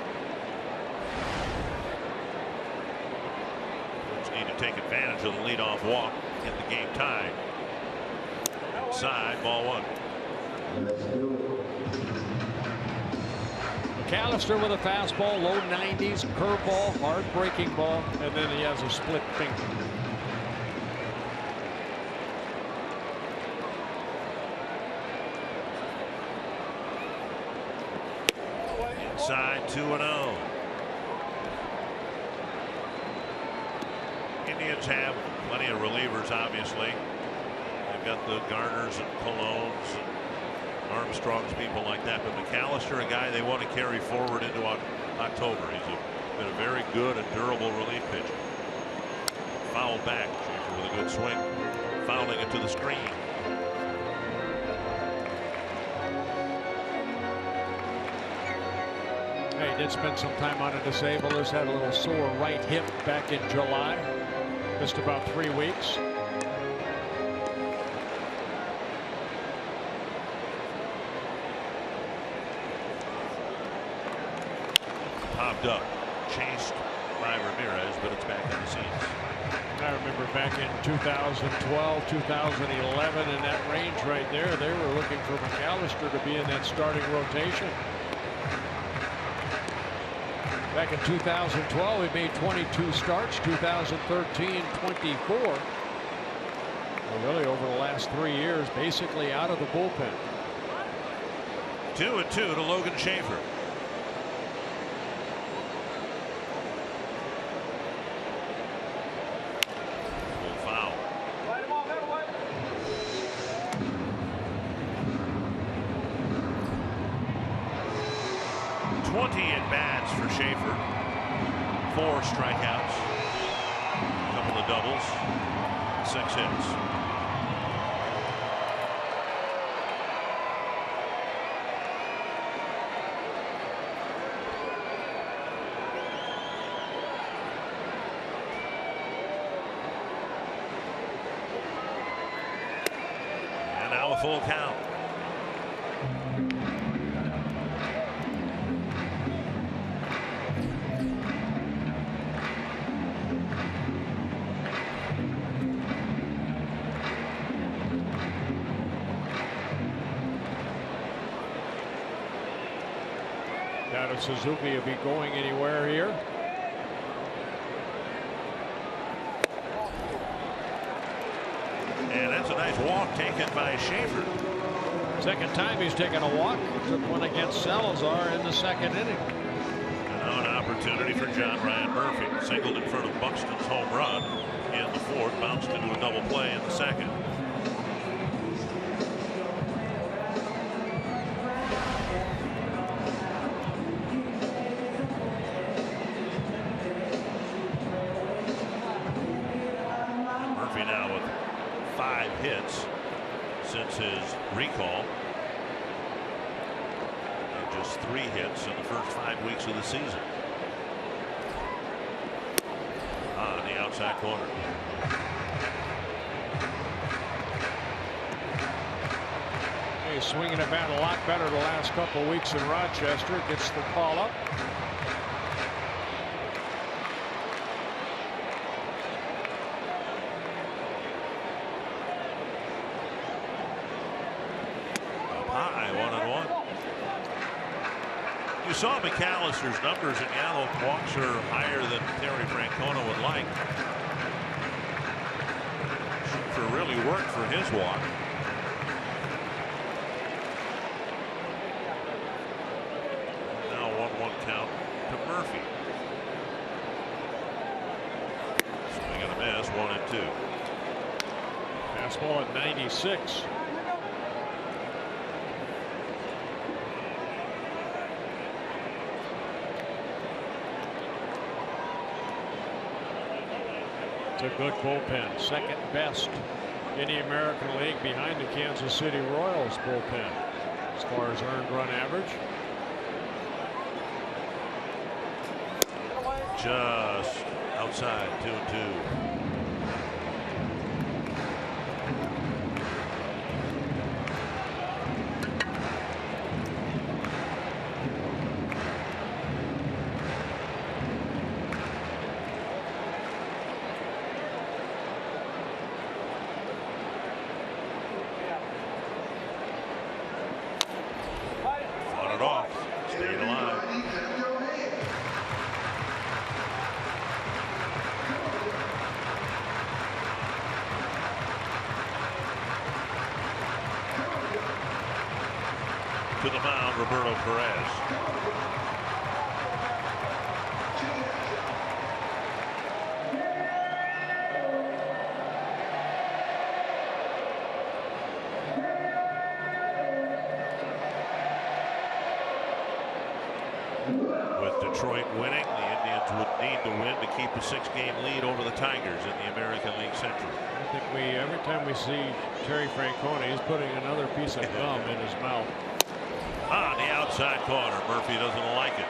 Speaker 4: Just need to take advantage of the leadoff walk in the game tie. Side, ball 1.
Speaker 3: McAllister with a fastball, low 90s, curveball, hard breaking ball, and then he has a split finger.
Speaker 4: Inside 2-0. Indians have plenty of relievers, obviously. They've got the Garners and Colognes and Armstrongs, people like that. But McAllister, a guy they want to carry forward into October. He's been a very good and durable relief pitcher. Fouled back. Schaefer with a good swing. Fouling it to the screen.
Speaker 3: He did spend some time on a disabled list. Had a little sore right hip back in July. Missed about 3 weeks.
Speaker 4: Popped up, chased by Ramirez, but it's back in the seats.
Speaker 3: I remember back in 2012, 2011, in that range right there, they were looking for McAllister to be in that starting rotation. Back in 2012, he made 22 starts. 2013, 24. Well, really, over the last 3 years, basically out of the bullpen.
Speaker 4: 2-2 to Logan Schaefer. Full foul. 20 at-bats for Schaefer. 4 strikeouts. A couple of doubles. 6 hits. And now a full count.
Speaker 3: Doubt if Suzuki will be going anywhere here.
Speaker 4: And that's a nice walk taken by Schaefer.
Speaker 3: Second time he's taken a walk. He took one against Salazar in the second inning.
Speaker 4: And now an opportunity for John Ryan Murphy. Singled in front of Buxton's home run in the fourth. Bounced into a double play in the second. Now with 5 hits since his recall, and just 3 hits in the first 5 weeks of the season. On the outside corner.
Speaker 3: He's swinging a bat a lot better the last couple of weeks in Rochester. Gets the call up.
Speaker 4: You saw McAllister's numbers in yellow. Walks are higher than Terry Francona would like. Schaefer really worked for his walk. Now 1-1 count to Murphy. Swing and a miss, 1-2.
Speaker 3: Fastball at 96. A good bullpen, second best in the American League behind the Kansas City Royals bullpen as far as earned run average.
Speaker 4: Just outside, 2-2. Fought it off, stayed alive. to the mound, Roberto Perez. With Detroit winning, the Indians would need to win to keep a 6-game lead over the Tigers in the American League Central.
Speaker 3: I think every time we see Terry Francona, he's putting another piece of gum in his mouth.
Speaker 4: On the outside corner, Murphy doesn't like it.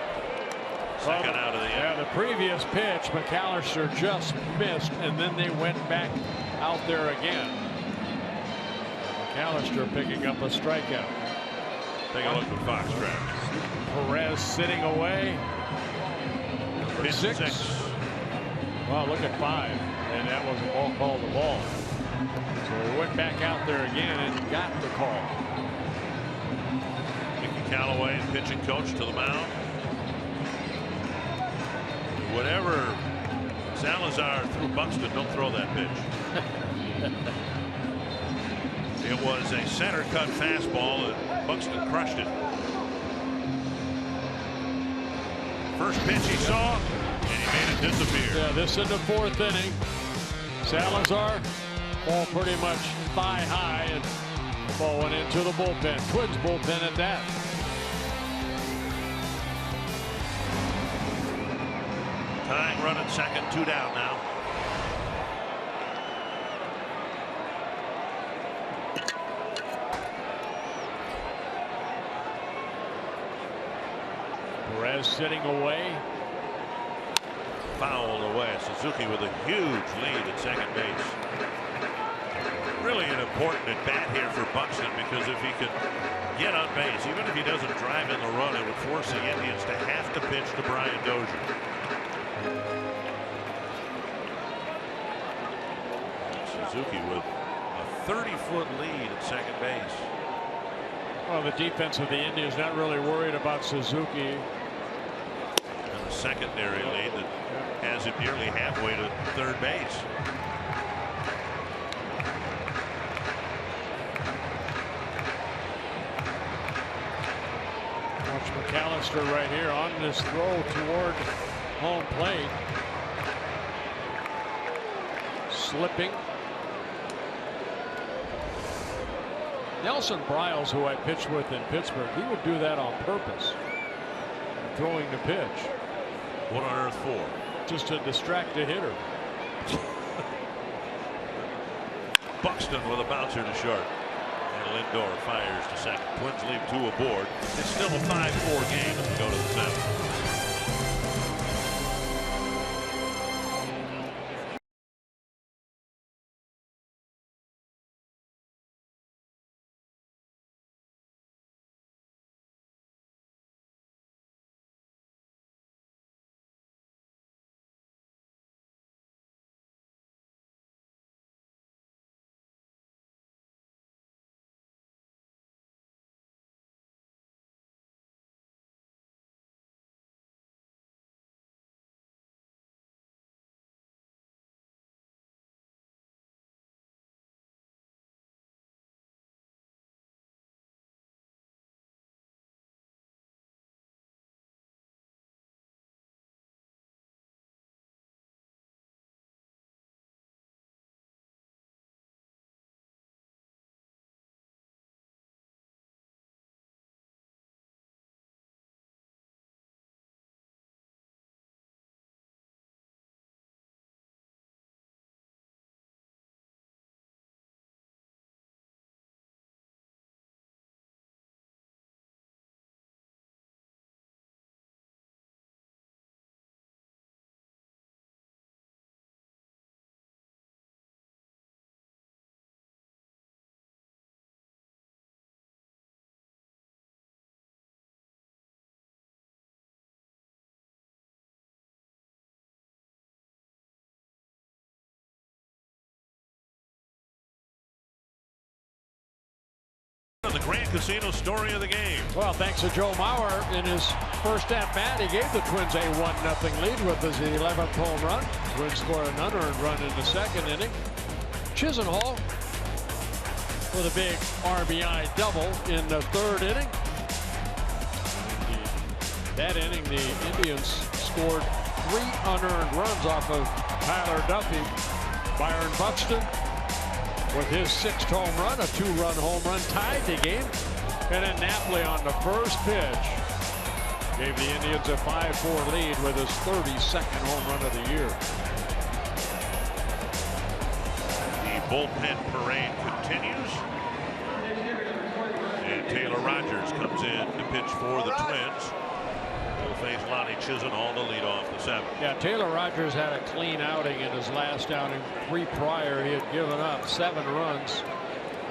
Speaker 4: Second out of the inning.
Speaker 3: Yeah, the previous pitch, McAllister just missed, and then they went back out there again. McAllister picking up a strikeout.
Speaker 4: Take a look at Fox Travis.
Speaker 3: Perez sitting away.
Speaker 4: Pitch 6.
Speaker 3: Wow, look at 5. And that was a ball called the ball. So he went back out there again and got the call.
Speaker 4: Mickey Callaway, pitching coach, to the mound. Whatever Salazar threw Buxton, don't throw that pitch. It was a center cut fastball and Buxton crushed it. First pitch he saw, and he made it disappear.
Speaker 3: Yeah, this in the 4th inning. Salazar, ball pretty much thigh high, and the ball went into the bullpen. Twins bullpen at that.
Speaker 4: Tying run at second, 2 down now.
Speaker 3: Perez sitting away.
Speaker 4: Fouled away. Suzuki with a huge lead at second base. Really an important at bat here for Buxton, because if he could get on base, even if he doesn't drive in the run, it would force the Indians to have to pitch to Brian Dozier. Suzuki with a 30-foot lead at second base.
Speaker 3: Well, the defense of the Indians not really worried about Suzuki.
Speaker 4: And the secondary lead that has it nearly halfway to third base.
Speaker 3: Watch McAllister right here on this throw toward home plate. Slipping. Nelson Bryles, who I pitched with in Pittsburgh, he would do that on purpose. Throwing the pitch.
Speaker 4: What on earth for?
Speaker 3: Just to distract the hitter.
Speaker 4: Buxton with a bouncer to short. And Lindor fires to second. Twins leave 2 aboard. It's still a 5-4 game as we go to the 7th. The Grand Casino story of the game.
Speaker 3: Well, thanks to Joe Mauer in his first at-bat, he gave the Twins a 1-0 lead with his 11th home run. Twins scored an unearned run in the 2nd inning. Chisenhall with a big RBI double in the 3rd inning. That inning, the Indians scored 3 unearned runs off of Tyler Duffy. Byron Buxton, with his 6th home run, a 2-run home run, tied the game. And then Napoli on the first pitch gave the Indians a 5-4 lead with his 32nd home run of the year.
Speaker 4: The bullpen parade continues. And Taylor Rogers comes in to pitch for the Twins. Will face Lonnie Chisenhall to lead off the 7th.
Speaker 3: Yeah, Taylor Rogers had a clean outing in his last outing. 3 prior, he had given up 7 runs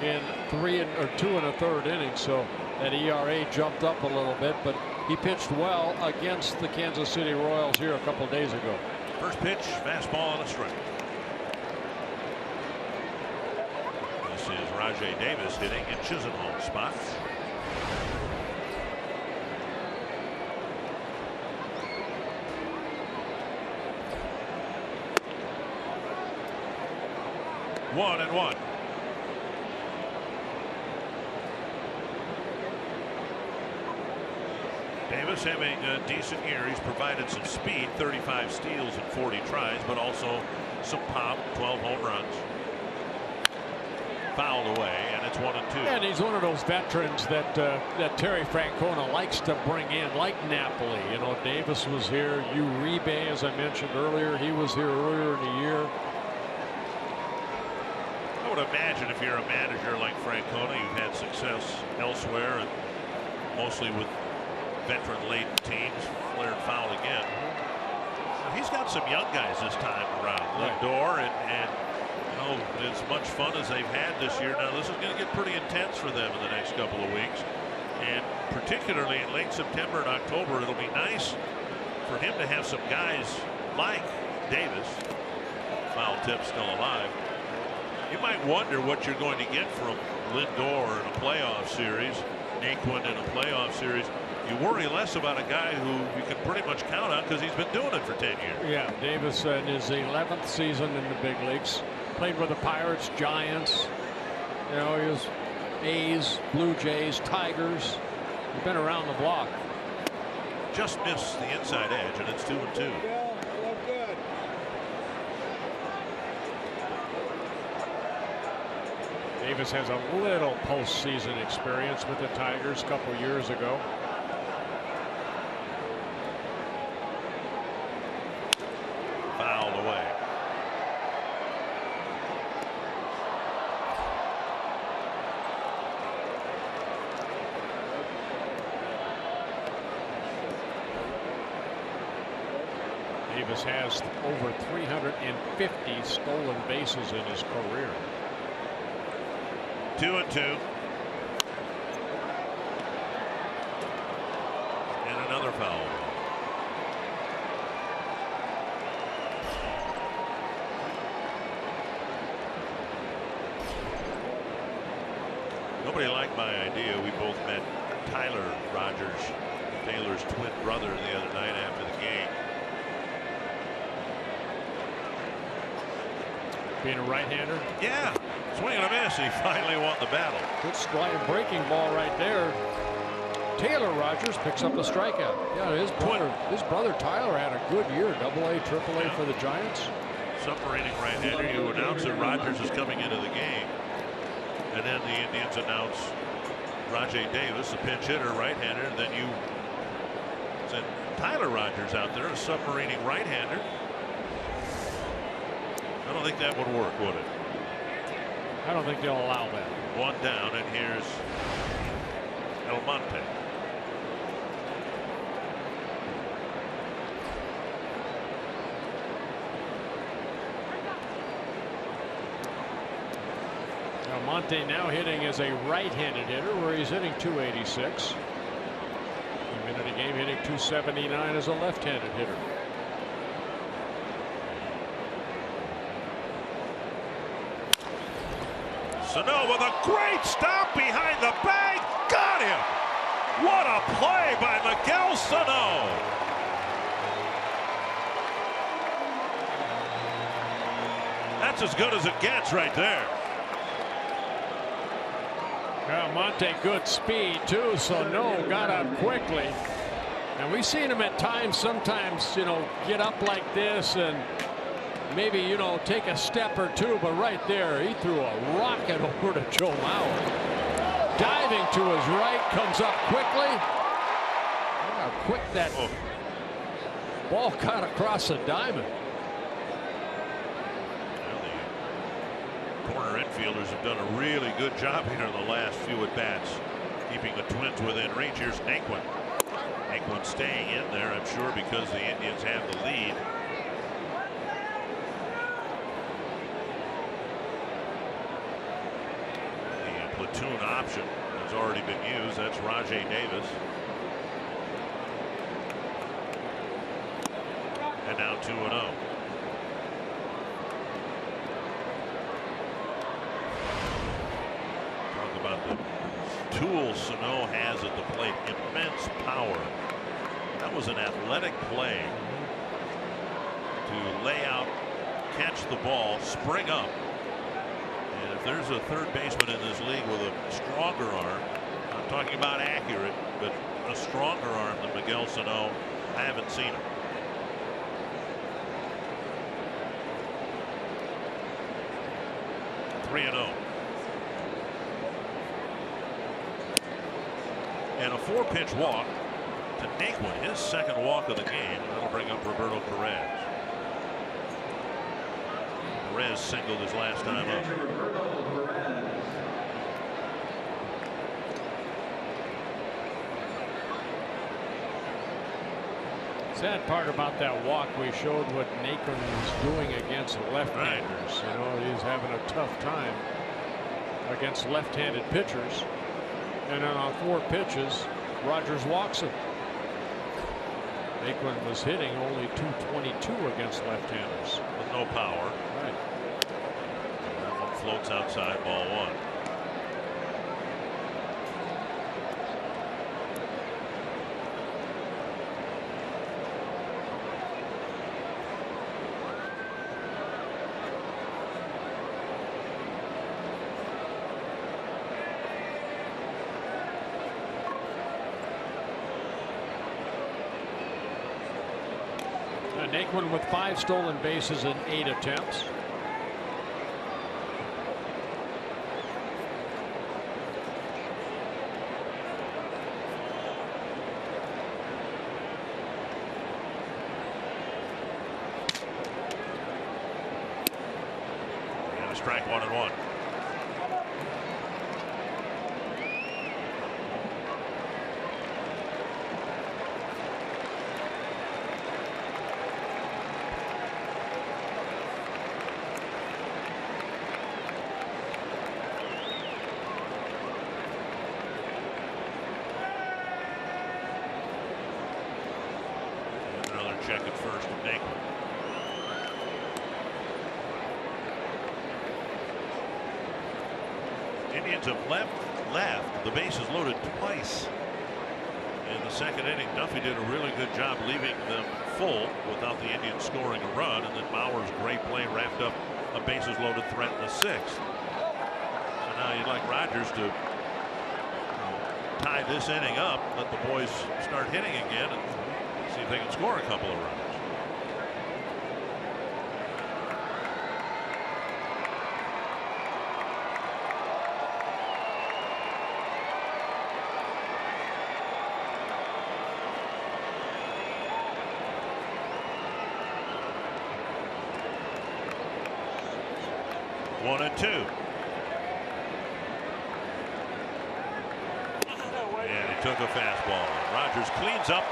Speaker 3: in 2 1/3 innings. So that ERA jumped up a little bit, but he pitched well against the Kansas City Royals here a couple days ago.
Speaker 4: First pitch, fastball and a strike. This is Rajay Davis hitting in Chisenhall's spot. One and one. Davis having a decent year. He's provided some speed, 35 steals and 40 tries, but also some pop, 12 home runs. Fouled away, and it's 1-2.
Speaker 3: And he's one of those veterans that Terry Francona likes to bring in, like Napoli. You know, Davis was here. Uribe, as I mentioned earlier, he was here earlier in the year.
Speaker 4: I would imagine if you're a manager like Francona, you've had success elsewhere, and mostly with veteran-laden teams. Flared foul again. He's got some young guys this time around. Lindor and you know, as much fun as they've had this year. Now this is going to get pretty intense for them in the next couple of weeks, and particularly in late September and October, it'll be nice for him to have some guys like Davis. Foul tip still alive. You might wonder what you're going to get from Lindor in a playoff series, Naquin in a playoff series. You worry less about a guy who you can pretty much count on because he's been doing it for 10 years.
Speaker 3: Yeah, Davis in his 11th season in the big leagues. Played with the Pirates, Giants. You know, he was A's, Blue Jays, Tigers. He's been around the block.
Speaker 4: Just missed the inside edge, and it's 2-2.
Speaker 3: Davis has a little postseason experience with the Tigers a couple years ago.
Speaker 4: Fouled away.
Speaker 3: Davis has over 350 stolen bases in his career.
Speaker 4: 2-2. And another foul. Nobody liked my idea. We both met Tyler Rogers, Taylor's twin brother, the other night after the game.
Speaker 3: Being a right-hander?
Speaker 4: Yeah. Swing and a miss. He finally won the battle.
Speaker 3: Good slide breaking ball right there. Taylor Rogers picks up the strikeout. Yeah, his brother Tyler had a good year. AA, AAA for the Giants.
Speaker 4: Submarining right-hander. You announce that Rogers is coming into the game. And then the Indians announce Rajay Davis, the pinch hitter, right-hander. And then you send Tyler Rogers out there, a submarining right-hander. I don't think that would work, would it?
Speaker 3: I don't think they'll allow that.
Speaker 4: One down, and here's Almonte.
Speaker 3: Almonte now hitting as a right-handed hitter, where he's hitting 286. A minute a game, hitting 279 as a left-handed hitter.
Speaker 4: Sano with a great stop behind the bag. Got him. What a play by Miguel Sano. That's as good as it gets right there.
Speaker 3: Monte, good speed too. Sano got up quickly. And we've seen him at times, sometimes, get up like this and maybe, take a step or two. But right there, he threw a rocket over to Joe Mauer. Diving to his right, comes up quickly. Look how quick that ball cut across the diamond.
Speaker 4: The corner infielders have done a really good job here in the last few at bats, keeping the Twins within reach. Here's Naquin. Naquin staying in there, I'm sure, because the Indians have the lead. The platoon option has already been used. That's Rajay Davis. And now 2-0. Talk about the tools Sano has at the plate. Immense power. That was an athletic play to lay out, catch the ball, spring up. And if there's a third baseman in this league with a stronger arm, I'm talking about accurate, but a stronger arm than Miguel Sano, I haven't seen him. And a 4-pitch walk to Naquin, his second walk of the game. That'll bring up Roberto Perez. Perez singled his last time up.
Speaker 3: Sad part about that walk, we showed what Naquin was doing against left-handers. He's having a tough time against left-handed pitchers. And then on 4 pitches, Rogers walks him. Naquin was hitting only .222 against left-handers.
Speaker 4: With no power.
Speaker 3: Right.
Speaker 4: That one floats outside, ball 1.
Speaker 3: Naquin with 5 stolen bases in 8 attempts.
Speaker 4: And a strike, 1-1. Check at first of Naquin. Indians have left. The bases loaded twice in the second inning. Duffy did a really good job leaving them full without the Indians scoring a run, and then Bauer's great play wrapped up a bases loaded threat in the 6th. So now you'd like Rogers to tie this inning up, let the boys start hitting again, and see if they can score a couple of runs. One and 2. And he took a fastball. Rogers cleans up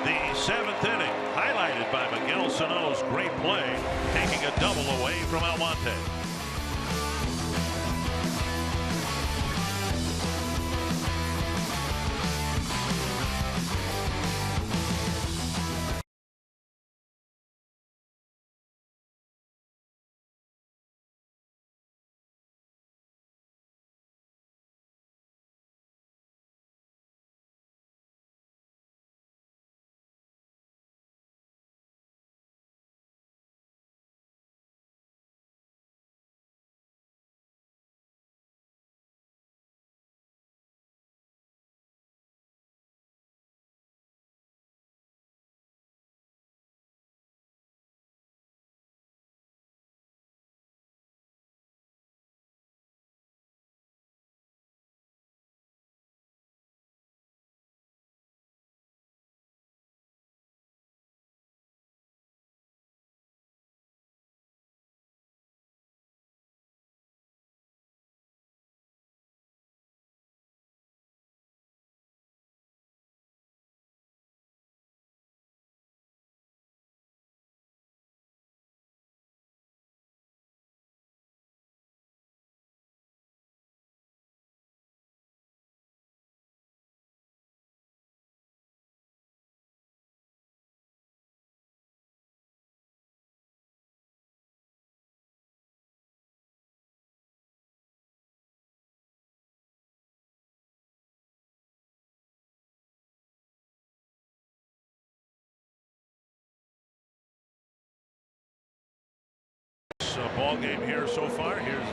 Speaker 4: the 7th inning, highlighted by Miguel Sano's great play, taking a double away from Almonte. ball game here so far. Here's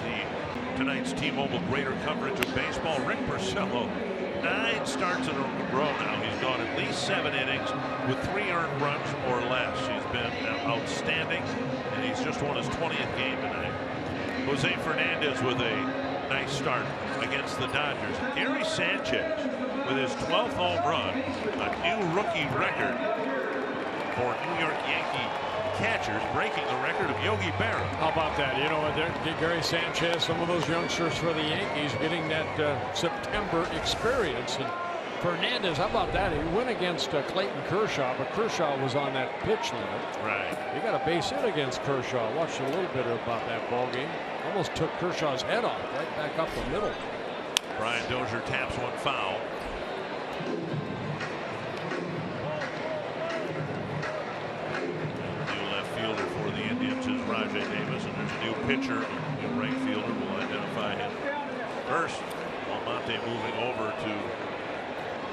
Speaker 4: tonight's T-Mobile greater coverage of baseball. Rick Porcello, 9 starts in a row now. He's gone at least 7 innings with 3 earned runs or less. He's been outstanding, and he's just won his 20th game tonight. Jose Fernandez with a nice start against the Dodgers. Gary Sanchez with his 12th home run, a new rookie record for New York Yankee catchers, breaking the record of Yogi Berra.
Speaker 3: How about that? You know, Gary Sanchez, some of those youngsters for the Yankees getting that September experience. And Fernandez, how about that? He went against Clayton Kershaw, but Kershaw was on that pitch limit.
Speaker 4: Right.
Speaker 3: He got a base hit against Kershaw. I watched a little bit about that ball game. Almost took Kershaw's head off, right back up the middle.
Speaker 4: Brian Dozier taps one foul. For the Indians is Rajay Davis, and there's a new pitcher, the right fielder. Will identify him first. Almonte moving over to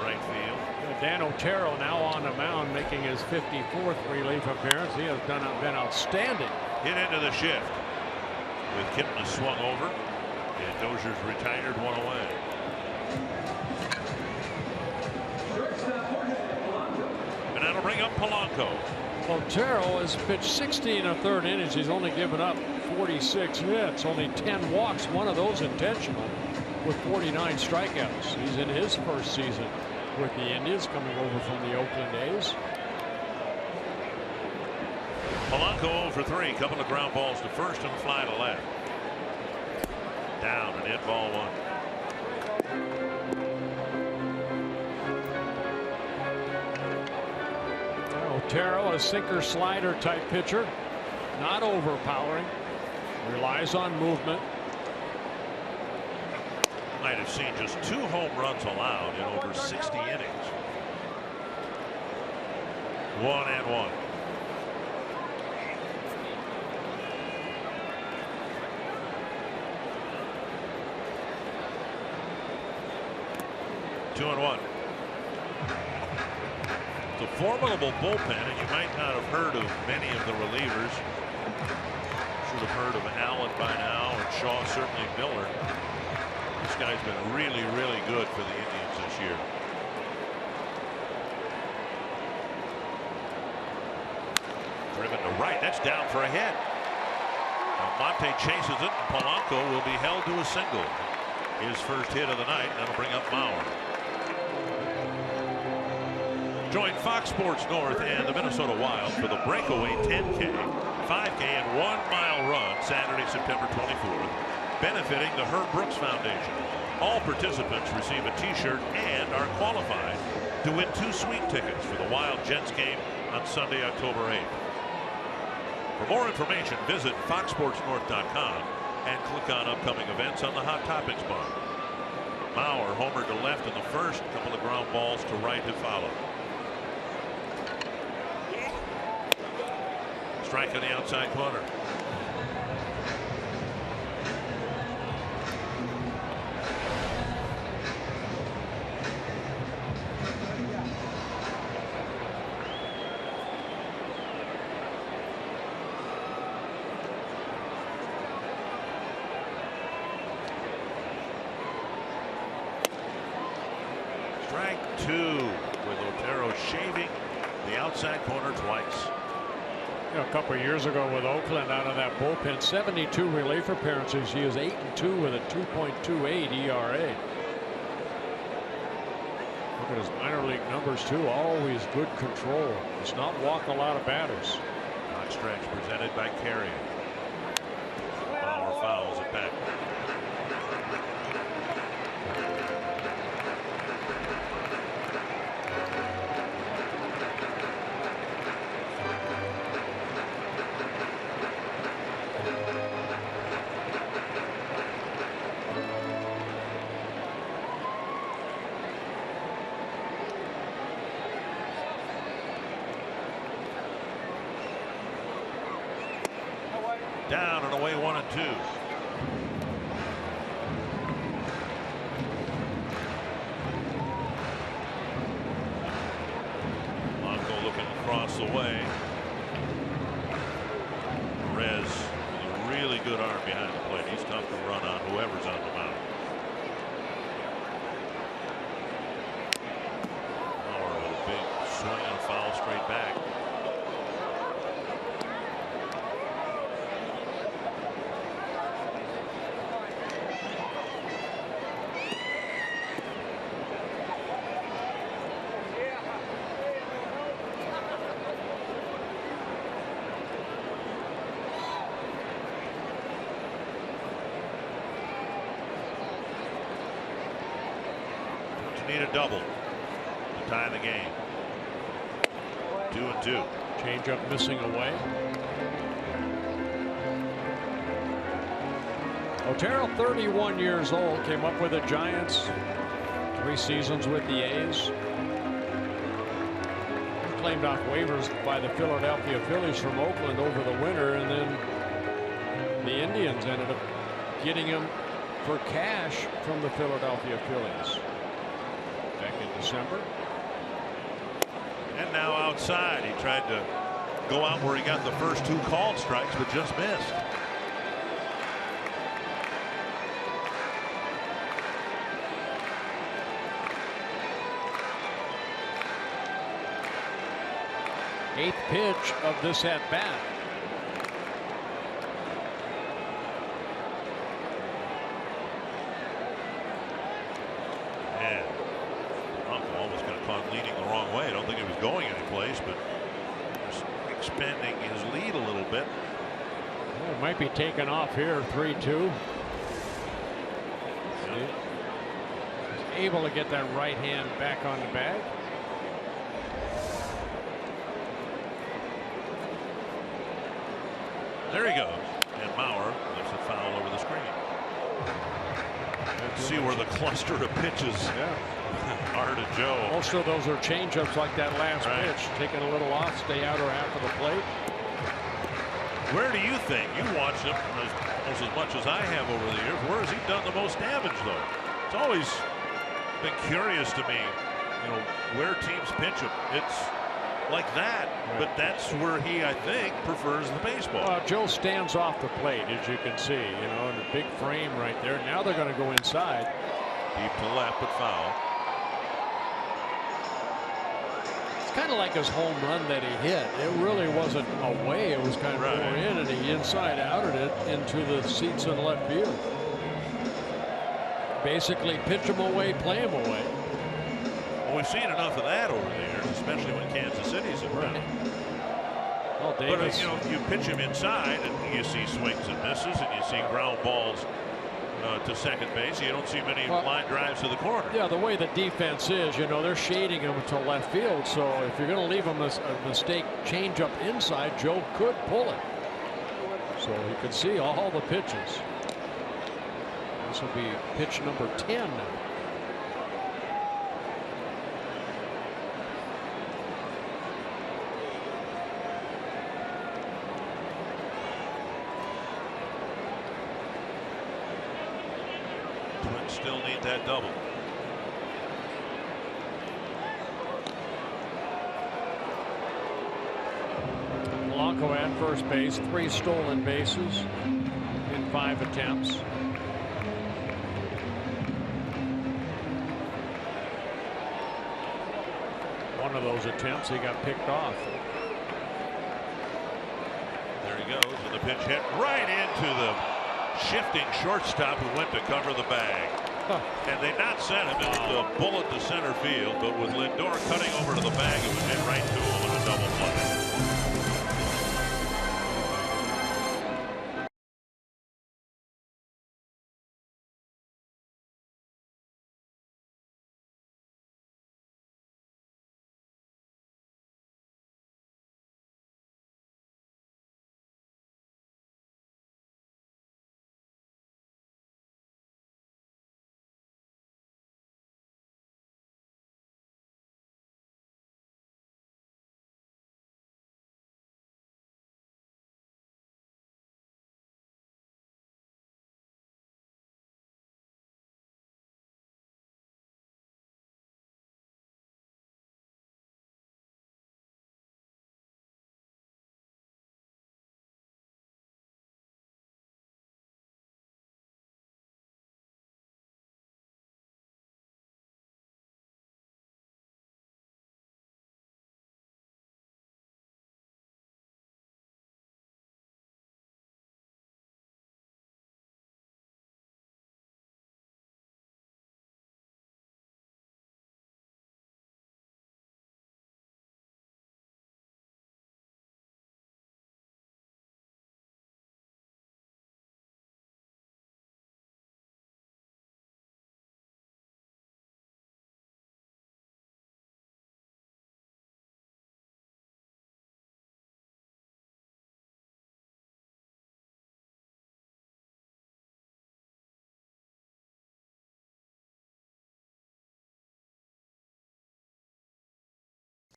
Speaker 4: right field.
Speaker 3: Dan Otero now on the mound, making his 54th relief appearance. He has been outstanding.
Speaker 4: Hit into the shift with Kipnis swung over, and Dozier's retired, 1 away. And that'll bring up Polanco.
Speaker 3: Otero has pitched 16 1/3 innings. He's only given up 46 hits, only 10 walks, one of those intentional, with 49 strikeouts. He's in his first season with the Indians, coming over from the Oakland A's.
Speaker 4: Polanco 0 for 3, couple of ground balls to first and fly to left. Down and in, ball 1.
Speaker 3: Otero, a sinker slider type pitcher, not overpowering, relies on movement.
Speaker 4: Might have seen just 2 home runs allowed in over 60 innings. 1-1. Two and 1. It's a formidable bullpen, and you might not have heard of many of the relievers. Should have heard of Allen by now, and Shaw, certainly Miller. This guy's been really, really good for the Indians this year. Driven to right, that's down for a hit. Now Monte chases it, and Polanco will be held to a single. His first hit of the night, and that'll bring up Mauer. Join Fox Sports North and the Minnesota Wild for the breakaway 10K, 5K, and 1-mile run Saturday, September 24th, benefiting the Herb Brooks Foundation. All participants receive a t-shirt and are qualified to win 2 sweet tickets for the Wild Jets game on Sunday, October 8th. For more information, visit foxsportsnorth.com and click on upcoming events on the Hot Topics bar. Mauer homered to left in the first, couple of ground balls to right have followed. Strike on the outside corner. Strike 2 with Otero shaving the outside corner twice.
Speaker 3: You know, a couple of years ago with Oakland, out of that bullpen, 72 relief appearances. He is 8-2 with a 2.28 ERA. Look at his minor league numbers too. Always good control. Does not walk a lot of batters.
Speaker 4: Hot stretch presented by Carrier. Bauer fouls it back. Down and away, 1-2. Blanco looking across the way. Rez with a really good arm behind the plate. He's tough to run on whoever's on the mound. Mauer with a big swing and a foul straight back. Need a double to tie the game. 2-2.
Speaker 3: Changeup missing away. Otero, 31 years old, came up with the Giants. 3 seasons with the A's. Claimed off waivers by the Philadelphia Phillies from Oakland over the winter, and then the Indians ended up getting him for cash from the Philadelphia Phillies back in December.
Speaker 4: And now outside, he tried to go out where he got the first 2 called strikes, but just missed.
Speaker 3: Eighth pitch of this at bat.
Speaker 4: And Uncle almost got caught leaning the wrong way. I don't think he was going anyplace, but just expanding his lead a little bit.
Speaker 3: Well, it might be taken off here. 3-2.
Speaker 4: Yep.
Speaker 3: He's able to get that right hand back on the bag.
Speaker 4: There he goes. And Mauer lifts a foul over the screen. Let's see where the cluster of pitches are to Joe.
Speaker 3: Most of those are changeups like that last pitch. Taking a little off, stay outer half of the plate.
Speaker 4: Where do you think, you watched him almost as much as I have over the years, where has he done the most damage though? It's always been curious to me, you know, where teams pitch him. It's like that, but that's where he, I think, prefers the baseball.
Speaker 3: Well, Joe stands off the plate, as you can see, you know, in the big frame right there. Now they're going to go inside.
Speaker 4: Deep to left, but foul.
Speaker 3: It's kind of like his home run that he hit. It really wasn't away. It was kind of more in, and he inside outed it into the seats in left field. Basically, pitch him away, play him away.
Speaker 4: Well, we've seen enough of that over the years, especially when Kansas City's around.
Speaker 3: Well, Davis,
Speaker 4: but you know, you pitch him inside, and you see swings and misses, and you see ground balls to second base. You don't see many line drives to the corner.
Speaker 3: Yeah, the way the defense is, you know, they're shading him to left field. So if you're going to leave him a mistake change up inside, Joe could pull it. So you can see all the pitches. This will be pitch number 10.
Speaker 4: Twins still need that double.
Speaker 3: Blanco at first base, 3 stolen bases in 5 attempts. One of those attempts he got picked off.
Speaker 4: There he goes, and the pitch hit right into the shifting shortstop who went to cover the bag. And they not sent him. It was a bullet to center field, but with Lindor cutting over to the bag, it was hit right to him in a double play.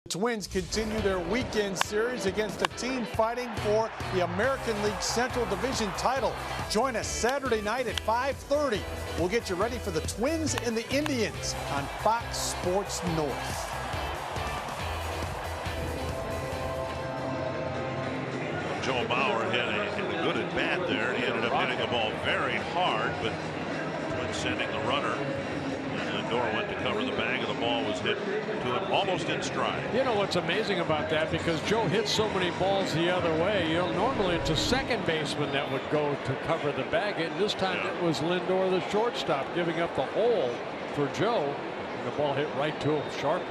Speaker 8: Twins continue their weekend series against a team fighting for the American League Central Division title. Join us Saturday night at 5:30. We'll get you ready for the Twins and the Indians on Fox Sports North.
Speaker 2: Joe Mauer had a good at bat there. He ended up hitting the ball very hard, but Twins sending the runner. Lindor went to cover the bag, and the ball was hit to him almost in stride.
Speaker 3: You know what's amazing about that, because Joe hits so many balls the other way, normally it's a second baseman that would go to cover the bag, and this time it was Lindor, the shortstop, giving up the hole for Joe, and the ball hit right to him sharply.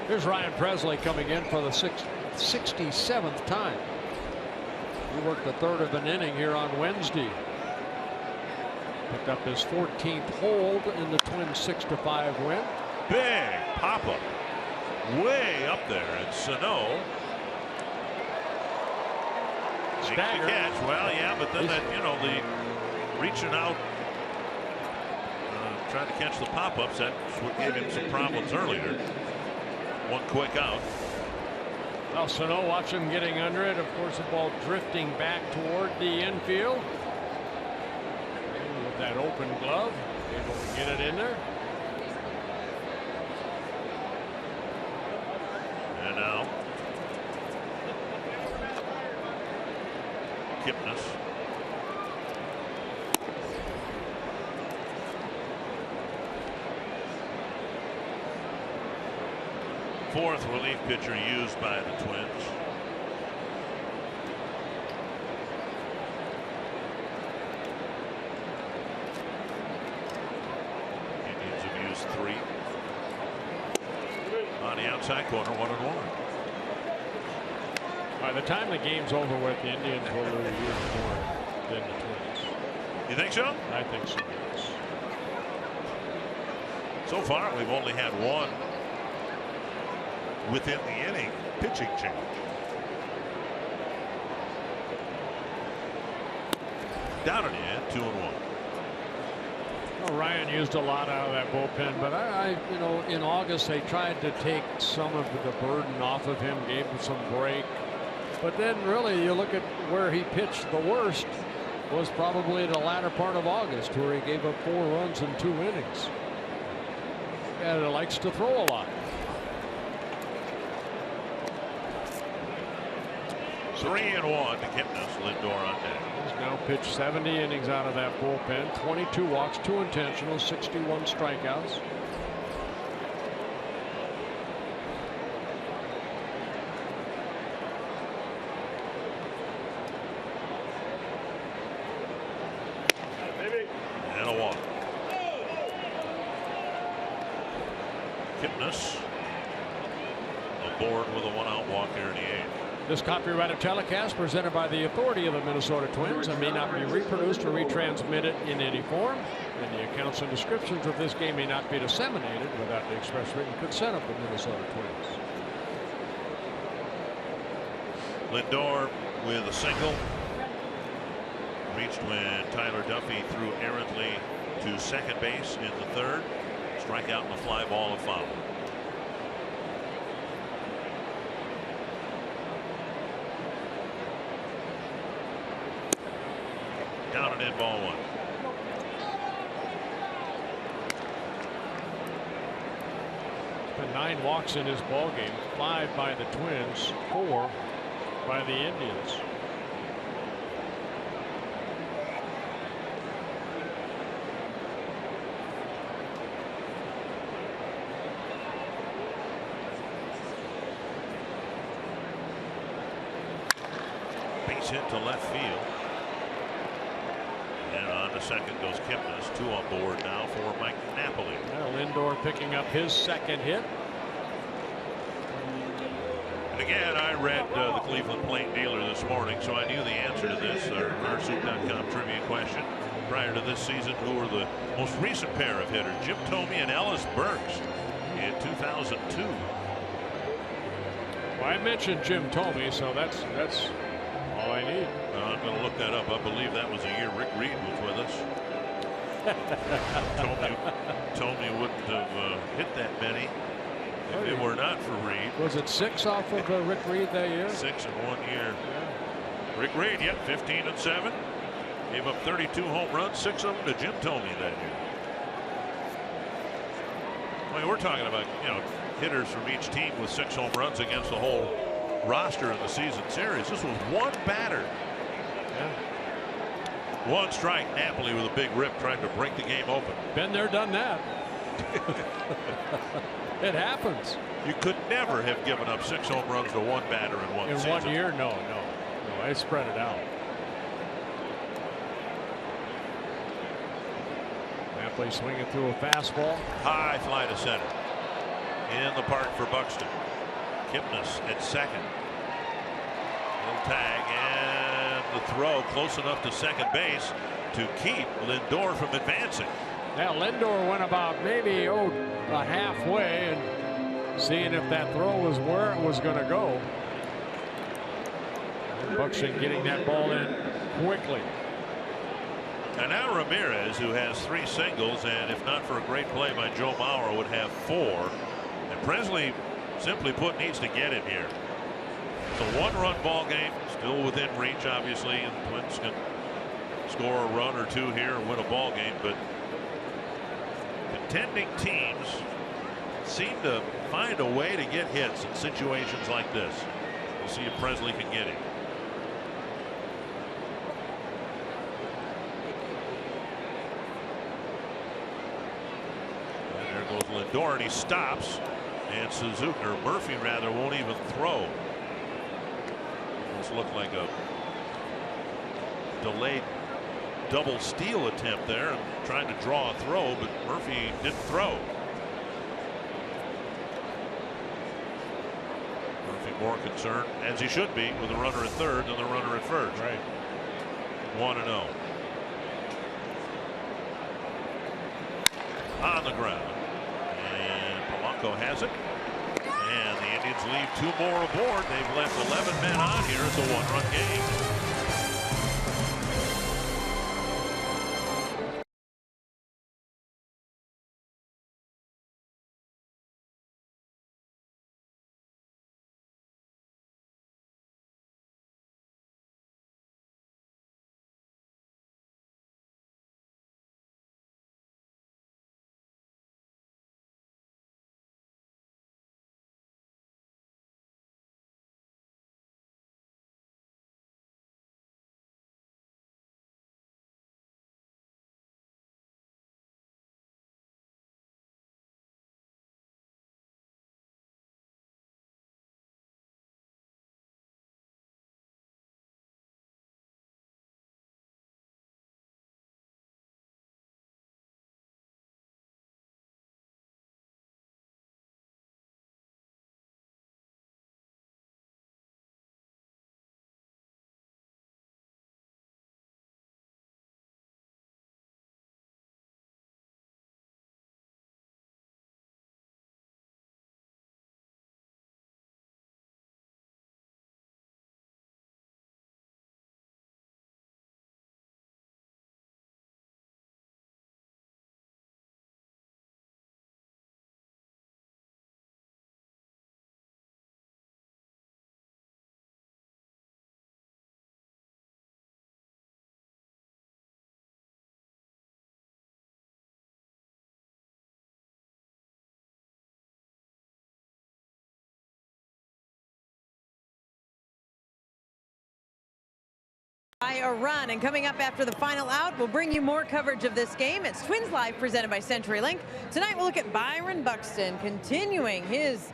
Speaker 3: Here's Ryan Presley coming in for the 67th time. He worked the third of an inning here on Wednesday. Picked up his 14th hold in the Twins' 6-5 win.
Speaker 2: Big pop-up way up there, and Sano makes the catch. Well, yeah, but then that, the reaching out, trying to catch the pop-ups, that's what gave him some problems earlier. One quick out.
Speaker 3: Well, Sano, watch him getting under it. Of course, the ball drifting back toward the infield. With that open glove, able to get it in there.
Speaker 2: And now Kipnis. Fourth relief pitcher used by the Twins. Indians have used 3 on the outside corner, 1-1.
Speaker 3: By the time the game's over with, the Indians will use more than the Twins.
Speaker 2: You think so?
Speaker 3: I think so, yes.
Speaker 2: So far, we've only had one within the inning pitching change. Down in the end, 2-1.
Speaker 3: Well, Ryan used a lot out of that bullpen, but in August they tried to take some of the burden off of him, gave him some break. But then really you look at where he pitched the worst was probably the latter part of August, where he gave up 4 runs in 2 innings. And he likes to throw a lot.
Speaker 2: 3-1 to Kipnis. Lindor on deck.
Speaker 3: He's now pitched 70 innings out of that bullpen, 22 walks, 2 intentionals, 61 strikeouts.
Speaker 2: And a walk. Kipnis aboard with a 1-out walk here in the 8th.
Speaker 3: This copyrighted telecast presented by the authority of the Minnesota Twins and may not be reproduced or retransmitted in any form. And the accounts and descriptions of this game may not be disseminated without the express written consent of the Minnesota Twins.
Speaker 2: Lindor with a single. Reached when Tyler Duffy threw errantly to second base in the 3rd. Strikeout and a fly ball, a foul. Down and in, ball 1.
Speaker 3: Been 9 walks in this ball game, 5 by the Twins, 4 by the Indians.
Speaker 2: Base hit to left field. And on to second goes Kipnis. 2 on board now for Mike Napoli.
Speaker 3: Well, Lindor picking up his 2nd hit.
Speaker 2: And again, I read the Cleveland Plain Dealer this morning, so I knew the answer to this, our Soup.com trivia question. Prior to this season, who were the most recent pair of hitters? Jim Thome and Ellis Burks in 2002.
Speaker 3: Well, I mentioned Jim Thome, so that's all I need.
Speaker 2: I'm going to look that up. I believe that was the year Rick Reed was with us. Thome wouldn't have hit that many. If it were not for Reed.
Speaker 3: Was it 6 off of Rick Reed that year?
Speaker 2: 6 in 1 year.
Speaker 3: Yeah.
Speaker 2: Rick Reed, 15-7. Gave up 32 home runs, 6 of them to Jim Thome that year. I mean, we're talking about, hitters from each team with 6 home runs against the whole roster in the season series. This was one batter.
Speaker 3: Yeah.
Speaker 2: 1 strike. Napoli with a big rip trying to break the game open.
Speaker 3: Been there, done that. It happens.
Speaker 2: You could never have given up 6 home runs to one batter in one season.
Speaker 3: In 1 year, no. I spread it out. Napoli swinging through a fastball.
Speaker 2: High fly to center. In the park for Buxton. Kipnis at second. Little tag and the throw close enough to second base to keep Lindor from advancing.
Speaker 3: Now Lindor went about maybe halfway and seeing if that throw was where it was going to go. And Buxton getting that ball in quickly.
Speaker 2: And now Ramirez, who has 3 singles, and if not for a great play by Joe Mauer, would have 4. And Presley, simply put, needs to get it here. It's a 1-run ball game, still within reach, obviously, and the Twins can score a run or 2 here and win a ball game. But contending teams seem to find a way to get hits in situations like this. We'll see if Presley can get him. Goes Lindor, and he stops, and Suzuki, or Murphy rather, won't even throw. Almost looked like a delayed double steal attempt there, and trying to draw a throw, but Murphy didn't throw. Murphy more concerned, as he should be, with the runner at third than the runner at first.
Speaker 3: Right.
Speaker 2: 1-0. On the ground. Has it, and the Indians leave 2 more aboard. They've left 11 men on here. It's a 1-run game.
Speaker 1: By a run, and coming up after the final out, we'll bring you more coverage of this game. It's Twins Live presented by CenturyLink. Tonight we'll look at Byron Buxton continuing his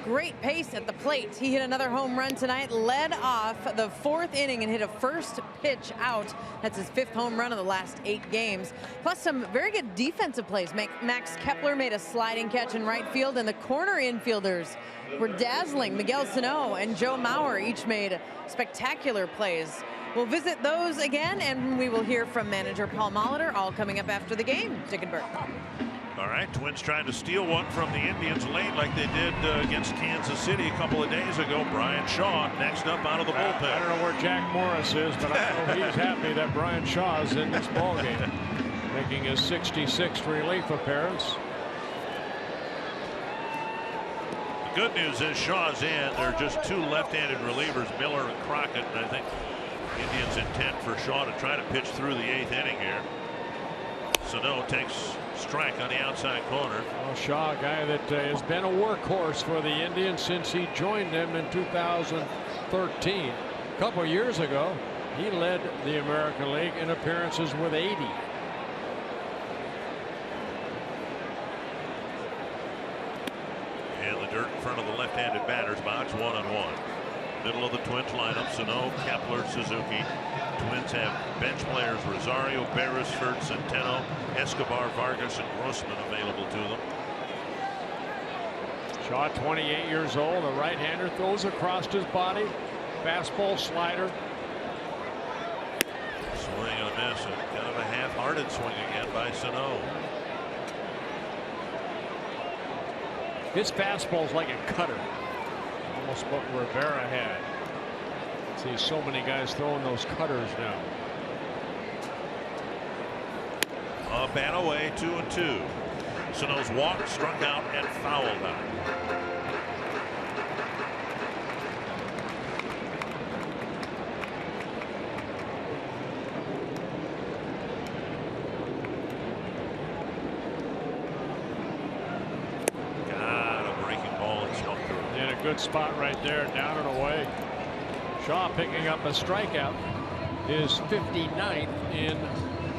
Speaker 1: great pace at the plate. He hit another home run tonight, led off the 4th inning and hit a first pitch out. That's his 5th home run in the last 8 games. Plus some very good defensive plays. Max Kepler made a sliding catch in right field, and the corner infielders were dazzling. Miguel Sano and Joe Mauer each made spectacular plays. We'll visit those again, and we will hear from manager Paul Molitor, all coming up after the game. Dick and Bert.
Speaker 2: All right, Twins trying to steal one from the Indians late like they did against Kansas City a couple of days ago. Brian Shaw next up out of the bullpen.
Speaker 3: I don't know where Jack Morris is, but I know he's happy that Brian Shaw is in this ballgame, making his 66th relief appearance.
Speaker 4: good news is Shaw's in. There are just two left-handed relievers, Miller and Crockett, and I think Indians intent for Shaw to try to pitch through the 8th inning here. Sano takes strike on the outside corner.
Speaker 3: Well, Shaw, a guy that has been a workhorse for the Indians since he joined them in 2013. A couple of years ago, he led the American League in appearances with 80.
Speaker 4: And the dirt in front of the left-handed batter's box, 1-on-1. Middle of the Twins lineup, Sano, Kepler, Suzuki. Twins have bench players Rosario, Beresford, Centeno, Escobar, Vargas, and Grossman available to them.
Speaker 3: Shaw, 28 years old, a right-hander, throws across his body. Fastball, slider.
Speaker 4: Swing and a miss, and kind of a half-hearted swing again by Sano.
Speaker 3: His fastball's like a cutter. Almost what Rivera had. See so many guys throwing those cutters now.
Speaker 4: A bat away, 2-2. Sano's walked, struck out, and fouled out.
Speaker 3: Good spot right there, down and away. Shaw picking up a strikeout, his 59th in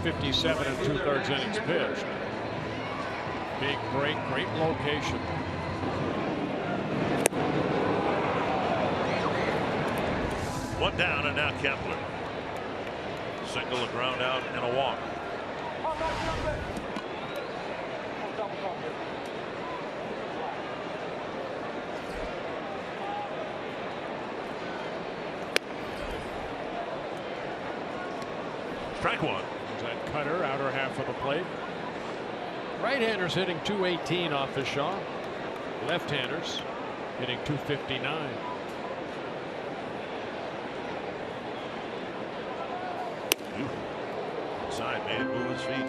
Speaker 3: 57 2/3 innings pitched. Big break, great location.
Speaker 4: One down, and now Kepler. Single, a ground out, and a walk. Strike one.
Speaker 3: There's that cutter, outer half of the plate. Right-handers hitting 218 off the Shaw. Left-handers hitting 259.
Speaker 4: Inside, made it move his feet.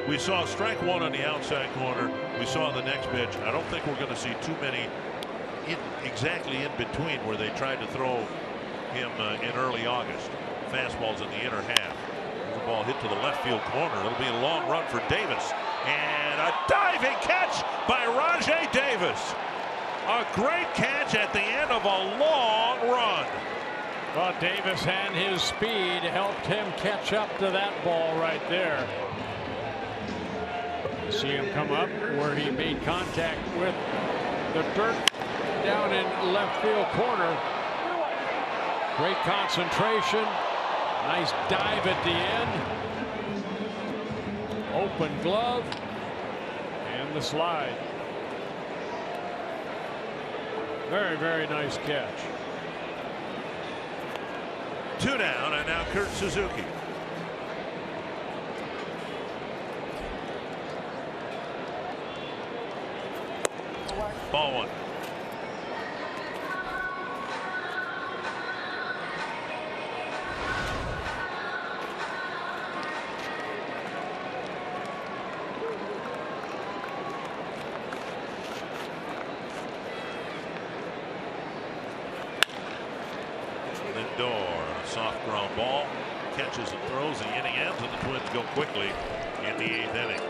Speaker 4: We saw strike one on the outside corner. We saw the next pitch. I don't think we're going to see too many exactly in between where they tried to throw him in early August. Fastballs in the inner half. The ball hit to the left field corner. It'll be a long run for Davis. And a diving catch by Rajai Davis. A great catch at the end of a long run.
Speaker 3: Well, Davis and his speed helped him catch up to that ball right there. See him come up where he made contact with the dirt down in left field corner. Great concentration. Nice dive at the end. Open glove. And the slide. Very, very nice catch.
Speaker 4: Two down, and now Kurt Suzuki. Ball one. Soft ground ball, catches and throws. The inning ends, and the Twins go quickly in the 8th inning.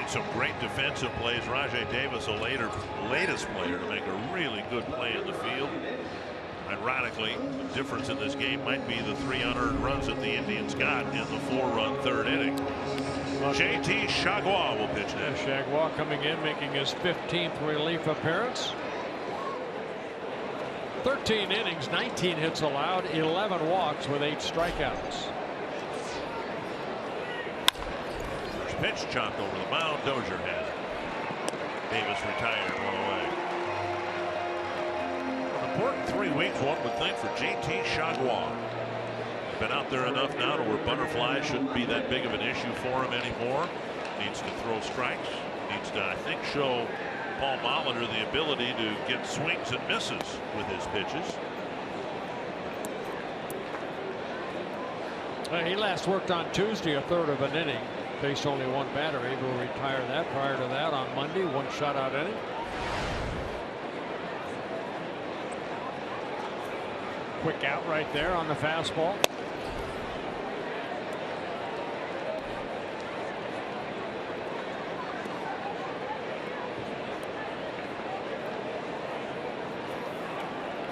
Speaker 4: made some great defensive plays. Rajai Davis, a latest player to make a really good play in the field. Ironically, the difference in this game might be the 3 unearned runs that the Indians got in the 4-run third inning. JT Chargois will pitch next.
Speaker 3: Chargois coming in, making his 15th relief appearance. 13 innings, 19 hits allowed, 11 walks with 8 strikeouts.
Speaker 4: First pitch chopped over the mound. Dozier has it. Davis retired, 1 away. An important 3 weeks, one would think, for JT Chargois. He's been out there enough now to where butterflies shouldn't be that big of an issue for him anymore. Needs to throw strikes. Needs to, I think, show Paul Molitor the ability to get swings and misses with his pitches.
Speaker 3: He last worked on Tuesday, a third of an inning. Faced only 1 batter, able to retire that. Prior to that, on Monday, 1 shutout inning. Quick out right there on the fastball.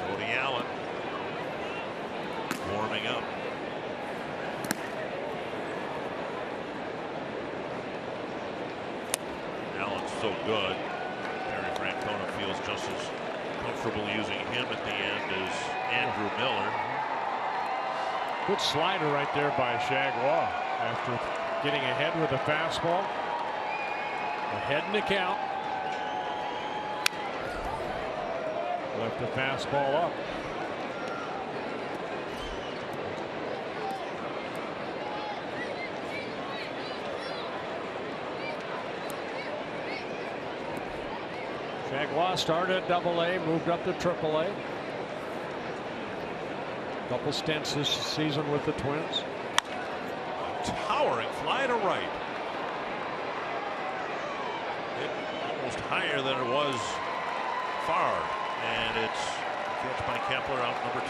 Speaker 4: Cody Allen warming up. Allen's so good. Terry Francona feels just as comfortable using him at the end as Andrew Miller.
Speaker 3: Good slider right there by Chargois after getting ahead with the fastball. Ahead in the count. Left the fastball up. Chargois started at Double-A, moved up to Triple-A. Couple stints this season with the Twins.
Speaker 4: Towering fly to right. Hit almost higher than it was far, and it's catch by Kepler out number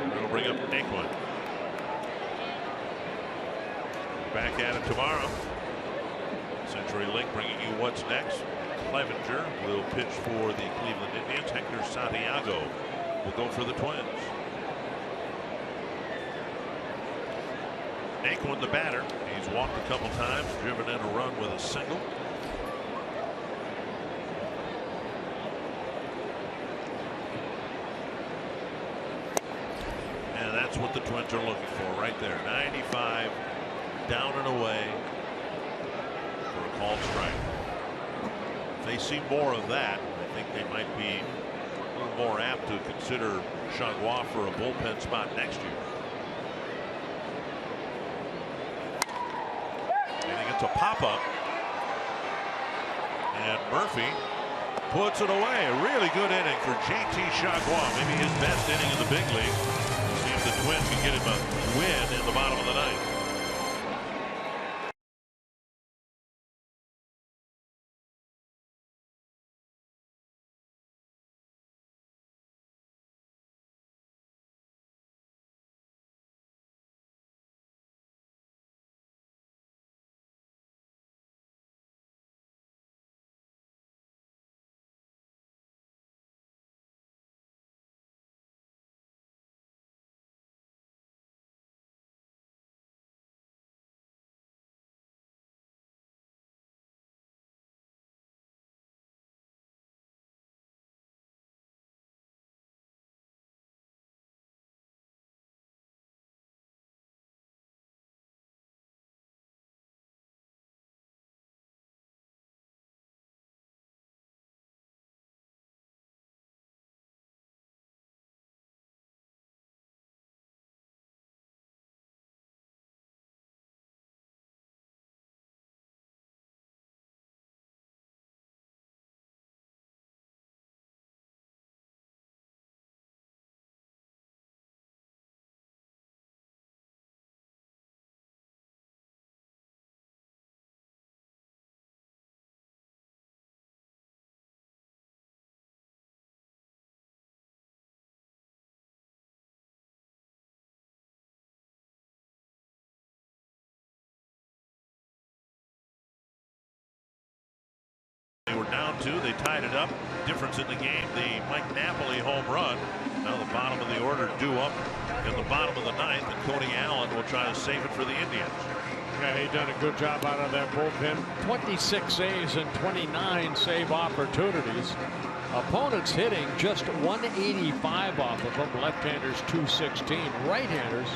Speaker 4: 2. It'll bring up Naquin. Back at it tomorrow. Century Link bringing you what's next. Clevenger will pitch for the Cleveland Indians. Hector Santiago will go for the Twins. Naquin, the batter. He's walked a couple times, driven in a run with a single. And that's what the Twins are looking for right there. 95 down and away for a called strike. If they see more of that, I think they might be a little more apt to consider Chargois for a bullpen spot next year. And he gets a pop-up. And Murphy puts it away. A really good inning for JT Chargois. Maybe his best inning in the big league. See if the Twins can get him a win in the bottom of the ninth. 2. They tied it up. Difference in the game, the Mike Napoli home run. Now the bottom of the order due up in the bottom of the 9th, and Cody Allen will try to save it for the Indians.
Speaker 3: Yeah, he done a good job out of that bullpen. 26 saves and 29 save opportunities. Opponents hitting just 185 off of them. Left-handers 216. Right-handers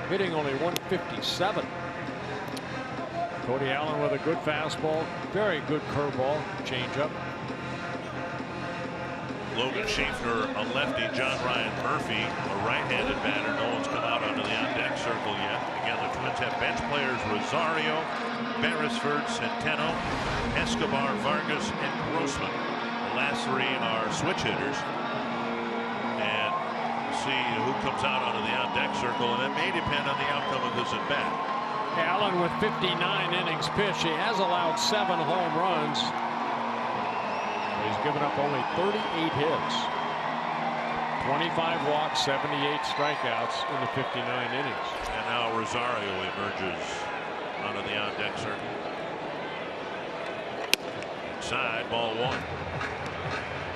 Speaker 3: hitting only 157. Cody Allen with a good fastball, very good curveball, changeup.
Speaker 4: Logan Schaefer, a lefty. John Ryan Murphy, a right-handed batter. No one's come out onto the on-deck circle yet. Again, the Twins have bench players Rosario, Beresford, Centeno, Escobar, Vargas, and Grossman. The last 3 are switch hitters. And see who comes out onto the on-deck circle, and it may depend on the outcome of this at-bat.
Speaker 3: Allen with 59 innings pitched. He has allowed 7 home runs. He's given up only 38 hits. 25 walks, 78 strikeouts in the 59 innings.
Speaker 4: And now Rosario emerges onto the on-deck circle. Inside, ball 1.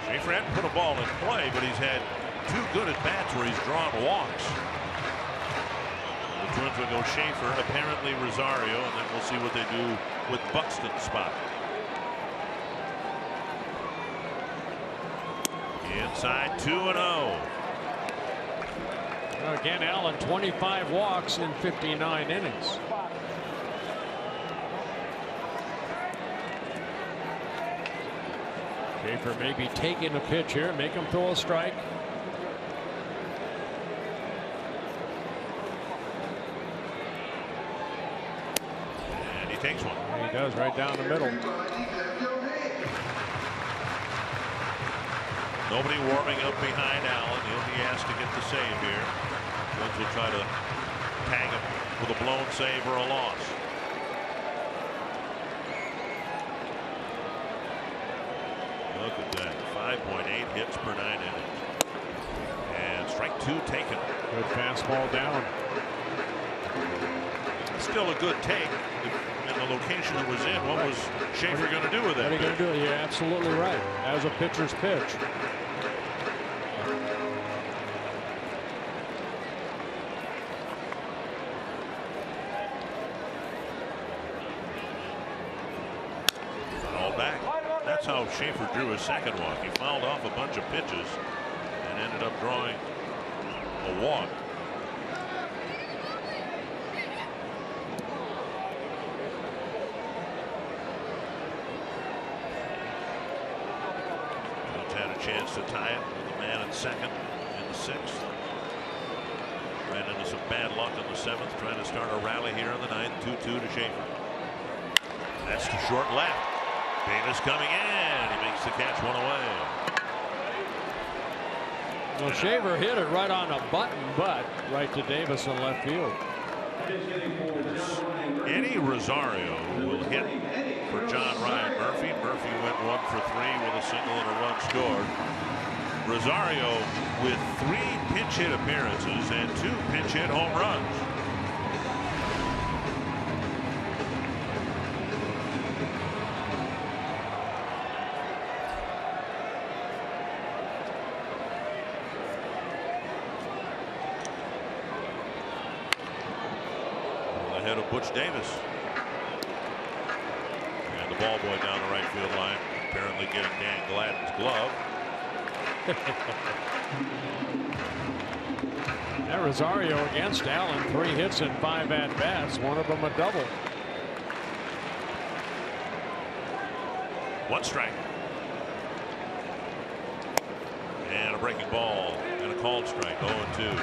Speaker 4: Schaefer hadn't put a ball in play, but he's had 2 good at-bats where he's drawn walks. The Twins will go Schaefer, apparently Rosario, and then we'll see what they do with Buxton's spot. Inside, 2-0.
Speaker 3: Again, Allen 25 walks in 59 innings. Schaefer may be taking a pitch here, make him throw a strike.
Speaker 4: And he takes one.
Speaker 3: And he does, right down the middle.
Speaker 4: Nobody warming up behind Allen. He'll be asked to get the save here. Twins will try to tag him with a blown save or a loss. Look at that. 5.8 hits per 9 innings. And strike 2 taken.
Speaker 3: Good fastball down.
Speaker 4: Still a good take. In the location it was in, what was Schaefer going to do with that?
Speaker 3: What are you going to do? You're absolutely right. As a pitcher's pitch.
Speaker 4: That's how Schaefer drew his second walk. He fouled off a bunch of pitches and ended up drawing a walk. Twins had a chance to tie it with a man at second in the 6th. Ran into some bad luck in the 7th, trying to start a rally here in the 9th. 2-2 to Schaefer. That's to short left. Davis coming in. He makes the catch, 1 away.
Speaker 3: Well, Schaefer hit it right on a button, but right to Davis in left field.
Speaker 4: Eddie Rosario will hit for John Ryan Murphy. Murphy went 1 for 3 with a single and a run scored. Rosario with 3 pinch hit appearances and 2 pinch hit home runs. Ahead of Butch Davis. And the ball boy down the right field line, apparently getting Dan Gladden's glove.
Speaker 3: That Rosario against Allen, 3 hits and 5 at-bats, one of them a double.
Speaker 4: 1 strike. And a breaking ball and a called strike, 0-2.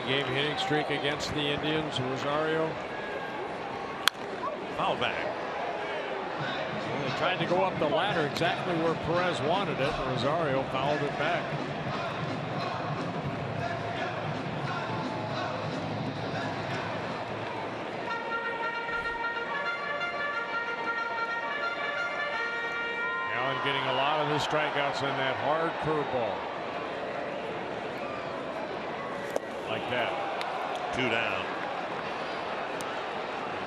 Speaker 3: Game hitting streak against the Indians. Rosario
Speaker 4: foul back.
Speaker 3: So they tried to go up the ladder exactly where Perez wanted it. Rosario fouled it back. Allen getting a lot of his strikeouts in that hard curveball. Like that.
Speaker 4: 2 down.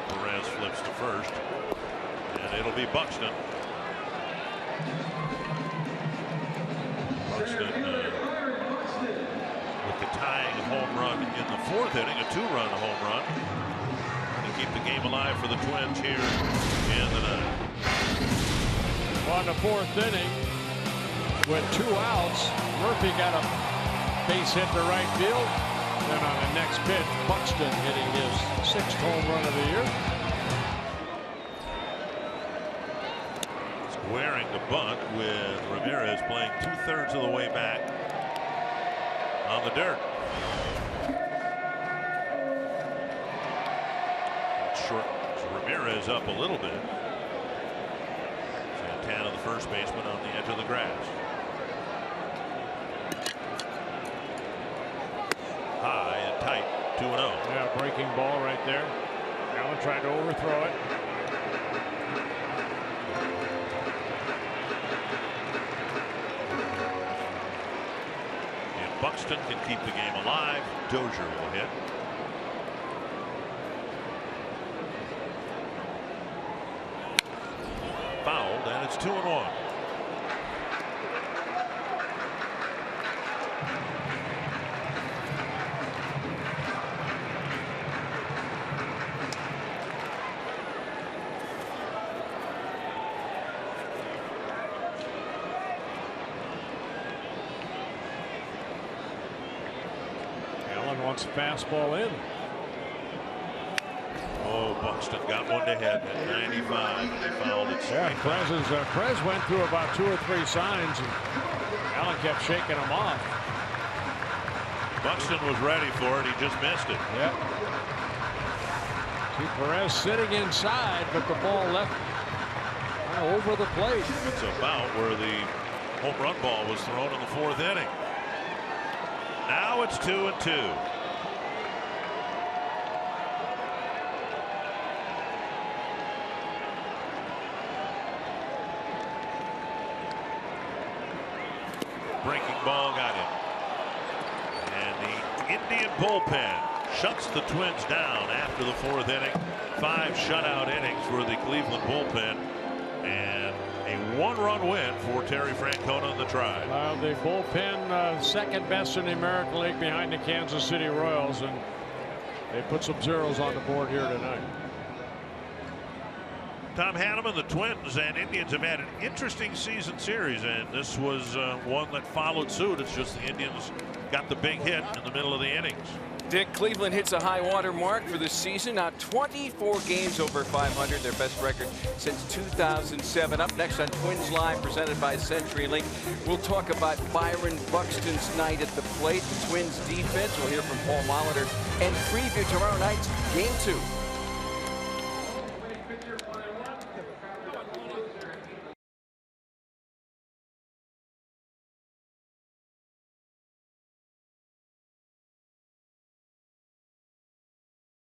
Speaker 4: Perez flips to first. And it'll be Buxton. Buxton with the tying home run in the 4th inning, a 2-run home run. To keep the game alive for the Twins here in the 9th.
Speaker 3: Well, in the 4th inning, with 2 outs, Murphy got a base hit to right field. Then on the next pitch, Buxton hitting his 6th home run of the year.
Speaker 4: Squaring the bunt with Ramirez playing 2/3 of the way back on the dirt. Short Ramirez up a little bit. Santana, the first baseman, on the edge of the grass. High and tight, 2-0.
Speaker 3: Yeah, breaking ball right there. Allen tried to overthrow it.
Speaker 4: And Buxton can keep the game alive. Dozier will hit. Fouled, and it's 2-1.
Speaker 3: Allen wants a fastball in.
Speaker 4: Oh, Buxton got one to hit at 95, and they fouled it.
Speaker 3: Yeah, Perez went through about 2 or 3 signs, and Allen kept shaking him off.
Speaker 4: Buxton was ready for it. He just missed it.
Speaker 3: Yeah. See Perez sitting inside, but the ball left over the plate.
Speaker 4: It's about where the home run ball was thrown in the 4th inning. Now it's 2-2. Breaking ball got him. And the Indian bullpen shuts the Twins down after the 4th inning. 5 shutout innings for the Cleveland bullpen. And a 1-run win for Terry Francona and the Tribe.
Speaker 3: The bullpen second best in the American League behind the Kansas City Royals, and they put some zeros on the board here tonight.
Speaker 4: Tom Hanneman, the Twins and Indians have had an interesting season series, and this was one that followed suit. It's just the Indians got the big hit in the middle of the innings.
Speaker 9: Dick, Cleveland hits a high water mark for the season. Now 24 games over 500, their best record since 2007. Up next on Twins Live, presented by CenturyLink, we'll talk about Byron Buxton's night at the plate, the Twins defense. We'll hear from Paul Molitor and preview tomorrow night's Game 2.